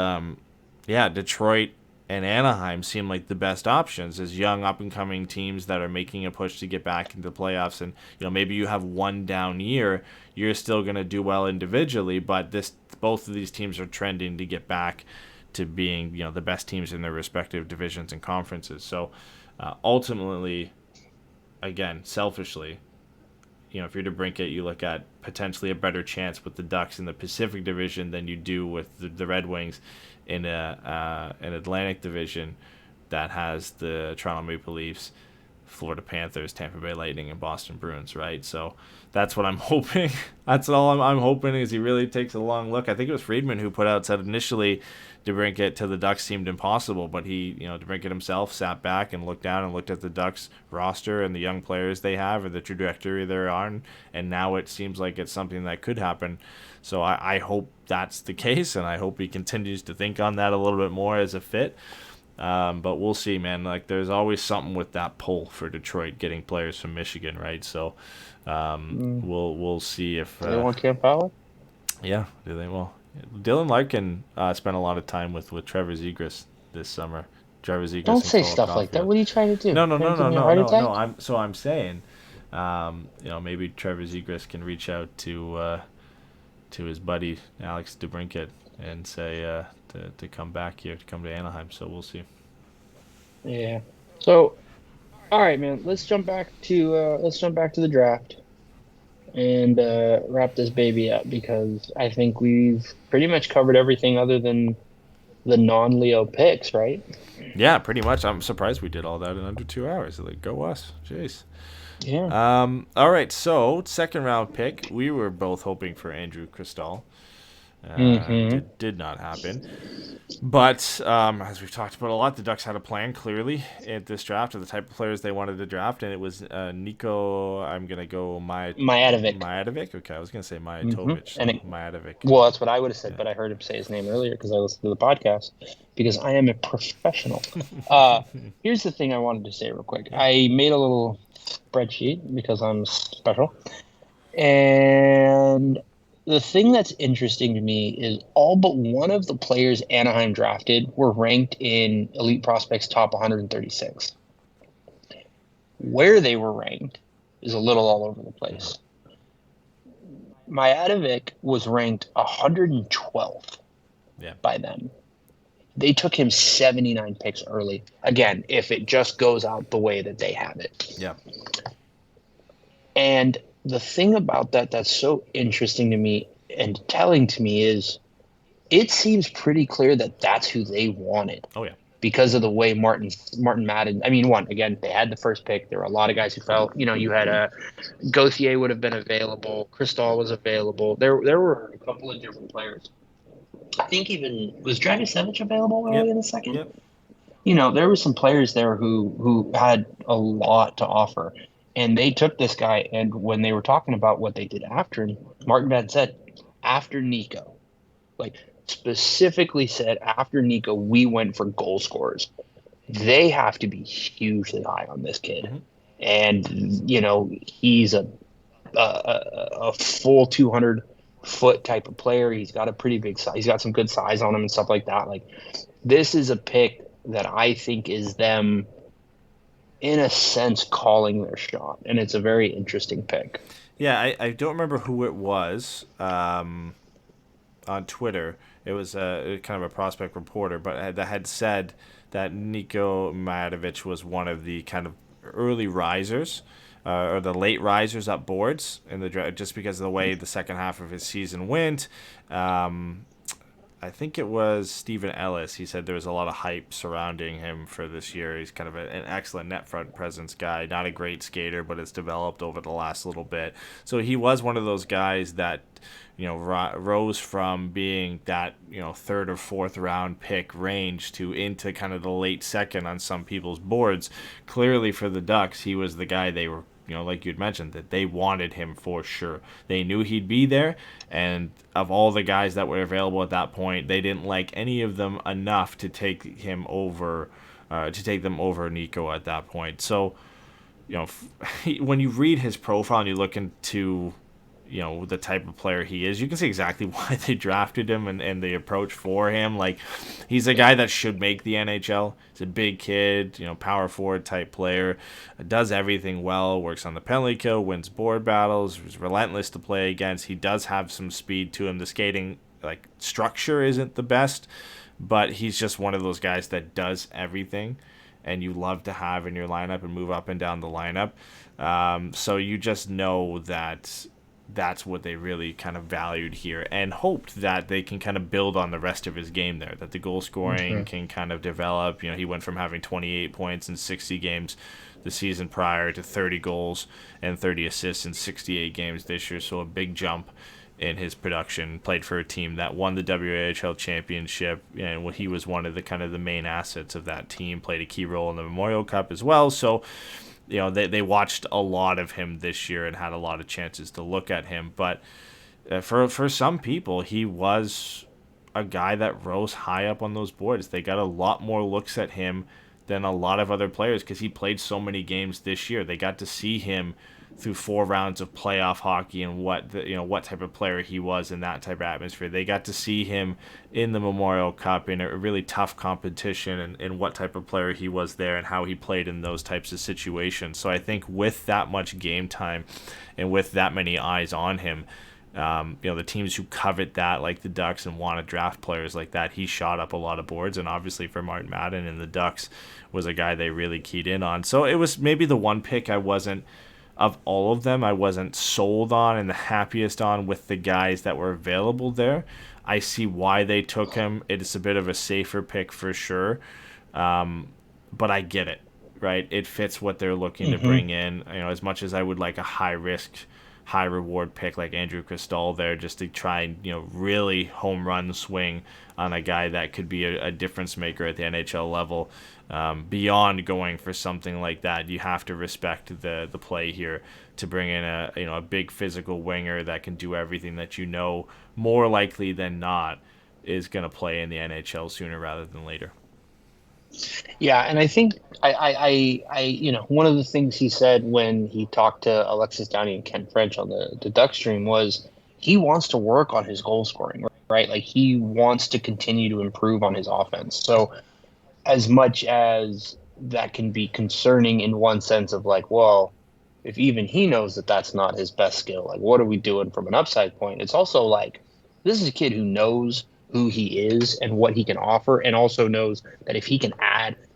Detroit and Anaheim seem like the best options as young up-and-coming teams that are making a push to get back into the playoffs. And, maybe you have one down year, you're still going to do well individually, but both of these teams are trending to get back to being, the best teams in their respective divisions and conferences. So, ultimately, again, selfishly, if you're Debrincat, you look at potentially a better chance with the Ducks in the Pacific Division than you do with the Red Wings in an Atlantic Division that has the Toronto Maple Leafs, Florida Panthers, Tampa Bay Lightning, and Boston Bruins, right? So that's what I'm hoping. That's all I'm hoping is he really takes a long look. I think it was Friedman who said initially Debrincat to the Ducks seemed impossible, but he, Debrincat himself sat back and looked down and looked at the Ducks roster and the young players they have and the trajectory they're on, and now it seems like it's something that could happen. So I hope that's the case, and I hope he continues to think on that a little bit more as a fit. But we'll see, man. Like there's always something with that pull for Detroit getting players from Michigan, right? So we'll see if they want Cam Fowler. Yeah, do they? Well, Dylan Larkin spent a lot of time with Trevor Zegras this summer. Trevor Zegras. Don't say stuff like that. What are you trying to do? No. I'm saying, maybe Trevor Zegras can reach out to his buddy Alex Debrincat and say to come back here, to come to Anaheim. So we'll see. Yeah. So, all right, man. Let's jump back to the draft and wrap this baby up because I think we've pretty much covered everything other than the non-Leo picks, right? Yeah, pretty much. I'm surprised we did all that in under 2 hours. Like, go us. Jeez. Yeah. All right, so second round pick. We were both hoping for Andrew Cristall. Did not happen. But as we've talked about a lot, the Ducks had a plan clearly at this draft of the type of players they wanted to draft, and it was Nico. I'm gonna go Majadovic. Majadovic. Okay, I was gonna say Majadovic. Majadovic. Well, that's what I would have said, but I heard him say his name earlier because I listened to the podcast. Because I am a professional. Here's the thing I wanted to say real quick. I made a little spreadsheet because I'm special, and the thing that's interesting to me is all but one of the players Anaheim drafted were ranked in Elite Prospects top 136. Where they were ranked is a little all over the place. Majadovic was ranked 112th by them. They took him 79 picks early. Again, if it just goes out the way that they have it. Yeah. And the thing about that that's so interesting to me and telling to me is it seems pretty clear that that's who they wanted. Oh, yeah. Because of the way Martin Madden, I mean, again, they had the first pick. There were a lot of guys who fell. You had Gauthier would have been available. Cristal was available. There were a couple of different players. I think even was Dragicevic available early in the second? Yep. There were some players there who had a lot to offer. And they took this guy, and when they were talking about what they did after him, Martin Madden said, after Nico, specifically said after Nico, we went for goal scorers. They have to be hugely high on this kid. Mm-hmm. And, he's a full 200-foot type of player. He's got a pretty big size. He's got some good size on him and stuff like that. This is a pick that I think is them, in a sense, calling their shot. And it's a very interesting pick. Yeah, I don't remember who it was on Twitter. It was kind of a prospect reporter, but that had said that Nico Majadovic was one of the kind of early risers or the late risers up boards in the draft, just because of the way the second half of his season went. I think it was Stephen Ellis. He said there was a lot of hype surrounding him for this year. He's kind of an excellent net front presence guy, not a great skater, but it's developed over the last little bit. So he was one of those guys that, rose from being that, third or fourth round pick range to into kind of the late second on some people's boards. Clearly for the Ducks, he was the guy they were, like you'd mentioned, that they wanted him for sure. They knew he'd be there, and of all the guys that were available at that point, they didn't like any of them enough to take him over, them over Nico at that point. So, when you read his profile and you look into, the type of player he is, you can see exactly why they drafted him and the approach for him. He's a guy that should make the NHL. He's a big kid, power forward type player, does everything well, works on the penalty kill, wins board battles, is relentless to play against. He does have some speed to him. The skating structure isn't the best, but he's just one of those guys that does everything and you love to have in your lineup and move up and down the lineup. So you just know that that's what they really kind of valued here and hoped that they can kind of build on the rest of his game there, that the goal scoring can kind of develop. He went from having 28 points in 60 games the season prior to 30 goals and 30 assists in 68 games this year. So a big jump in his production. Played for a team that won the WHL championship, and he was one of the kind of the main assets of that team, played a key role in the Memorial Cup as well. So they watched a lot of him this year and had a lot of chances to look at him. But for some people, he was a guy that rose high up on those boards. They got a lot more looks at him than a lot of other players because he played so many games this year. They got to see him through 4 rounds of playoff hockey and what type of player he was in that type of atmosphere. They got to see him in the Memorial Cup in a really tough competition and what type of player he was there and how he played in those types of situations. So I think with that much game time and with that many eyes on him, the teams who covet that, like the Ducks, and want to draft players like that, he shot up a lot of boards. And obviously for Martin Madden and the Ducks was a guy they really keyed in on. So it was maybe the one pick of all of them, I wasn't sold on and the happiest on with the guys that were available there. I see why they took him. It's a bit of a safer pick for sure. But I get it, right? It fits what they're looking to bring in. As much as I would like a high-risk, high-reward pick like Andrew Cristal there just to try and, really home run swing on a guy that could be a difference maker at the NHL level. Beyond going for something like that, you have to respect the play here to bring in a big physical winger that can do everything that more likely than not is going to play in the NHL sooner rather than later. Yeah, and I think I one of the things he said when he talked to Alexis Downey and Ken French on the Duck stream was he wants to work on his goal scoring, right? Like he wants to continue to improve on his offense. So as much as that can be concerning in one sense of like, well, if even he knows that that's not his best skill, like what are we doing from an upside point? It's also like, this is a kid who knows who he is and what he can offer, and also knows that if he can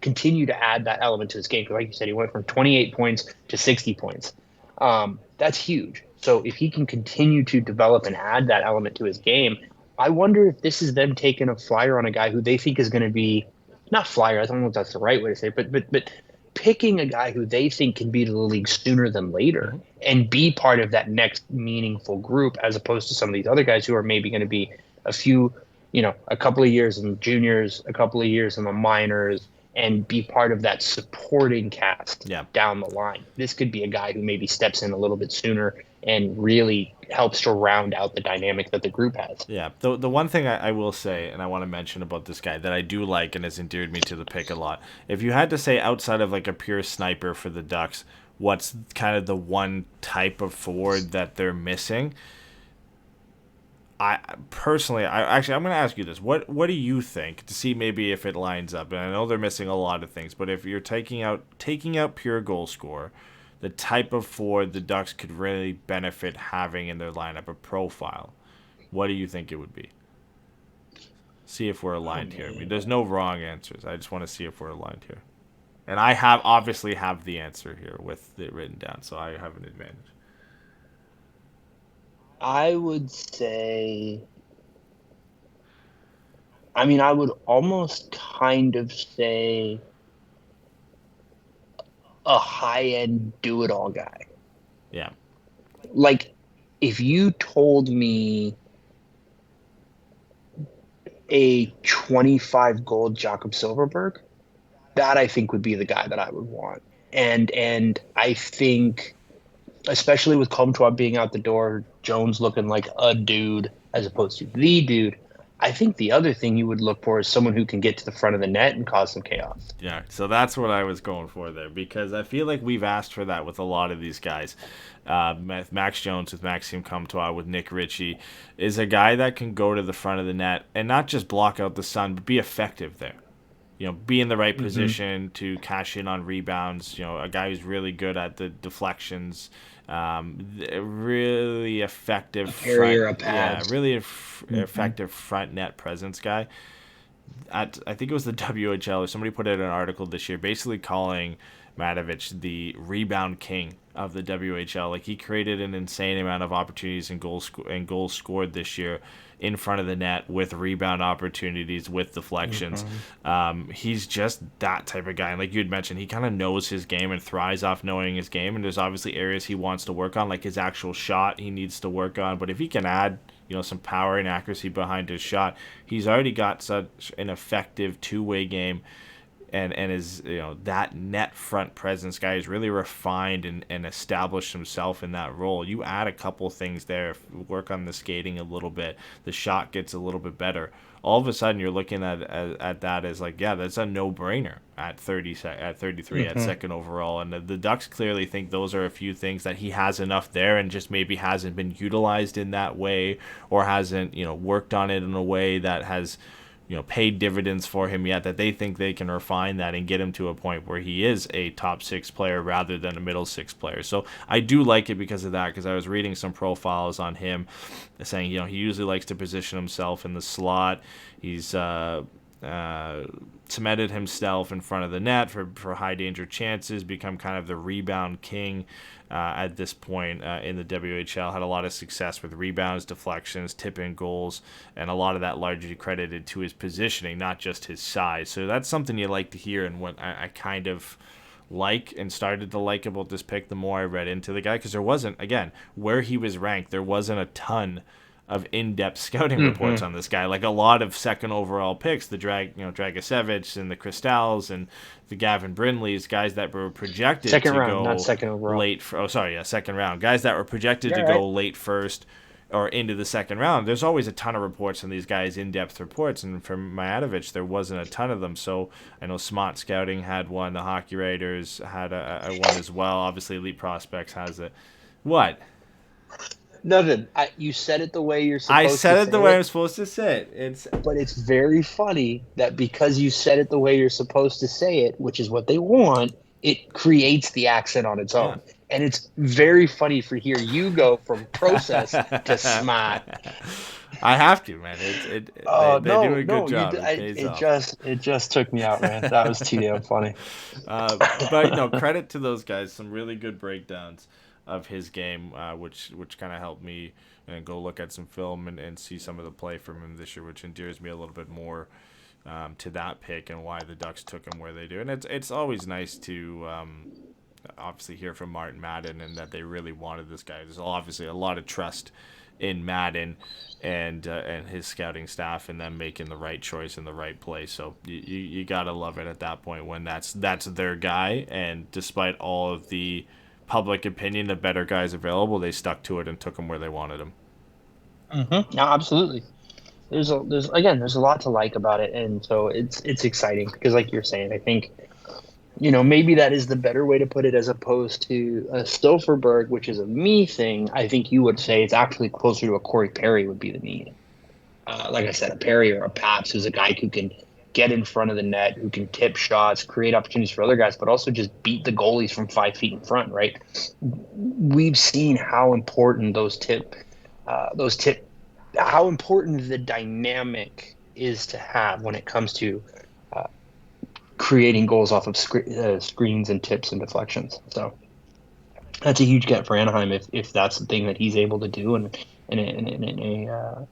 continue to add that element to his game, because like you said, he went from 28 points to 60 points. That's huge. So if he can continue to develop and add that element to his game, I wonder if this is them taking a flyer on a guy who they think is going to be, not flyer, I don't know if that's the right way to say it, but picking a guy who they think can be to the league sooner than later and be part of that next meaningful group, as opposed to some of these other guys who are maybe going to be a couple of years in juniors, a couple of years in the minors, and be part of that supporting cast down the line. This could be a guy who maybe steps in a little bit sooner and really helps to round out the dynamic that the group has. Yeah, the one thing I will say, and I want to mention about this guy that I do like and has endeared me to the pick a lot, if you had to say outside of like a pure sniper for the Ducks, what's kind of the one type of forward that they're missing? I'm going to ask you this. What do you think, to see maybe if it lines up? And I know they're missing a lot of things, but if you're taking out pure goal scorer, the type of forward the Ducks could really benefit having in their lineup, a profile, what do you think it would be? See if we're aligned here. I mean, there's no wrong answers. I just want to see if we're aligned here. And I obviously have the answer here with it written down, so I have an advantage. I would say, I would almost kind of say a high-end do-it-all guy. Yeah. Like, if you told me a 25-goal Jakob Silfverberg, that I think would be the guy that I would want. And I think, especially with Comtois being out the door, Jones looking like a dude as opposed to the dude, I think the other thing you would look for is someone who can get to the front of the net and cause some chaos. Yeah, so that's what I was going for there, because I feel like we've asked for that with a lot of these guys. Max Jones with Maxime Comtois, with Nick Ritchie, is a guy that can go to the front of the net and not just block out the sun, but be effective there. Be in the right position to cash in on rebounds. A guy who's really good at the deflections. Really effective effective front net presence guy. I think it was the WHL, or somebody put out an article this year basically calling Matovich the rebound king of the WHL. Like, he created an insane amount of opportunities and goals scored this year in front of the net with rebound opportunities, with deflections. He's just that type of guy. And like you had mentioned, he kind of knows his game and thrives off knowing his game. And there's obviously areas he wants to work on, like his actual shot he needs to work on. But if he can add, some power and accuracy behind his shot, he's already got such an effective two-way game. And is that net front presence guy is really refined and established himself in that role. You add a couple things there, work on the skating a little bit, the shot gets a little bit better. All of a sudden, you're looking at that as like, yeah, that's a no-brainer at 33 at second overall. And the Ducks clearly think those are a few things that he has enough there, and just maybe hasn't been utilized in that way, or hasn't worked on it in a way that has paid dividends for him yet, that they think they can refine that and get him to a point where he is a top six player rather than a middle six player. So I do like it because of that, because I was reading some profiles on him saying, he usually likes to position himself in the slot. He's cemented himself in front of the net for high danger chances, become kind of the rebound king at this point in the WHL. Had a lot of success with rebounds, deflections, tip-in goals, and a lot of that largely credited to his positioning, not just his size. So that's something you like to hear, and what I kind of like and started to like about this pick the more I read into the guy, because there wasn't, again, where he was ranked, there wasn't a ton of in-depth scouting reports on this guy. Like a lot of second overall picks, the Dragicevic and the Cristals and the Gavin Brindleys, guys that were projected second to round, go not second overall. Late. Second round. Guys that were projected to go late first or into the second round. There's always a ton of reports on these guys, in-depth reports, and for Matovich, there wasn't a ton of them. So I know Smart Scouting had one, the Hockey Writers had a one as well. Obviously, Elite Prospects has it. What? Nothing. You said it the way you're supposed I to said it say the way I'm supposed to say it. But it's very funny that because you said it the way you're supposed to say it, which is what they want, it creates the accent on its own. Yeah. And it's very funny for hear you go from process to smart. I have to, man. They do a good job. It pays off. It just took me out, man. That was too damn funny. But credit to those guys. Some really good breakdowns of his game, which kind of helped me go look at some film and see some of the play from him this year, which endears me a little bit more to that pick and why the Ducks took him where they do. And it's always nice to obviously hear from Martin Madden and that they really wanted this guy. There's obviously a lot of trust in Madden and his scouting staff and them making the right choice in the right place. So you gotta love it at that point when that's their guy, and despite all of the public opinion, the better guys available, they stuck to it and took him where they wanted him. Mm-hmm. No, absolutely. There's a lot to like about it, and so it's exciting because, like you're saying, I think maybe that is the better way to put it as opposed to a Stofferberg, which is a me thing. I think you would say it's actually closer to a Corey Perry would be the need. Like I said, a Perry or a Paps, who's a guy who can get in front of the net, who can tip shots, create opportunities for other guys, but also just beat the goalies from 5 feet in front, right? We've seen how important how important the dynamic is to have when it comes to creating goals off of screens and tips and deflections. So that's a huge get for Anaheim if that's the thing that he's able to do, and a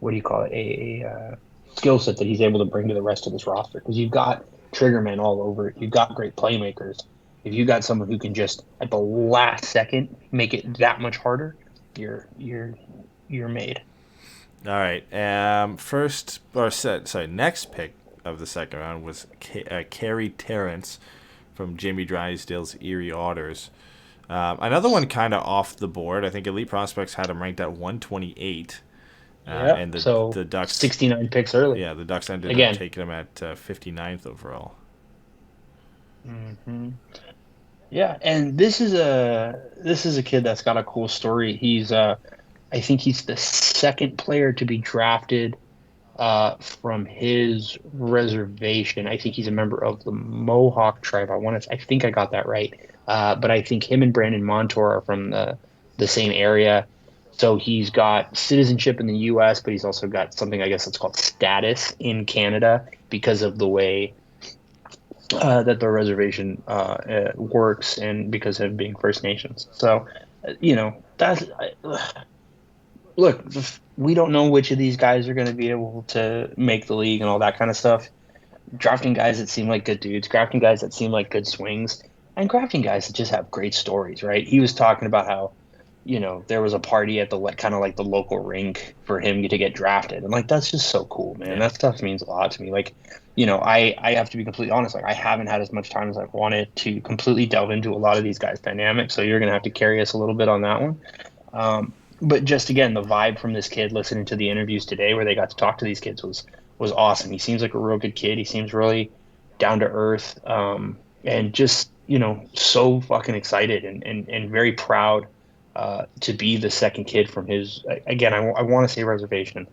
what do you call it, a skill set that he's able to bring to the rest of this roster. Because you've got triggermen all over it. You've got great playmakers. If you got someone who can just at the last second make it that much harder, you're made. All right. Next pick of the second round was Carey Terrence from Jamie Drysdale's Erie Otters. Another one kind of off the board. I think Elite Prospects had him ranked at 128. And the Ducks 69 picks early. Yeah, the Ducks ended up taking him at 59th overall. Mm-hmm. Yeah, and this is a kid that's got a cool story. He's I think he's the second player to be drafted from his reservation. I think he's a member of the Mohawk tribe. I think I got that right. But I think him and Brandon Montour are from the same area. So he's got citizenship in the U.S., but he's also got something, I guess it's called status in Canada because of the way that the reservation works and because of being First Nations. So, look, we don't know which of these guys are going to be able to make the league and all that kind of stuff. Drafting guys that seem like good dudes, drafting guys that seem like good swings, and drafting guys that just have great stories, right? He was talking about how, there was a party at the kind of like the local rink for him to get drafted. And like, that's just so cool, man. Yeah. That stuff means a lot to me. Like, I have to be completely honest. Like, I haven't had as much time as I've wanted to completely delve into a lot of these guys' dynamics. So you're going to have to carry us a little bit on that one. But just again, the vibe from this kid listening to the interviews today where they got to talk to these kids was awesome. He seems like a real good kid. He seems really down to earth, and just, so fucking excited and very proud to be the second kid from his, again, I want to say reservation,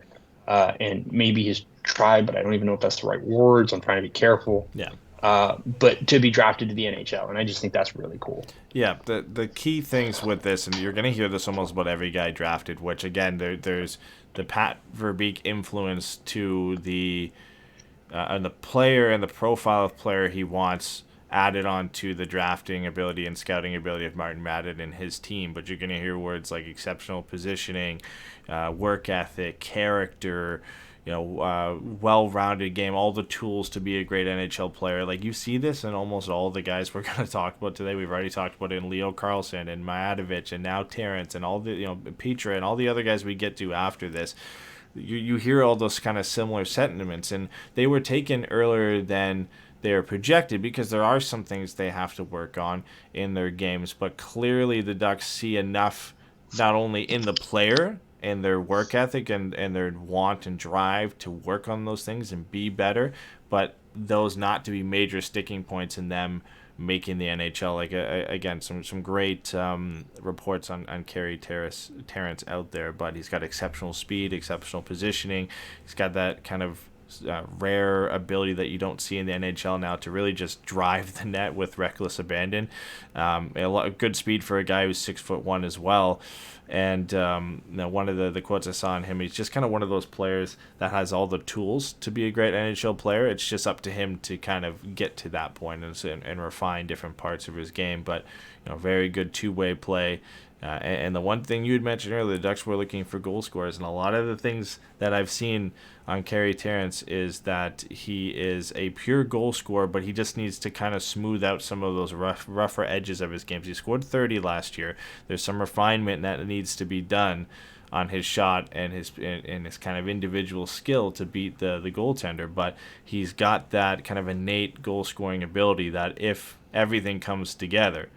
and maybe his tribe, but I don't even know if that's the right words. I'm trying to be careful. Yeah. But to be drafted to the NHL, and I just think that's really cool. Yeah, the key things with this, and you're going to hear this almost about every guy drafted, which, again, there's the Pat Verbeek influence to the player and the profile of player he wants added on to the drafting ability and scouting ability of Martin Madden and his team. But you're going to hear words like exceptional positioning, work ethic, character, well-rounded game, all the tools to be a great NHL player. Like, you see this in almost all the guys we're going to talk about today. We've already talked about it in Leo Carlsson and Mijatovic and now Terrence and all the, Petra and all the other guys we get to after this. You hear all those kind of similar sentiments, and they were taken earlier than they are projected because there are some things they have to work on in their games. But clearly the Ducks see enough not only in the player and their work ethic and their want and drive to work on those things and be better, but those not to be major sticking points in them making the NHL. Like again, some great reports on Carey Terrence out there, but he's got exceptional speed, exceptional positioning. He's got that kind of rare ability that you don't see in the NHL now to really just drive the net with reckless abandon. A lot of good speed for a guy who's 6'1" as well. And one of the quotes I saw on him, he's just kind of one of those players that has all the tools to be a great NHL player. It's just up to him to kind of get to that point and refine different parts of his game. But very good two-way play. And the one thing you had mentioned earlier, the Ducks were looking for goal scorers, and a lot of the things that I've seen on Carey Terrence is that he is a pure goal scorer, but he just needs to kind of smooth out some of those rougher edges of his games. He scored 30 last year. There's some refinement that needs to be done on his shot and his kind of individual skill to beat the goaltender, but he's got that kind of innate goal scoring ability that if everything comes together,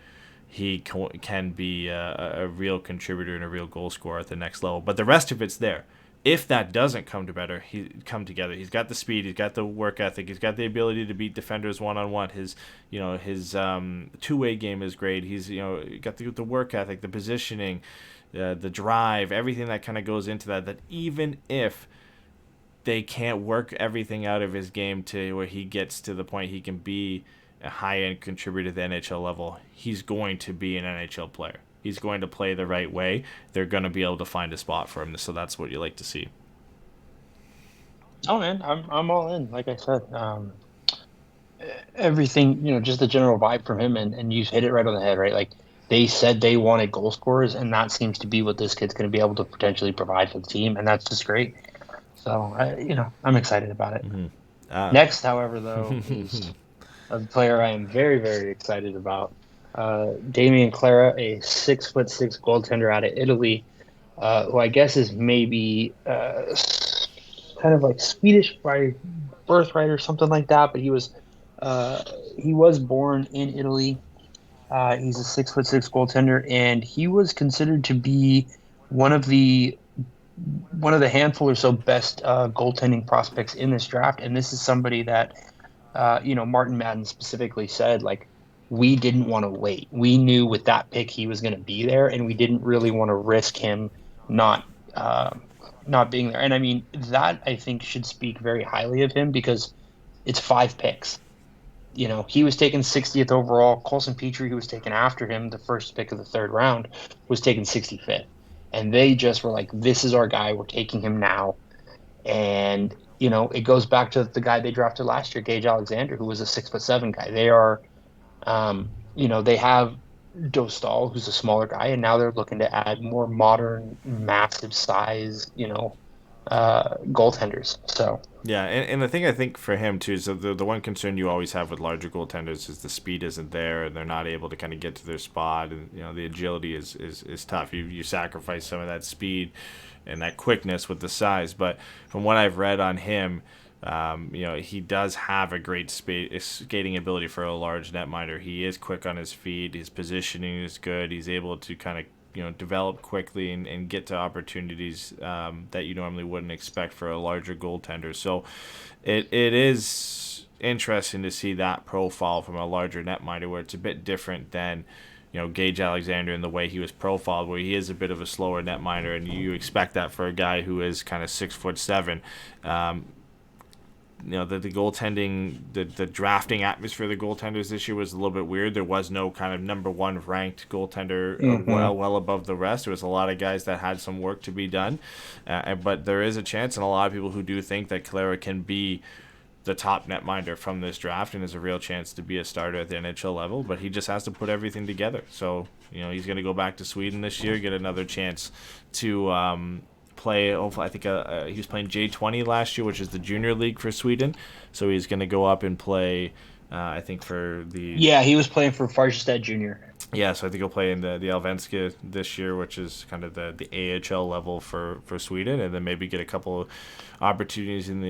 he can be a real contributor and a real goal scorer at the next level. But the rest of it's there. If that doesn't come together, he's got the speed, he's got the work ethic, he's got the ability to beat defenders one-on-one. His two-way game is great. He's got the work ethic, the positioning, the drive, everything that kind of goes into that. That even if they can't work everything out of his game to where he gets to the point he can be a high-end contributor to the NHL level, he's going to be an NHL player. He's going to play the right way. They're going to be able to find a spot for him. So that's what you like to see. Oh man, I'm all in. Like I said, everything, just the general vibe from him, and you hit it right on the head, right? Like they said they wanted goal scorers, and that seems to be what this kid's going to be able to potentially provide for the team, and that's just great. So I'm excited about it. Mm-hmm. Next, however, though, is a player I am very, very excited about. Damian Clara, a 6'6" goaltender out of Italy, who I guess is maybe kind of like Swedish by birthright or something like that. But he was born in Italy. He's a 6'6" goaltender, and he was considered to be one of the handful or so best goaltending prospects in this draft. And this is somebody that Martin Madden specifically said, like, we didn't want to wait. We knew with that pick he was going to be there, and we didn't really want to risk him not being there. And I mean, that I think should speak very highly of him because it's 5 picks. He was taken 60th overall. Colson Petrie, who was taken after him, the first pick of the 3rd round, was taken 65th. And they just were like, this is our guy. We're taking him now. And, it goes back to the guy they drafted last year, Gage Alexander, who was a 6'7" guy. They are, they have Dostal, who's a smaller guy, and now they're looking to add more modern, massive size, goaltenders. So yeah, and the thing I think for him too is the one concern you always have with larger goaltenders is the speed isn't there, and they're not able to kind of get to their spot, and the agility is tough. You sacrifice some of that speed and that quickness with the size, but from what I've read on him, he does have a great skating ability for a large netminder. He is quick on his feet. His positioning is good. He's able to kind of develop quickly and get to opportunities that you normally wouldn't expect for a larger goaltender. So it is interesting to see that profile from a larger netminder where it's a bit different than Gage Alexander in the way he was profiled, where he is a bit of a slower netminder, and you expect that for a guy who is kind of 6'7". The goaltending, the drafting atmosphere of the goaltenders this year was a little bit weird. There was no kind of number 1 ranked goaltender well above the rest. There was a lot of guys that had some work to be done, but there is a chance, and a lot of people who do think that Clara can be the top netminder from this draft and is a real chance to be a starter at the NHL level, but he just has to put everything together. So he's going to go back to Sweden this year, get another chance to play. I think he was playing J20 last year, which is the junior league for Sweden. So he's going to go up and play. I think for the he was playing for Farstad Junior. Yeah, so I think he'll play in the Allsvenskan this year, which is kind of the AHL level for Sweden, and then maybe get a couple of opportunities in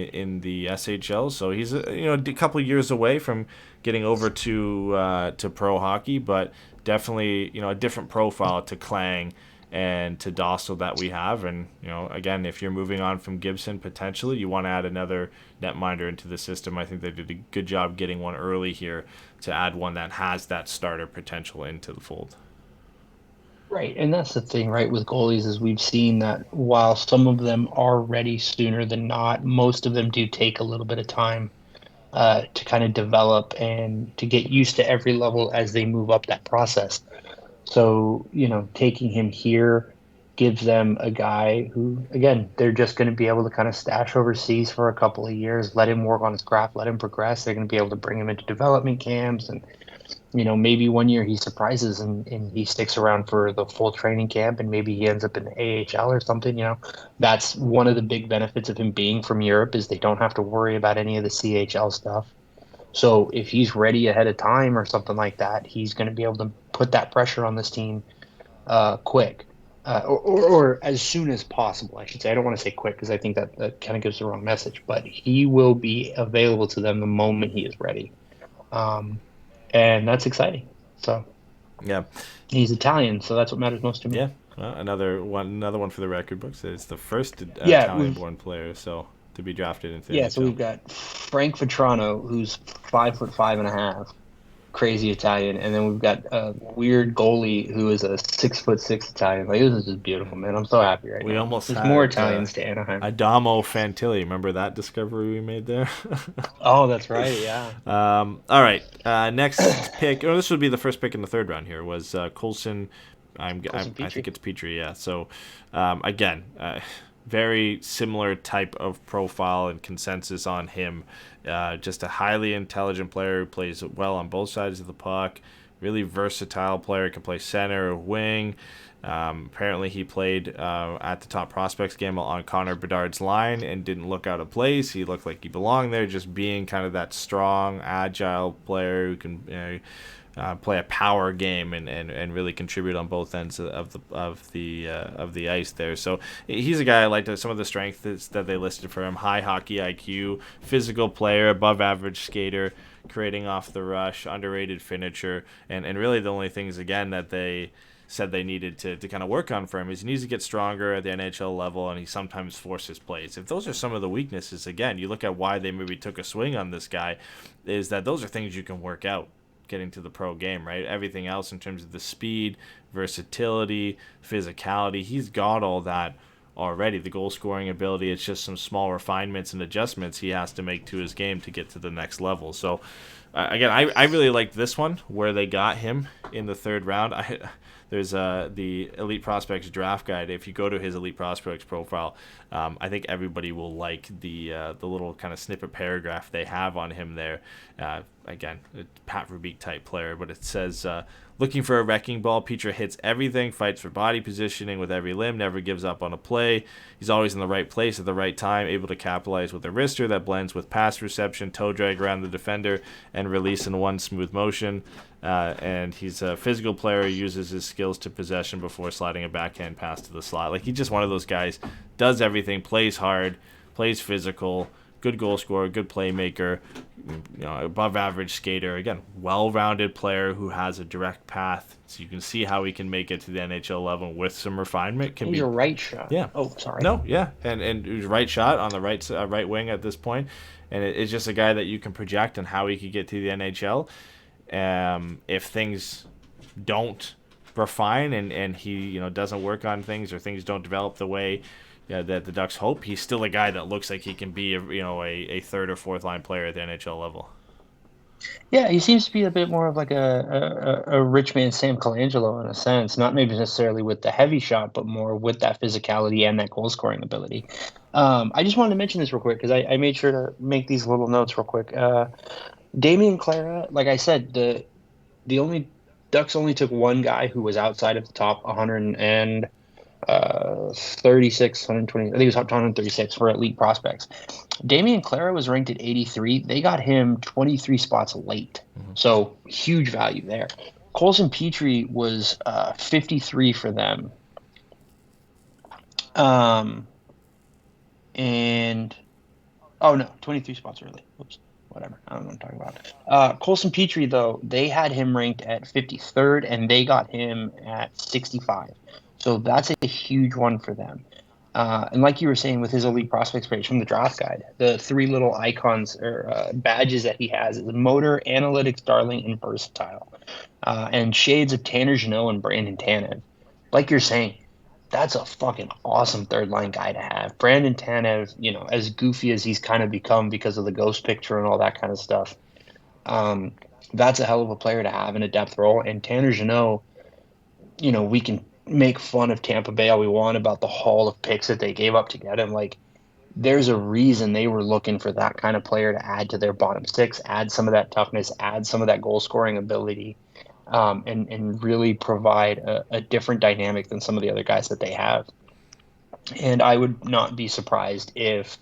the SHL. So he's a couple of years away from getting over to pro hockey, but definitely a different profile to Klang and to Dostal that we have. And, again, if you're moving on from Gibson, potentially, you want to add another netminder into the system. I think they did a good job getting one early here to add one that has that starter potential into the fold. Right, and that's the thing, right, with goalies is we've seen that while some of them are ready sooner than not, most of them do take a little bit of time to kind of develop and to get used to every level as they move up that process. So, taking him here gives them a guy who, again, they're just going to be able to kind of stash overseas for a couple of years, let him work on his craft, let him progress. They're going to be able to bring him into development camps and maybe one year he surprises and he sticks around for the full training camp and maybe he ends up in the AHL or something. That's one of the big benefits of him being from Europe is they don't have to worry about any of the CHL stuff. So if he's ready ahead of time or something like that, he's going to be able to put that pressure on this team quick or as soon as possible, I should say. I don't want to say quick because I think that kind of gives the wrong message, but he will be available to them the moment he is ready. And that's exciting. So, yeah, he's Italian, so that's what matters most to me. Yeah, well, another one for the record books. It's the first Italian-born player to be drafted into the NHL. So we've got Frank Vetrano, who's 5'5.5", crazy Italian, and then we've got a weird goalie who is a 6'6" Italian. Like, this is just beautiful, man. I'm so happy right now. We almost There's had more Italians to Anaheim. Adamo Fantilli. Remember that discovery we made there? Oh, that's right. Yeah. All right. Next pick. Oh, this would be the first pick in the third round. Here was Coulson. I think it's Petrie. Yeah. So, again, very similar type of profile and consensus on him. Just a highly intelligent player who plays well on both sides of the puck. Really versatile player, can play center or wing. Apparently he played at the top prospects game on Connor Bedard's line and didn't look out of place. He looked like he belonged there, just being kind of that strong, agile player who can play a power game and really contribute on both ends of the ice there. So he's a guy I liked. Some of the strengths that they listed for him: high hockey IQ, physical player, above average skater, creating off the rush, underrated finisher, and really the only things again that they said they needed to kind of work on for him is he needs to get stronger at the NHL level, and he sometimes forces plays. If those are some of the weaknesses, again, you look at why they maybe took a swing on this guy, is that those are things you can work out getting to the pro game, right? Everything else in terms of the speed, versatility, physicality, he's got all that already. The goal scoring ability, it's just some small refinements and adjustments he has to make to his game to get to the next level. So again, I really liked this one where they got him in the third round. There's the Elite Prospects draft guide. If you go to his Elite Prospects profile, I think everybody will like the little kind of snippet paragraph they have on him there. Again, a Pat Verbeek type player, but it says, looking for a wrecking ball, Petra hits everything, fights for body positioning with every limb, never gives up on a play. He's always in the right place at the right time, able to capitalize with a wrister that blends with pass reception, toe drag around the defender, and release in one smooth motion. And he's a physical player who uses his skills to possession before sliding a backhand pass to the slot. Like, he's just one of those guys, does everything, plays hard, plays physical, good goal scorer, good playmaker, above average skater. Again, well-rounded player who has a direct path, so you can see how he can make it to the NHL level with some refinement. He's a right shot. Yeah. Oh, sorry. No, yeah, and he's right shot on the right wing at this point, and it's just a guy that you can project on how he could get to the NHL. If things don't refine and he doesn't work on things, or things don't develop the way that the Ducks hope, he's still a guy that looks like he can be a third or fourth line player at the NHL level. Yeah, he seems to be a bit more of like a rich man Sam Colangelo in a sense, not maybe necessarily with the heavy shot, but more with that physicality and that goal scoring ability. I just wanted to mention this real quick because I made sure to make these little notes real quick. Damian Clara, like I said, the Ducks only took one guy who was outside of the top 136, 120. I think it was top 136 for elite prospects. Damian Clara was ranked at 83. They got him 23 spots late, so huge value there. Coulson Petrie was 53 for them, and 23 spots early. Whoops. Whatever. I don't know what I'm talking about. Coulson Petrie, though, they had him ranked at 53rd, and they got him at 65. So that's a huge one for them. And like you were saying with his elite prospects page from the draft guide, the 3 little icons or badges that he has is motor, analytics, darling, and versatile. And shades of Tanner Jeannot and Brandon Tanev. Like you're saying, that's a fucking awesome third line guy to have. Brandon Tanev, as goofy as he's kind of become because of the ghost picture and all that kind of stuff, that's a hell of a player to have in a depth role. And Tanner Jeannot, we can make fun of Tampa Bay all we want about the haul of picks that they gave up to get him. Like, there's a reason they were looking for that kind of player to add to their bottom 6, add some of that toughness, add some of that goal scoring ability, and really provide a different dynamic than some of the other guys that they have. And I would not be surprised if,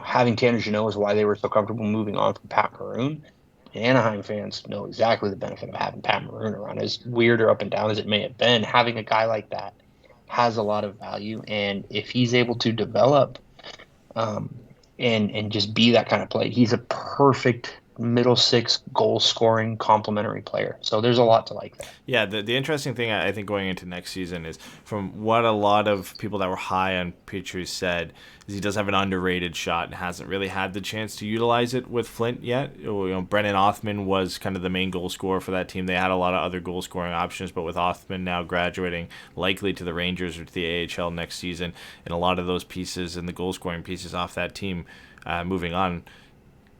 having Tanner Jeannot is why they were so comfortable moving on from Pat Maroon. Anaheim fans know exactly the benefit of having Pat Maroon around. As weird or up and down as it may have been, having a guy like that has a lot of value. And if he's able to develop and just be that kind of player, he's a perfect middle 6 goal scoring complementary player. So there's a lot to like there. Yeah, the interesting thing I think going into next season is, from what a lot of people that were high on Petrie said, is he does have an underrated shot and hasn't really had the chance to utilize it with Flint yet. Brennan Othmann was kind of the main goal scorer for that team. They had a lot of other goal scoring options, but with Othmann now graduating likely to the Rangers or to the AHL next season, and a lot of those pieces and the goal scoring pieces off that team moving on,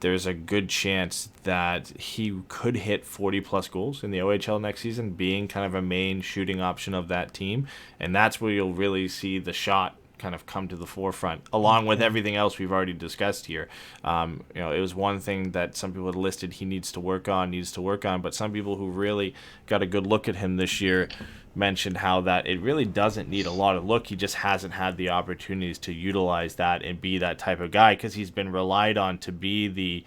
there's a good chance that he could hit 40-plus goals in the OHL next season, being kind of a main shooting option of that team. And that's where you'll really see the shot kind of come to the forefront, along with everything else we've already discussed here. It was one thing that some people had listed he needs to work on, but some people who really got a good look at him this year mentioned how that it really doesn't need a lot of look. He just hasn't had the opportunities to utilize that and be that type of guy, because he's been relied on to be the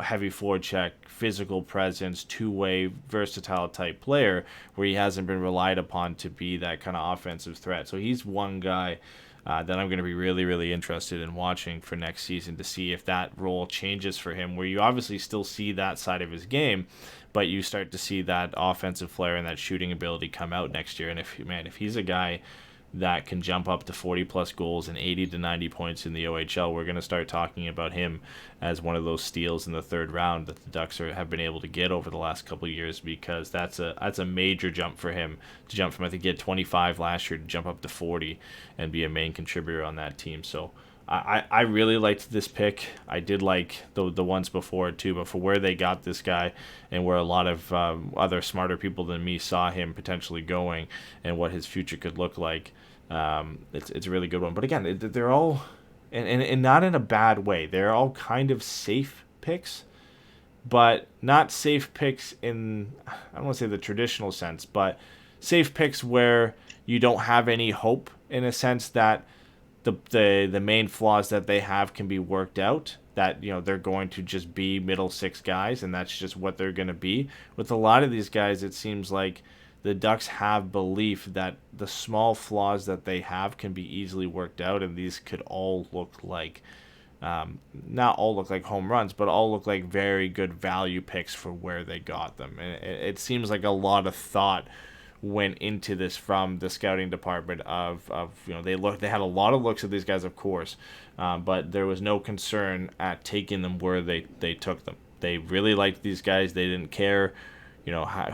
heavy forecheck, physical presence, two-way, versatile type player, where he hasn't been relied upon to be that kind of offensive threat. So he's one guy that I'm going to be really, really interested in watching for next season, to see if that role changes for him, where you obviously still see that side of his game, but you start to see that offensive flair and that shooting ability come out next year. And if he's a guy that can jump up to 40-plus goals and 80 to 90 points in the OHL, we're going to start talking about him as one of those steals in the third round that the Ducks have been able to get over the last couple of years, because that's a major jump for him, to jump from, I think he had 25 last year, to jump up to 40 and be a main contributor on that team. So I really liked this pick. I did like the ones before it too, but for where they got this guy and where a lot of other smarter people than me saw him potentially going and what his future could look like, it's a really good one. But again, they're all, and not in a bad way, they're all kind of safe picks, but not safe picks in, I don't want to say the traditional sense, but safe picks where you don't have any hope, in a sense that the main flaws that they have can be worked out, that they're going to just be middle 6 guys and that's just what they're going to be. With a lot of these guys, it seems like the Ducks have belief that the small flaws that they have can be easily worked out, and these could all look like not all look like home runs, but all look like very good value picks for where they got them. And it seems like a lot of thought went into this from the scouting department of they had a lot of looks at these guys, of course, but there was no concern at taking them where they took them. They really liked these guys. They didn't care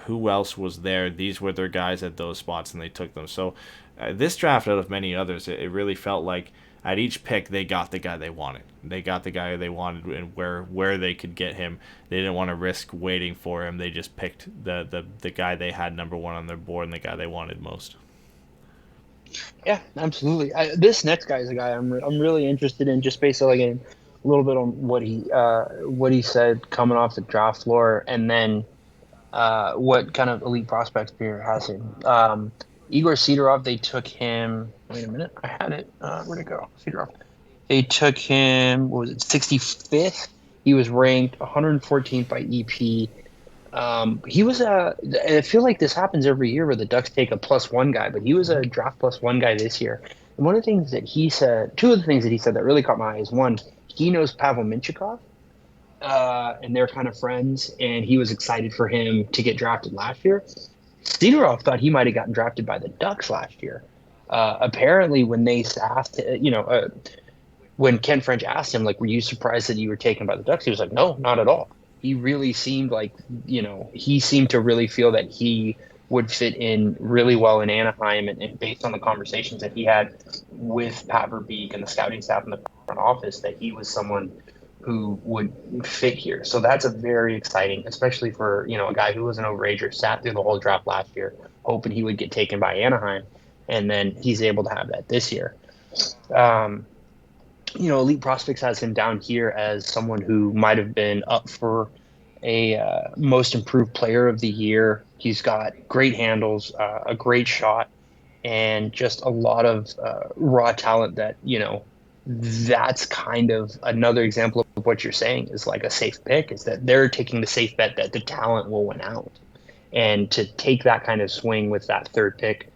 who else was there. These were their guys at those spots, and they took them. So this draft, out of many others, it really felt like at each pick they got the guy they wanted. They got the guy they wanted, and where they could get him. They didn't want to risk waiting for him. They just picked the guy they had number 1 on their board and the guy they wanted most. Yeah, absolutely. This next guy is a guy I'm really interested in, just based on, again, a little bit on what he said coming off the draft floor, and then what kind of elite prospects Pierre has him. Igor Sidorov, they took him. Wait a minute, I had it. Where'd it go? Sidorov. They took him. What was it? 65th. He was ranked 114th by EP. He was I feel like this happens every year where the Ducks take a +1 guy, but he was a draft +1 guy this year. And one of the things that he said, two of the things that he said that really caught my eye is, one, he knows Pavel Mintyukov, and they're kind of friends, and he was excited for him to get drafted last year. Sidorov thought he might have gotten drafted by the Ducks last year. Apparently, when they asked, when Ken French asked him, like, were you surprised that you were taken by the Ducks? He was like, no, not at all. He really seemed like, he seemed to really feel that he would fit in really well in Anaheim, and based on the conversations that he had with Pat Verbeek and the scouting staff in the front office, that he was someone who would fit here. So that's a very exciting, especially for, a guy who was an overager, sat through the whole draft last year, hoping he would get taken by Anaheim, and then he's able to have that this year. Elite Prospects has him down here as someone who might have been up for a most improved player of the year. He's got great handles, a great shot, and just a lot of raw talent that, that's kind of another example of what you're saying is like a safe pick, is that they're taking the safe bet that the talent will win out. And to take that kind of swing with that third pick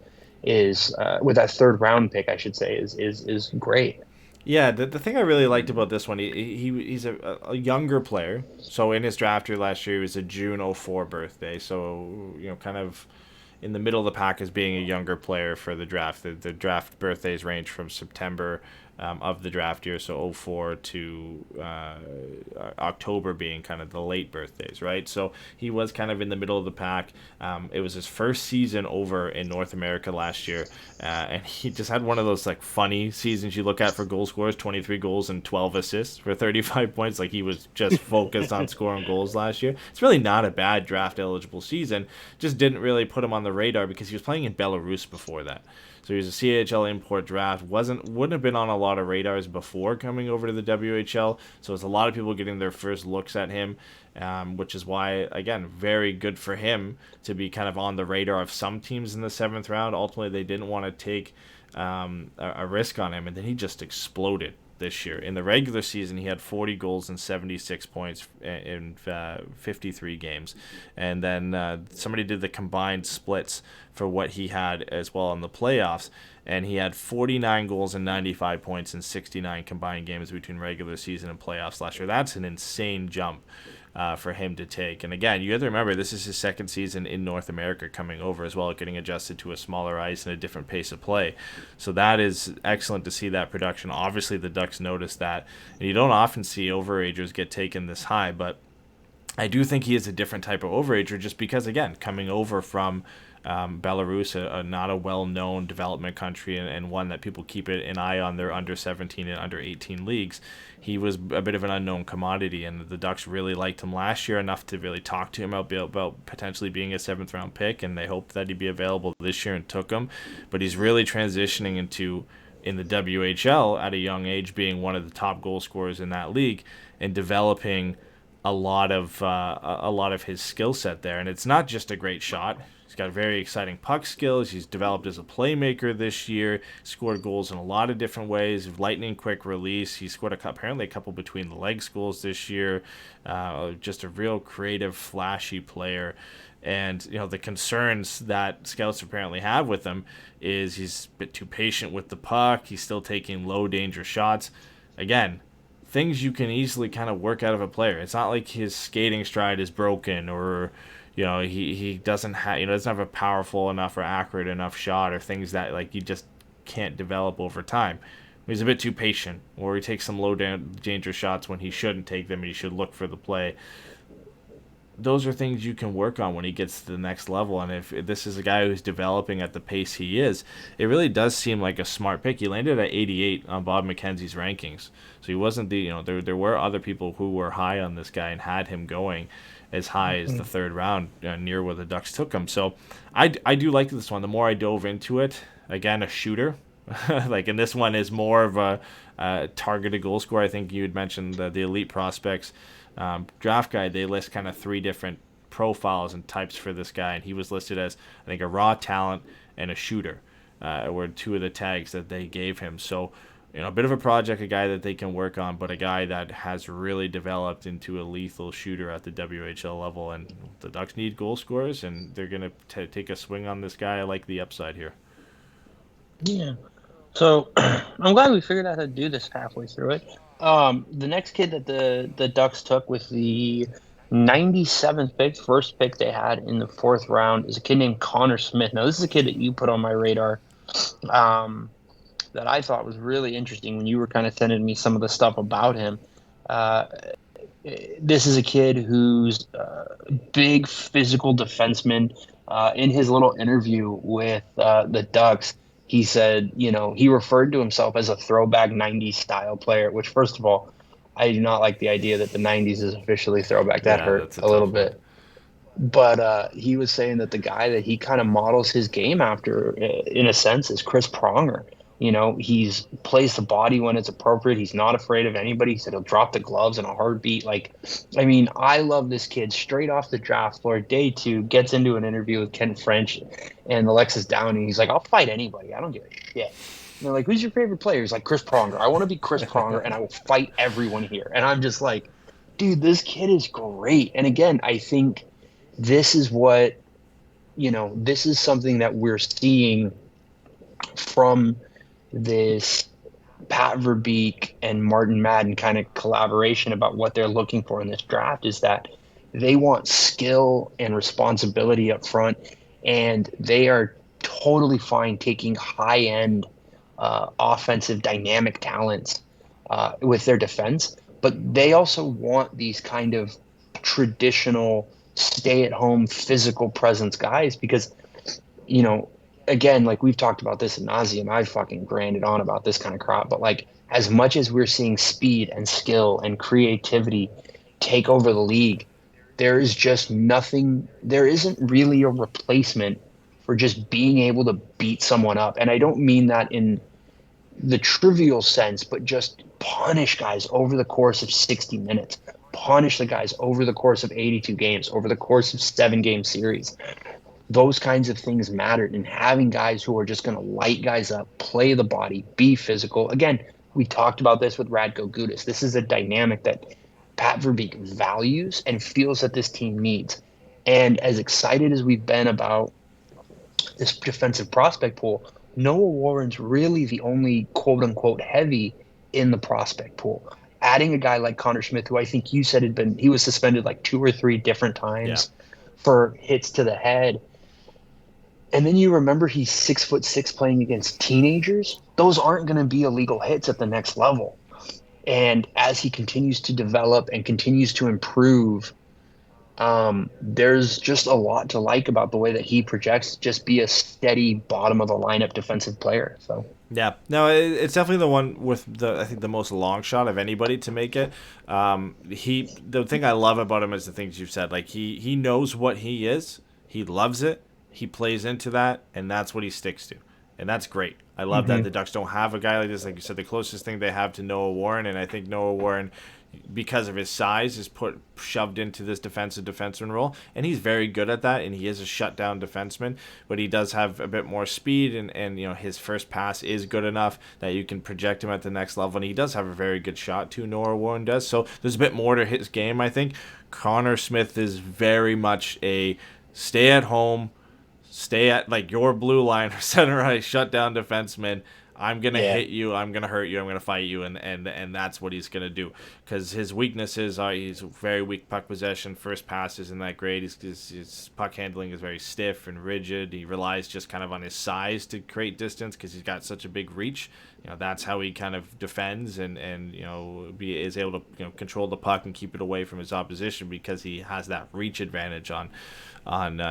with that third round pick, I should say, is great. Yeah, the thing I really liked about this one, he's a younger player. So in his draft year last year, he was a June 2004 birthday. So, kind of in the middle of the pack as being a younger player for the draft. The draft birthdays range from September of the draft year, so 2004 to October being kind of the late birthdays, right? So he was kind of in the middle of the pack. It was his first season over in North America last year, and he just had one of those like funny seasons you look at for goal scorers, 23 goals and 12 assists for 35 points. Like he was just focused on scoring goals last year. It's really not a bad draft eligible season, just didn't really put him on the radar because he was playing in Belarus before that. So he was a CHL import draft, wouldn't have been on a lot of radars before coming over to the WHL. So it's a lot of people getting their first looks at him, which is why, again, very good for him to be kind of on the radar of some teams in the 7th round. Ultimately, they didn't want to take a risk on him, and then he just exploded this year. In the regular season, he had 40 goals and 76 points in 53 games. And then somebody did the combined splits for what he had as well in the playoffs, and he had 49 goals and 95 points in 69 combined games between regular season and playoffs last year. That's an insane jump for him to take. And again, you have to remember, this is his second season in North America coming over as well, getting adjusted to a smaller ice and a different pace of play. So that is excellent to see that production. Obviously, the Ducks noticed that. And you don't often see overagers get taken this high, but I do think he is a different type of overager just because, again, coming over from Belarus, not a well-known development country and one that people keep an eye on their under 17 and under 18 leagues. He was a bit of an unknown commodity, and the Ducks really liked him last year enough to really talk to him about potentially being a 7th round pick, and they hoped that he'd be available this year and took him. But he's really transitioning in the WHL at a young age, being one of the top goal scorers in that league and developing a lot of his skill set there. And it's not just a great shot. He's got very exciting puck skills. He's developed as a playmaker this year, scored goals in a lot of different ways, lightning quick release. He scored apparently a couple between the legs goals this year. Just a real creative, flashy player. And, the concerns that scouts apparently have with him is he's a bit too patient with the puck. He's still taking low danger shots. Again, things you can easily kind of work out of a player. It's not like his skating stride is broken or he doesn't have a powerful enough or accurate enough shot or things that like you just can't develop over time. He's a bit too patient, or he takes some low danger shots when he shouldn't take them and he should look for the play. Those are things you can work on when he gets to the next level. And if this is a guy who's developing at the pace he is, it really does seem like a smart pick. He landed at 88 on Bob McKenzie's rankings. So he wasn't there were other people who were high on this guy and had him going as high as the 3rd round, near where the Ducks took him. So I do like this one. The more I dove into it, again, a shooter. And this one is more of a targeted goal scorer. I think you had mentioned the Elite Prospects draft guide. They list kind of 3 different profiles and types for this guy, and he was listed as, I think, a raw talent and a shooter were 2 of the tags that they gave him. So a bit of a project, a guy that they can work on, but a guy that has really developed into a lethal shooter at the WHL level. And the Ducks need goal scorers, and they're going to take a swing on this guy. I like the upside here. Yeah. So I'm glad we figured out how to do this halfway through it. The next kid that the Ducks took with the 97th pick, first pick they had in the 4th round, is a kid named Connor Smith. Now, this is a kid that you put on my radar that I thought was really interesting when you were kind of sending me some of the stuff about him. This is a kid who's a big physical defenseman. In his little interview with the Ducks, he said, he referred to himself as a throwback 90s style player, which, first of all, I do not like the idea that the 90s is officially throwback. That hurt a little bit. But he was saying that the guy that he kind of models his game after, in a sense, is Chris Pronger. He's plays the body when it's appropriate. He's not afraid of anybody. He said he'll drop the gloves in a heartbeat. I love this kid. Straight off the draft floor, day 2, gets into an interview with Ken French and Alexis Downing. He's like, I'll fight anybody. I don't give a shit. And they're like, who's your favorite player? He's like, Chris Pronger. I want to be Chris Pronger, and I will fight everyone here. And I'm just like, dude, this kid is great. And again, I think this is what, this is something that we're seeing from this Pat Verbeek and Martin Madden kind of collaboration about what they're looking for in this draft, is that they want skill and responsibility up front, and they are totally fine taking high-end offensive dynamic talents with their defense, but they also want these kind of traditional stay-at-home physical presence guys because, again, like we've talked about this ad nauseum, I've fucking grinded on about this kind of crap, but as much as we're seeing speed and skill and creativity take over the league, there isn't really a replacement for just being able to beat someone up. And I don't mean that in the trivial sense, but just punish guys over the course of 60 minutes, punish the guys over the course of 82 games, over the course of 7-game series. Those kinds of things mattered, and having guys who are just going to light guys up, play the body, be physical. Again, we talked about this with Radko Gudas. This is a dynamic that Pat Verbeek values and feels that this team needs. And as excited as we've been about this defensive prospect pool, Noah Warren's really the only quote-unquote heavy in the prospect pool. Adding a guy like Connor Smith, who I think you said he was suspended 2 or 3 different times for hits to the head. And then you remember he's 6'6" playing against teenagers. Those aren't going to be illegal hits at the next level. And as he continues to develop and continues to improve, there's just a lot to like about the way that he projects to just be a steady bottom of the lineup defensive player. So yeah, no, it's definitely the one with I think the most long shot of anybody to make it. The thing I love about him is the things you've said. He knows what he is. He loves it. He plays into that, and that's what he sticks to. And that's great. I love that the Ducks don't have a guy like this. Like you said, the closest thing they have to Noah Warren, and I think Noah Warren, because of his size, is shoved into this defenseman role, and he's very good at that, and he is a shutdown defenseman, but he does have a bit more speed, and his first pass is good enough that you can project him at the next level, and he does have a very good shot too, Noah Warren does, so there's a bit more to his game, I think. Connor Smith is very much a stay-at-home, stay at your blue line or center ice shutdown defenseman. I'm going to hit you, I'm going to hurt you, I'm going to fight you, and that's what he's going to do. Because his weaknesses are he's very weak puck possession, first pass isn't that great, his puck handling is very stiff and rigid, he relies just kind of on his size to create distance because he's got such a big reach. That's how he kind of defends and is able to control the puck and keep it away from his opposition because he has that reach advantage on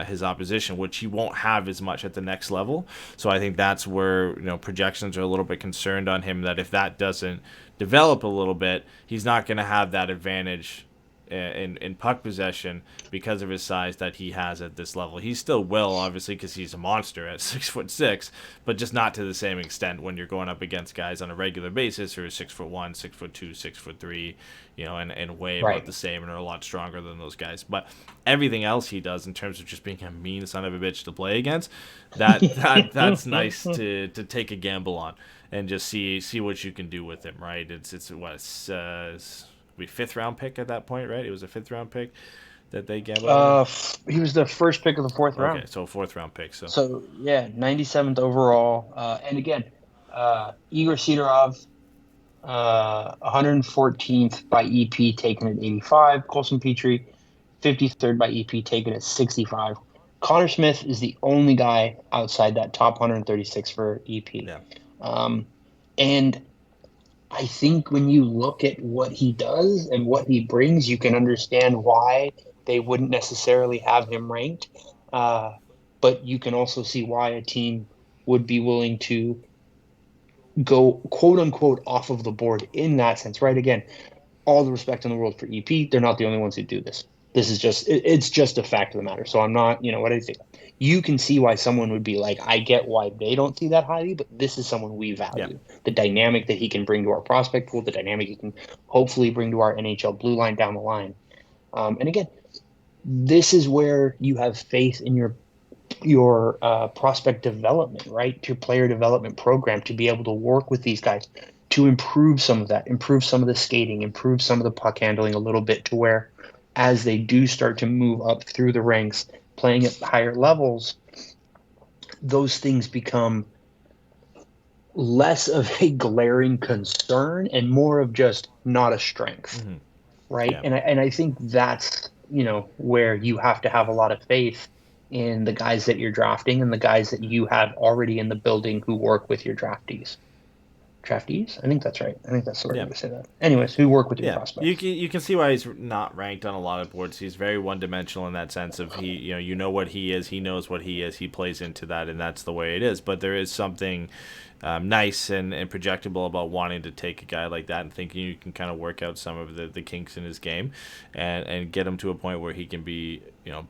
his opposition, which he won't have as much at the next level. So I think that's where projections are a little bit concerned on him, that if that doesn't develop a little bit, he's not going to have that advantage in puck possession because of his size that he has at this level. He still will, obviously, because he's a monster at 6'6", but just not to the same extent when you're going up against guys on a regular basis who are 6'1", 6'2", 6'3", and weigh about the same and are a lot stronger than those guys. But everything else he does in terms of just being a mean son of a bitch to play against, that's nice to take a gamble on and just see what you can do with him, right? It's be 5th round pick at that point, right? It was a 5th round pick that they gambled on. He was the first pick of the 4th round. Okay, so 4th round pick. So yeah, 97th overall. And again, Igor Sidorov, 114th by EP, taken at 85. Colson Petrie, 53rd by EP, taken at 65. Connor Smith is the only guy outside that top 136 for EP. Yeah. And I think when you look at what he does and what he brings, you can understand why they wouldn't necessarily have him ranked. But you can also see why a team would be willing to go, quote unquote, off of the board in that sense, right? Again, all the respect in the world for EP. They're not the only ones who do this. This is just, it's just a fact of the matter. So I'm not, what do you think? You can see why someone would be like, I get why they don't see that highly, but this is someone we value. Yeah. The dynamic that he can bring to our prospect pool, the dynamic he can hopefully bring to our NHL blue line down the line. And again, this is where you have faith in your prospect development, right? Your player development program to be able to work with these guys to improve some of that, improve some of the skating, improve some of the puck handling a little bit, to where as they do start to move up through the ranks, playing at higher levels, those things become less of a glaring concern and more of just not a strength, right? Yeah. And I think that's, where you have to have a lot of faith in the guys that you're drafting and the guys that you have already in the building who work with your draftees. Draftees? I think that's right. I think that's the right way to say that. Anyways, who work with your prospects. You can see why he's not ranked on a lot of boards. He's very one-dimensional in that sense of you know what he is, he knows what he is, he plays into that, and that's the way it is. But there is something nice and projectable about wanting to take a guy like that and thinking you can kind of work out some of the kinks in his game and get him to a point where he can be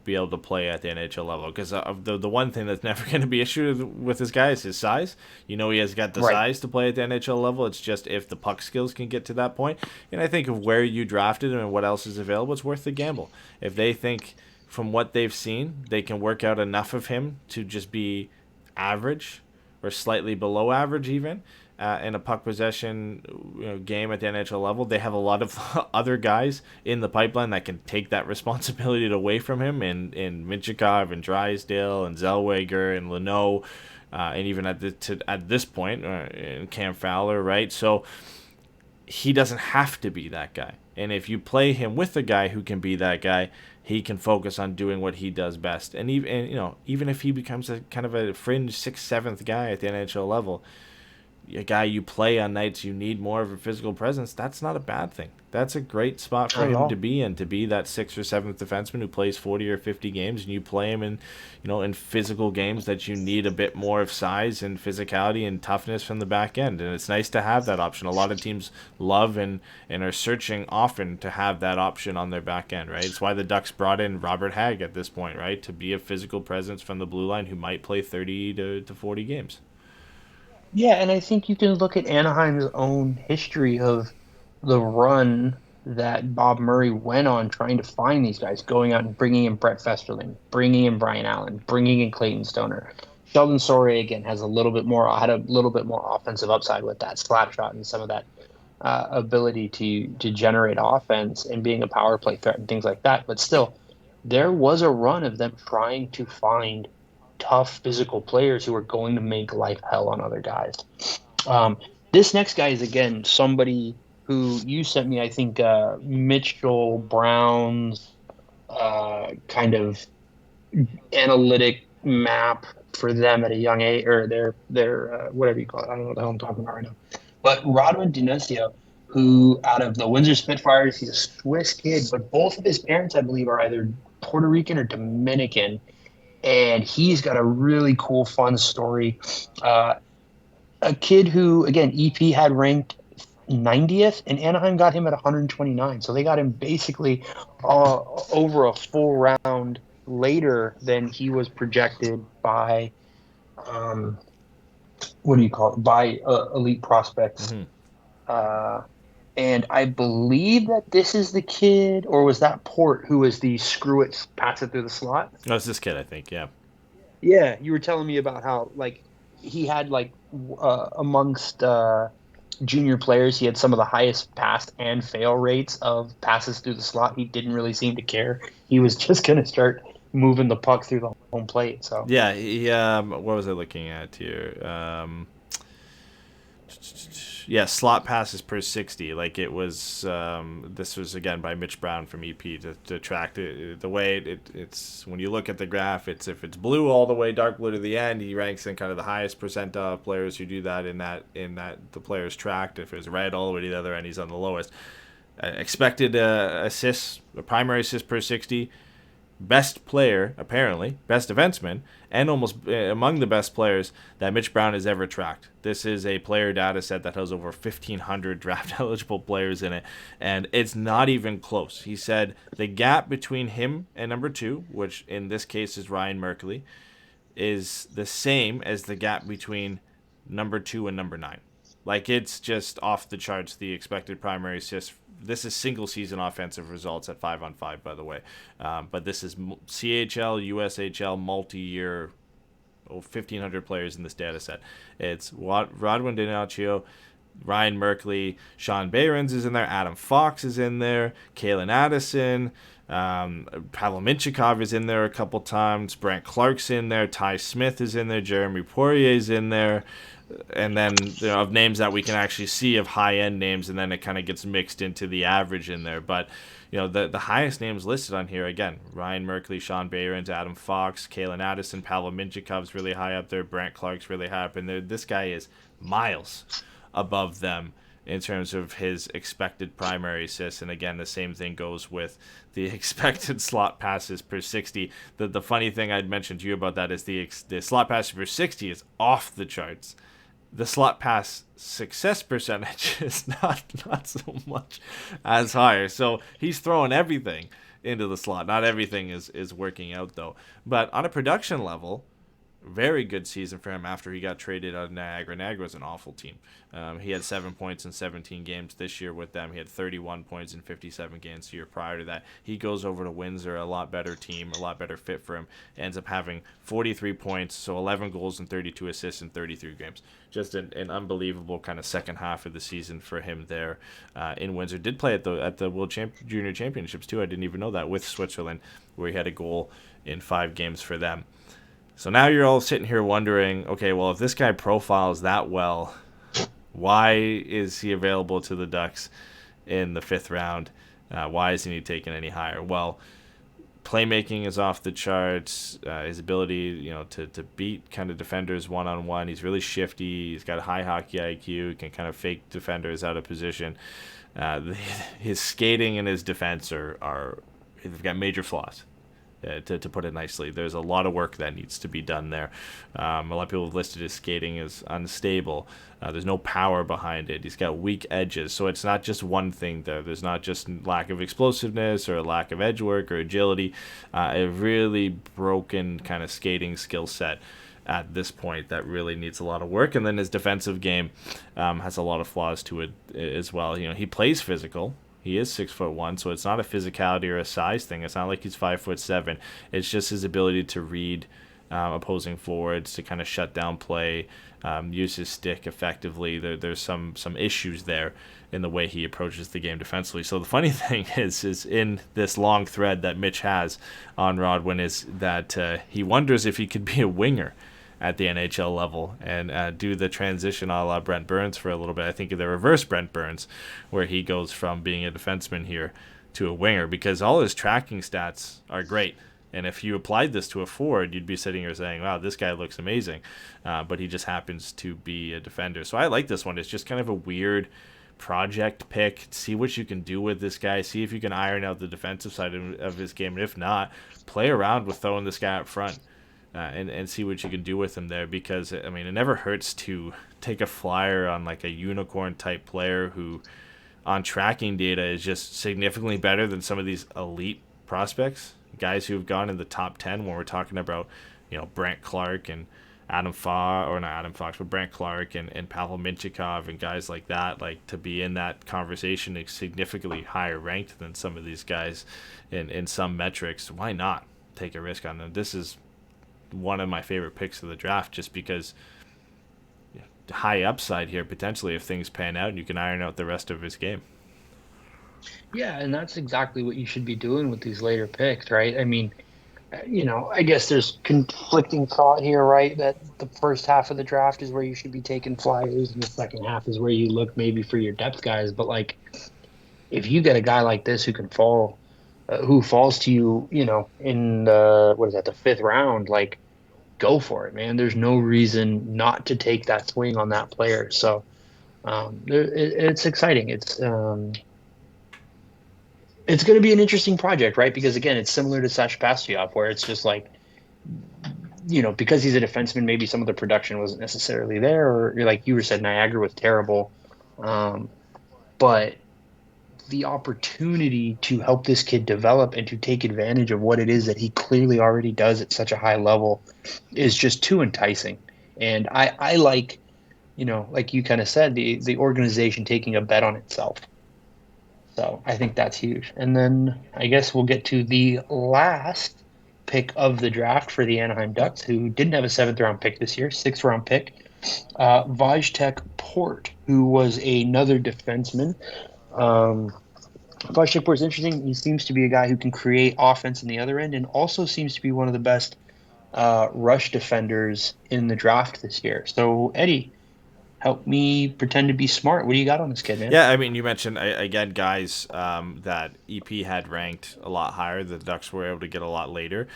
able to play at the NHL level. Because the one thing that's never going to be issued with this guy is his size. He has got the size to play at the NHL level. It's just if the puck skills can get to that point. And I think of where you drafted him and what else is available, it's worth the gamble. If they think from what they've seen, they can work out enough of him to just be average or slightly below average even in a puck possession game at the NHL level, they have a lot of other guys in the pipeline that can take that responsibility away from him in Minchikov and Drysdale and Zellweger and Leno and even at this point in Cam Fowler, right? So he doesn't have to be that guy. And if you play him with a guy who can be that guy, he can focus on doing what he does best. And even if he becomes a kind of a fringe 6th, 7th guy at the NHL level, a guy you play on nights you need more of a physical presence, that's not a bad thing. That's a great spot for him to be in, to be that 6th or 7th defenseman who plays 40 or 50 games, and you play him in, in physical games that you need a bit more of size and physicality and toughness from the back end. And it's nice to have that option. A lot of teams love and are searching often to have that option on their back end, right? It's why the Ducks brought in Robert Hagg at this point, right? To be a physical presence from the blue line who might play 30 to 40 games. Yeah, and I think you can look at Anaheim's own history of the run that Bob Murray went on trying to find these guys, going out and bringing in Brett Festerling, bringing in Brian Allen, bringing in Clayton Stoner. Sheldon Sorey, again, had a little bit more offensive upside with that slap shot and some of that ability to generate offense and being a power play threat and things like that. But still, there was a run of them trying to find tough physical players who are going to make life hell on other guys. This next guy is, again, somebody who you sent me, I think, Mitchell Brown's kind of analytic map for them at a young age, or their whatever you call it. I don't know what the hell I'm talking about right now. But Rodman Dinusio, who out of the Windsor Spitfires, he's a Swiss kid, but both of his parents, I believe, are either Puerto Rican or Dominican. And he's got a really cool, fun story. A kid who, again, EP had ranked 90th, and Anaheim got him at 129. So they got him basically over a full round later than he was projected by, by elite prospects. Mm-hmm. And I believe that this is the kid, or was that Port, who was the screw it, pass it through the slot? No, it's this kid, I think, yeah. Yeah, you were telling me about how, he had, amongst junior players, he had some of the highest pass and fail rates of passes through the slot. He didn't really seem to care. He was just going to start moving the puck through the home plate. So yeah, what was I looking at here? slot passes per 60. Like it was, this was again by Mitch Brown from EP to track the way it's when you look at the graph, it's if it's blue all the way, dark blue to the end, he ranks in kind of the highest percentile of players who do that in that the player's tracked. If it's red all the way to the other end, he's on the lowest. Expected assists, a primary assist per 60. Best player, apparently, best defenseman, and almost among the best players that Mitch Brown has ever tracked. This is a player data set that has over 1,500 draft-eligible players in it, and it's not even close. He said the gap between him and number 2, which in this case is Ryan Merkley, is the same as the gap between number 2 and number 9. Like, it's just off the charts, the expected primary assists. This is single-season offensive results at 5-on-5, by the way. But this is CHL, USHL, multi-year, 1,500 players in this data set. It's Rodwin Dinaccio, Ryan Merkley, Sean Behrens is in there, Adam Fox is in there, Kalen Addison, Pavel Minchikov is in there a couple times, Brent Clark's in there, Ty Smith is in there, Jeremy Poirier's in there. And then of names that we can actually see of high-end names, and then it kind of gets mixed into the average in there. But the highest names listed on here, again, Ryan Merkley, Sean Behrens, Adam Fox, Kalen Addison, Pavel Minchikov's really high up there, Brent Clark's really high up in there. This guy is miles above them in terms of his expected primary assists. And again, the same thing goes with the expected slot passes per 60. The funny thing I'd mentioned to you about that is the slot passes per 60 is off the charts. The slot pass success percentage is not so much as higher. So he's throwing everything into the slot. Not everything is working out, though. But on a production level, very good season for him after he got traded out of Niagara. Niagara was an awful team. He had 7 points in 17 games this year with them. He had 31 points in 57 games the year prior to that. He goes over to Windsor, a lot better team, a lot better fit for him. Ends up having 43 points, so 11 goals and 32 assists in 33 games. Just an unbelievable kind of second half of the season for him there in Windsor. Did play at the World Junior Championships too. I didn't even know that, with Switzerland, where he had a goal in 5 games for them. So now you're all sitting here wondering, okay, well, if this guy profiles that well, why is he available to the Ducks in the 5th round? Why isn't he taken any higher? Well, playmaking is off the charts. His ability, to beat kind of defenders one-on-one. He's really shifty. He's got a high hockey IQ. He can kind of fake defenders out of position. His skating and his defense they've got major flaws. To put it nicely, there's a lot of work that needs to be done there. A lot of people have listed his skating as unstable. There's no power behind it. He's got weak edges, so it's not just one thing there. There's not just lack of explosiveness or a lack of edge work or agility. A really broken kind of skating skill set at this point that really needs a lot of work. And then his defensive game has a lot of flaws to it as well. He plays physical. He is 6'1", so it's not a physicality or a size thing. It's not like he's 5'7". It's just his ability to read opposing forwards, to kind of shut down play, use his stick effectively. There's some issues there in the way he approaches the game defensively. So the funny thing is in this long thread that Mitch has on Rodwin is that he wonders if he could be a winger at the NHL level and do the transition a la Brent Burns for a little bit. I think the reverse Brent Burns, where he goes from being a defenseman here to a winger, because all his tracking stats are great. And if you applied this to a forward, you'd be sitting here saying, wow, this guy looks amazing. But he just happens to be a defender. So I like this one. It's just kind of a weird project pick. See what you can do with this guy. See if you can iron out the defensive side of his game. And if not, play around with throwing this guy up front. And see what you can do with him there, because it never hurts to take a flyer on like a unicorn type player who on tracking data is just significantly better than some of these elite prospects, guys who have gone in the top 10 when we're talking about Brent Clark and Brent Clark and Pavel Minchikov and guys like that. Like, to be in that conversation is significantly higher ranked than some of these guys in some metrics. Why not take a risk on them? This is one of my favorite picks of the draft, just because high upside here potentially if things pan out and you can iron out the rest of his game. Yeah, and that's exactly what you should be doing with these later picks, right? I guess there's conflicting thought here, right? That the first half of the draft is where you should be taking flyers, and the second half is where you look maybe for your depth guys. But like, if you get a guy like this who falls to you, in what is that, the fifth round, like, go for it, man. There's no reason not to take that swing on that player. So it's exciting. It's going to be an interesting project, right? Because again, it's similar to Sash Pastujov, where it's just like, because he's a defenseman, maybe some of the production wasn't necessarily there, or like you said, Niagara was terrible. But the opportunity to help this kid develop and to take advantage of what it is that he clearly already does at such a high level is just too enticing. And I like, like you kind of said, the organization taking a bet on itself. So I think that's huge. And then I guess we'll get to the last pick of the draft for the Anaheim Ducks, who didn't have a 7th-round pick this year, 6th-round pick. Vajtek Port, who was another defenseman. Vajtek Port is interesting. He seems to be a guy who can create offense in the other end and also seems to be one of the best rush defenders in the draft this year. So, Eddy, help me pretend to be smart. What do you got on this kid, man? Yeah, I mean, you mentioned, again, guys that EP had ranked a lot higher. The Ducks were able to get a lot later.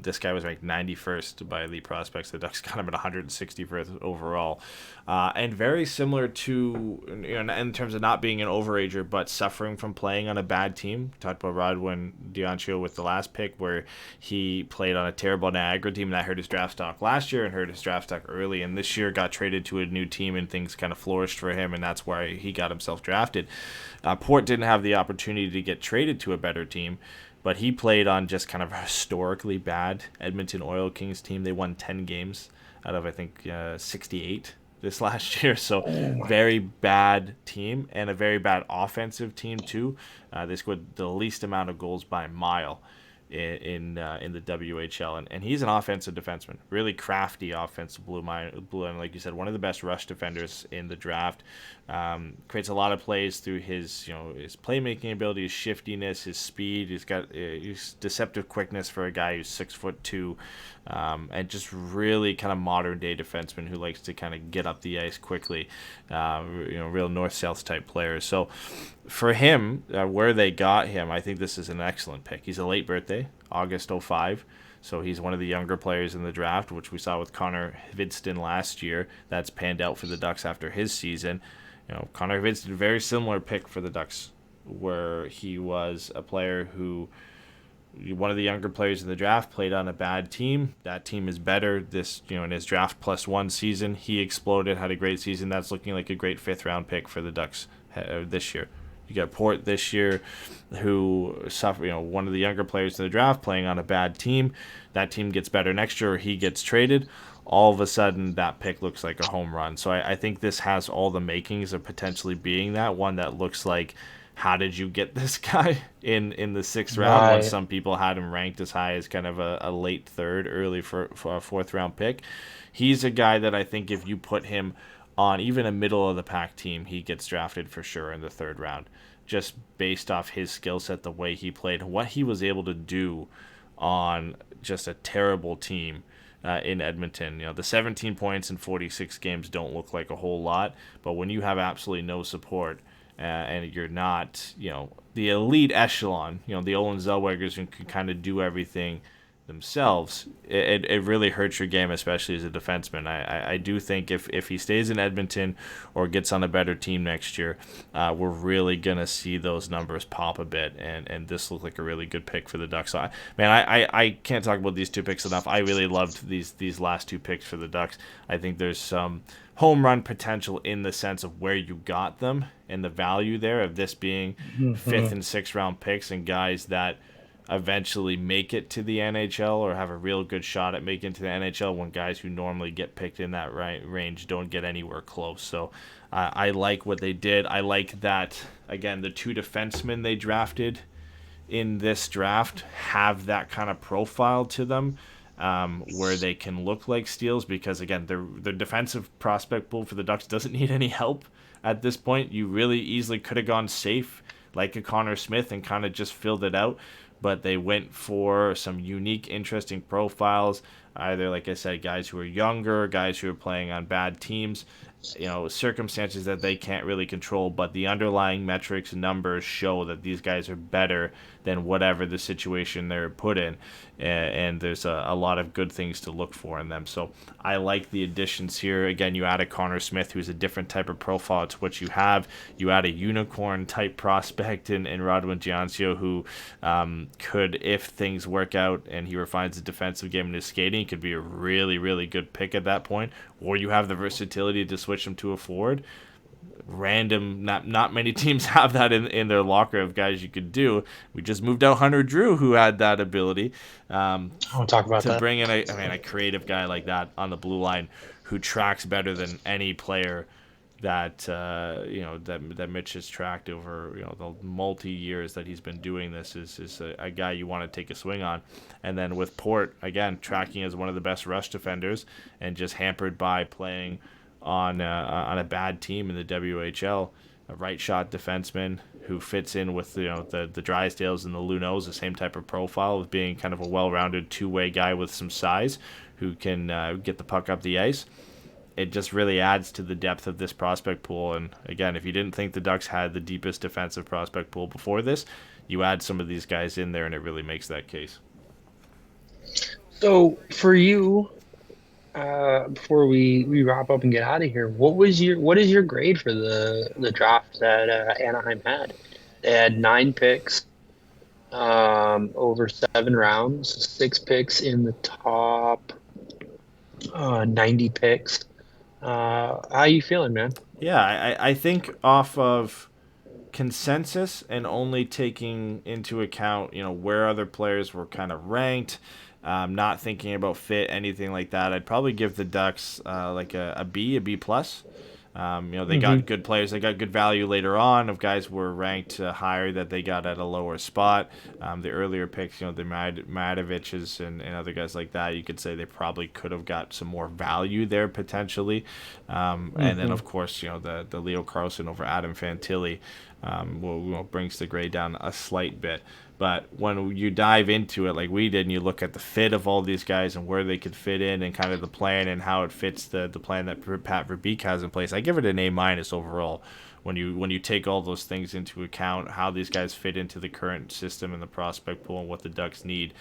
This guy was ranked 91st by Elite Prospects. The Ducks got him at 161st overall. And very similar to, in terms of not being an overager, but suffering from playing on a bad team. Talked about Rodwin Diancio with the last pick, where he played on a terrible Niagara team that hurt his draft stock last year and hurt his draft stock early. And this year got traded to a new team and things kind of flourished for him, and that's why he got himself drafted. Port didn't have the opportunity to get traded to a better team, but he played on just kind of a historically bad Edmonton Oil Kings team. They won 10 games out of, I think, 68 this last year. So very bad team, and a very bad offensive team too. They scored the least amount of goals by a mile in the WHL, and he's an offensive defenseman, really crafty offensive blue line, like you said, one of the best rush defenders in the draft. Creates a lot of plays through his his playmaking ability, his shiftiness, his speed. He's got his deceptive quickness for a guy who's 6'2", and just really kind of modern day defenseman who likes to kind of get up the ice quickly. Real north-south type player. So for him, where they got him, I think this is an excellent pick. He's a late birthday, August 05. So he's one of the younger players in the draft, which we saw with Connor Hvidston last year. That's panned out for the Ducks after his season. Connor Hvidston, very similar pick for the Ducks, where he was a player who, one of the younger players in the draft, played on a bad team. That team is better. This, in his draft +1 season, he exploded, had a great season. That's looking like a great 5th-round pick for the Ducks this year. You got Port this year, who suffered, one of the younger players in the draft playing on a bad team. That team gets better next year, or he gets traded. All of a sudden, that pick looks like a home run. So I think this has all the makings of potentially being that one that looks like, how did you get this guy in the 6th round, Right. when some people had him ranked as high as kind of a late 3rd, early for a 4th-round pick? He's a guy that I think if you put him on even a middle-of-the-pack team, he gets drafted for sure in the 3rd round, just based off his skill set, the way he played, what he was able to do on just a terrible team in Edmonton. The 17 points in 46 games don't look like a whole lot, but when you have absolutely no support, and you're not, the elite echelon, the Olin Zellwegers who can kind of do everything themselves, it really hurts your game, especially as a defenseman. I do think if he stays in Edmonton or gets on a better team next year, we're really going to see those numbers pop a bit, and this looked like a really good pick for the Ducks. So, I can't talk about these 2 picks enough. I really loved these last 2 picks for the Ducks. I think there's some home run potential in the sense of where you got them and the value there of this being 5th and 6th round picks and guys that eventually make it to the NHL or have a real good shot at making it to the NHL, when guys who normally get picked in that range don't get anywhere close. So I like what they did. I like that, again, the 2 defensemen they drafted in this draft have that kind of profile to them, where they can look like steals, because, again, the defensive prospect pool for the Ducks doesn't need any help at this point. You really easily could have gone safe like a Connor Smith and kind of just filled it out. but they went for some unique, interesting profiles. Either, like I said, guys who are younger, guys who are playing on bad teams, circumstances that they can't really control, but the underlying metrics and numbers show that these guys are better than whatever the situation they're put in, and there's a lot of good things to look for in them. So I like the additions here. Again, you add a Connor Smith, who's a different type of profile to what you have. You add a unicorn type prospect in Radwan Giancio, who could, if things work out and he refines the defensive game and his skating, could be a really, really good pick at that point. Or you have the versatility to switch him to a forward. Random, not many teams have that in their locker of guys you could do. We just moved out Hunter Drew, who had that ability. I'll talk about that. Bring in a creative guy like that on the blue line who tracks better than any player that that Mitch has tracked over the multi years that he's been doing this is a guy you want to take a swing on. And then with Port, again, tracking as one of the best rush defenders and just hampered by playing on a bad team in the WHL, a right shot defenseman who fits in with the Drysdales and the Lunos, the same type of profile of being kind of a well-rounded two-way guy with some size who can get the puck up the ice. It just really adds to the depth of this prospect pool. And again, if you didn't think the Ducks had the deepest defensive prospect pool before this, you add some of these guys in there and it really makes that case. So for you, before we wrap up and get out of here, what is your grade for the draft that Anaheim had? They had 9 picks, over 7 rounds, 6 picks in the top 90 picks. How are you feeling, man? Yeah, I think off of consensus and only taking into account, where other players were kind of ranked, not thinking about fit, anything like that, I'd probably give the Ducks like a B plus. They got good players. They got good value later on of guys who were ranked higher that they got at a lower spot. The earlier picks, the Madoviches and other guys like that, you could say they probably could have got some more value there potentially. And then, of course, the Leo Carlsson over Adam Fantilli brings the grade down a slight bit. But when you dive into it like we did and you look at the fit of all these guys and where they could fit in and kind of the plan and how it fits the plan that Pat Verbeek has in place, I give it an A- overall. When you take all those things into account, how these guys fit into the current system and the prospect pool and what the Ducks need,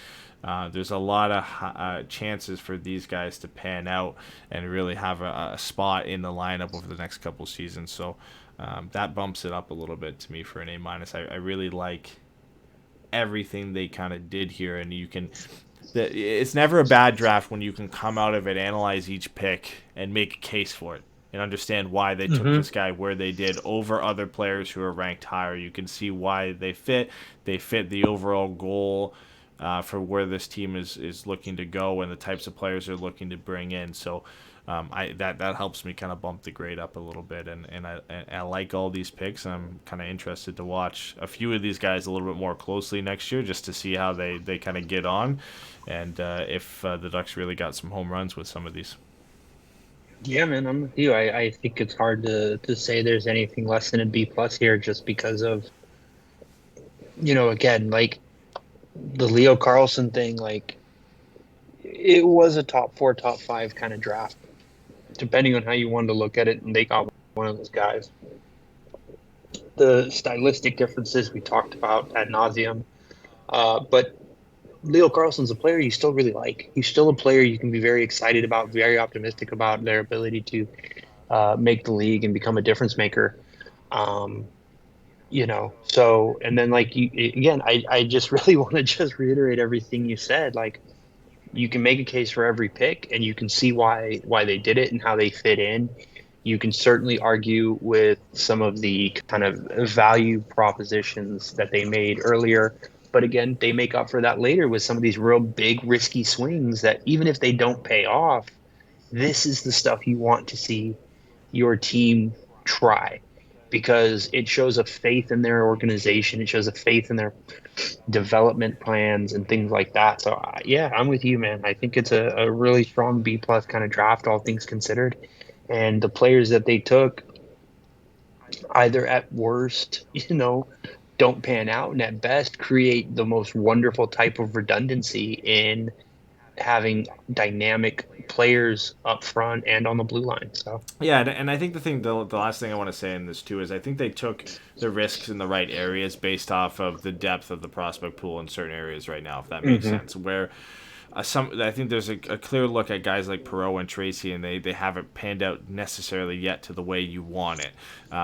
there's a lot of chances for these guys to pan out and really have a spot in the lineup over the next couple seasons. So that bumps it up a little bit to me for an A-. I really like everything they kind of did here, and it's never a bad draft when you can come out of it, analyze each pick, and make a case for it and understand why they took this guy where they did over other players who are ranked higher. You can see why they fit the overall goal for where this team is looking to go and the types of players they're looking to bring in. So that helps me kind of bump the grade up a little bit, and I like all these picks. I'm kind of interested to watch a few of these guys a little bit more closely next year just to see how they kind of get on, and if the Ducks really got some home runs with some of these. Yeah, man, I'm with you. I think it's hard to say there's anything less than a B+ here just because of, again, like the Leo Carlsson thing, like it was a top 4, top 5 kind of draft, depending on how you wanted to look at it, and they got one of those guys. The stylistic differences we talked about ad nauseum, but Leo Carlsson's a player you still really like. He's still a player you can be very excited about, very optimistic about their ability to make the league and become a difference maker. So, and then like I just really want to just reiterate everything you said. Like, you can make a case for every pick, and you can see why they did it and how they fit in. You can certainly argue with some of the kind of value propositions that they made earlier. But again, they make up for that later with some of these real big, risky swings that even if they don't pay off, this is the stuff you want to see your team try, because it shows a faith in their organization. It shows a faith in their development plans and things like that. So, yeah, I'm with you, man. I think it's a really strong B+ kind of draft, all things considered. And the players that they took, either at worst, don't pan out, and at best create the most wonderful type of redundancy in having dynamic players up front and on the blue line. So Yeah, and I think the last thing I want to say in this too is I think they took the risks in the right areas based off of the depth of the prospect pool in certain areas right now, if that makes sense. Where I think there's a clear look at guys like Perreault and Tracy, and they haven't panned out necessarily yet to the way you want it.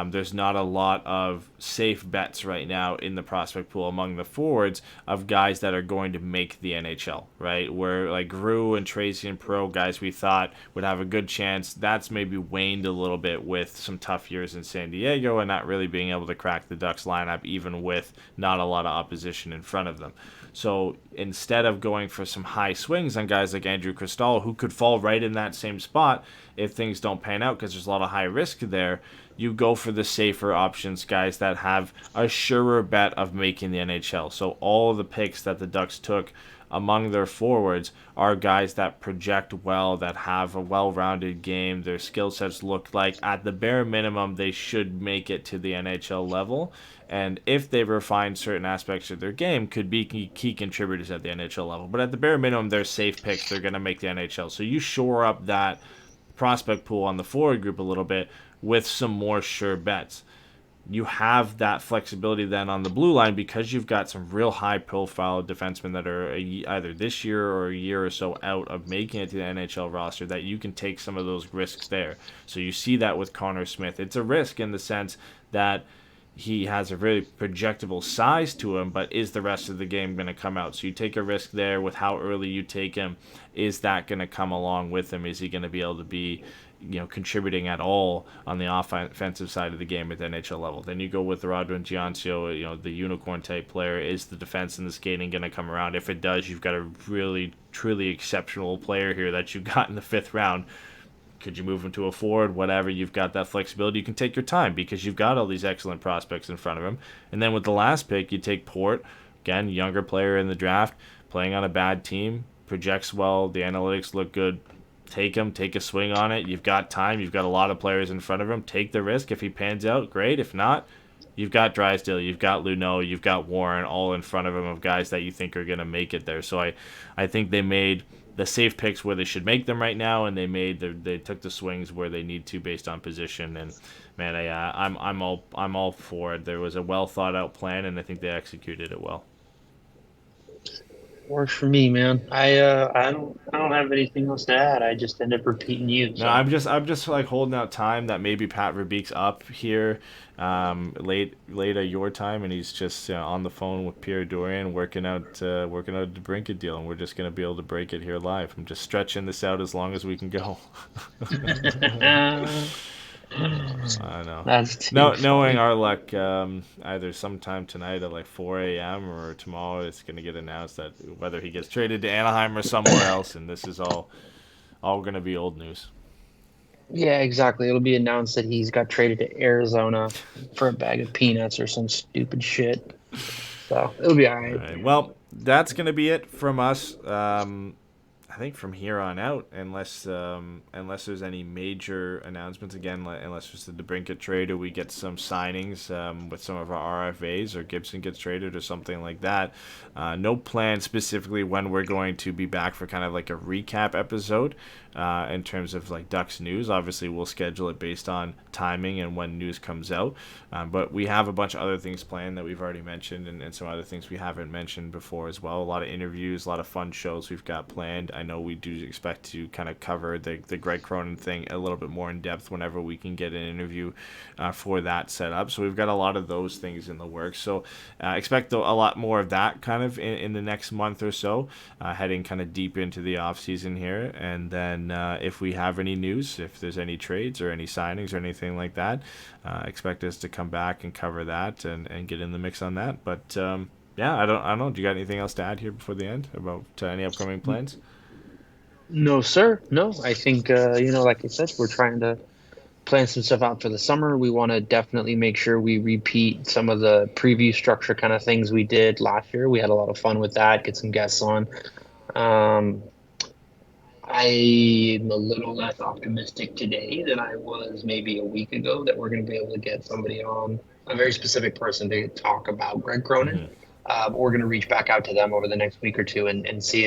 There's not a lot of safe bets right now in the prospect pool among the forwards of guys that are going to make the NHL, right? Where like Gru and Tracy and Perreault, guys we thought would have a good chance, that's maybe waned a little bit with some tough years in San Diego and not really being able to crack the Ducks lineup even with not a lot of opposition in front of them. So instead of going for some high swings on guys like Andrew Cristal, who could fall right in that same spot if things don't pan out because there's a lot of high risk there, you go for the safer options, guys that have a surer bet of making the NHL. So all of the picks that the Ducks took among their forwards are guys that project well, that have a well-rounded game. Their skill sets look like, at the bare minimum, they should make it to the NHL level. And if they refine certain aspects of their game, could be key contributors at the NHL level. But at the bare minimum, they're safe picks. They're going to make the NHL. So you shore up that prospect pool on the forward group a little bit with some more sure bets. You have that flexibility then on the blue line because you've got some real high-profile defensemen that are either this year or a year or so out of making it to the NHL roster, that you can take some of those risks there. So you see that with Connor Smith. It's a risk in the sense that he has a very projectable size to him, but is the rest of the game going to come out? So you take a risk there with how early you take him. Is that going to come along with him? Is he going to be able to be, contributing at all on the offensive side of the game at the NHL level? Then you go with Rodwin Giancio, the unicorn type player. Is the defense and the skating going to come around? If it does, you've got a really, truly exceptional player here that you got in the 5th round. Could you move him to a forward? Whatever. You've got that flexibility. You can take your time because you've got all these excellent prospects in front of him. And then with the last pick, you take Port. Again, younger player in the draft, playing on a bad team, projects well. The analytics look good. Take him. Take a swing on it. You've got time. You've got a lot of players in front of him. Take the risk. If he pans out, great. If not, you've got Drysdale. You've got Luneau. You've got Warren all in front of him of guys that you think are going to make it there. So I think they made the safe picks where they should make them right now, and they took the swings where they need to based on position. And man, I'm all for it. There was a well thought out plan, and I think they executed it well. works for me, man. I don't have anything else to add. I just end up repeating you. So. No, I'm just like holding out time that maybe Pat Verbeek's up here late at your time, and he's just on the phone with Pierre Dorian working out a Debrincat deal, and we're just gonna be able to break it here live. I'm just stretching this out as long as we can go. I know. That's knowing our luck, either sometime tonight at like 4 a.m. or tomorrow, it's going to get announced that whether he gets traded to Anaheim or somewhere else, and this is all going to be old news. Yeah, exactly. It'll be announced that he's got traded to Arizona for a bag of peanuts or some stupid shit. So it'll be all right. All right. Well, that's going to be it from us. I think from here on out, unless there's any major announcements, again, unless there's the Debrincat trade or we get some signings with some of our RFAs or Gibson gets traded or something like that. No plan specifically when we're going to be back for kind of like a recap episode in terms of like Ducks news. Obviously, we'll schedule it based on timing and when news comes out. But we have a bunch of other things planned that we've already mentioned and some other things we haven't mentioned before as well. A lot of interviews, a lot of fun shows we've got planned. I know we do expect to kind of cover the Greg Cronin thing a little bit more in depth whenever we can get an interview for that set up. So we've got a lot of those things in the works. So expect a lot more of that kind of in the next month or so, heading kind of deep into the off season here. And then if we have any news, if there's any trades or any signings or anything like that, expect us to come back and cover that and get in the mix on that. But yeah, I don't know. Do you got anything else to add here before the end about any upcoming plans? No, sir. No, I think, like I said, we're trying to plan some stuff out for the summer. We want to definitely make sure we repeat some of the preview structure kind of things we did last year. We had a lot of fun with that, get some guests on. I'm a little less optimistic today than I was maybe a week ago that we're going to be able to get somebody on a very specific person to talk about Greg Cronin. We're going to reach back out to them over the next week or two and see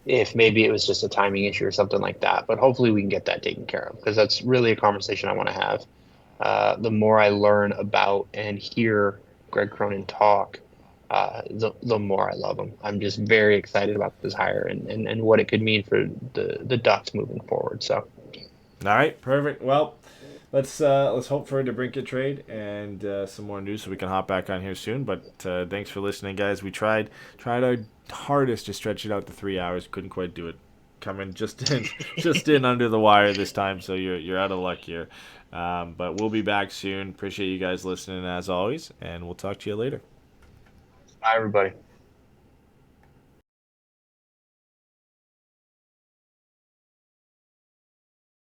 if maybe it was just a timing issue or something like that. But hopefully we can get that taken care of, because that's really a conversation I want to have. The more I learn about and hear Greg Cronin talk, the more I love him. I'm just very excited about this hire and what it could mean for the Ducks moving forward. So, all right, perfect. Well, let's hope for a Debrincat trade and some more news so we can hop back on here soon. But thanks for listening, guys. We tried our hardest to stretch it out to 3 hours. Couldn't quite do it. Coming just in under the wire this time, so you're out of luck here. But we'll be back soon. Appreciate you guys listening as always, and we'll talk to you later. Bye, everybody.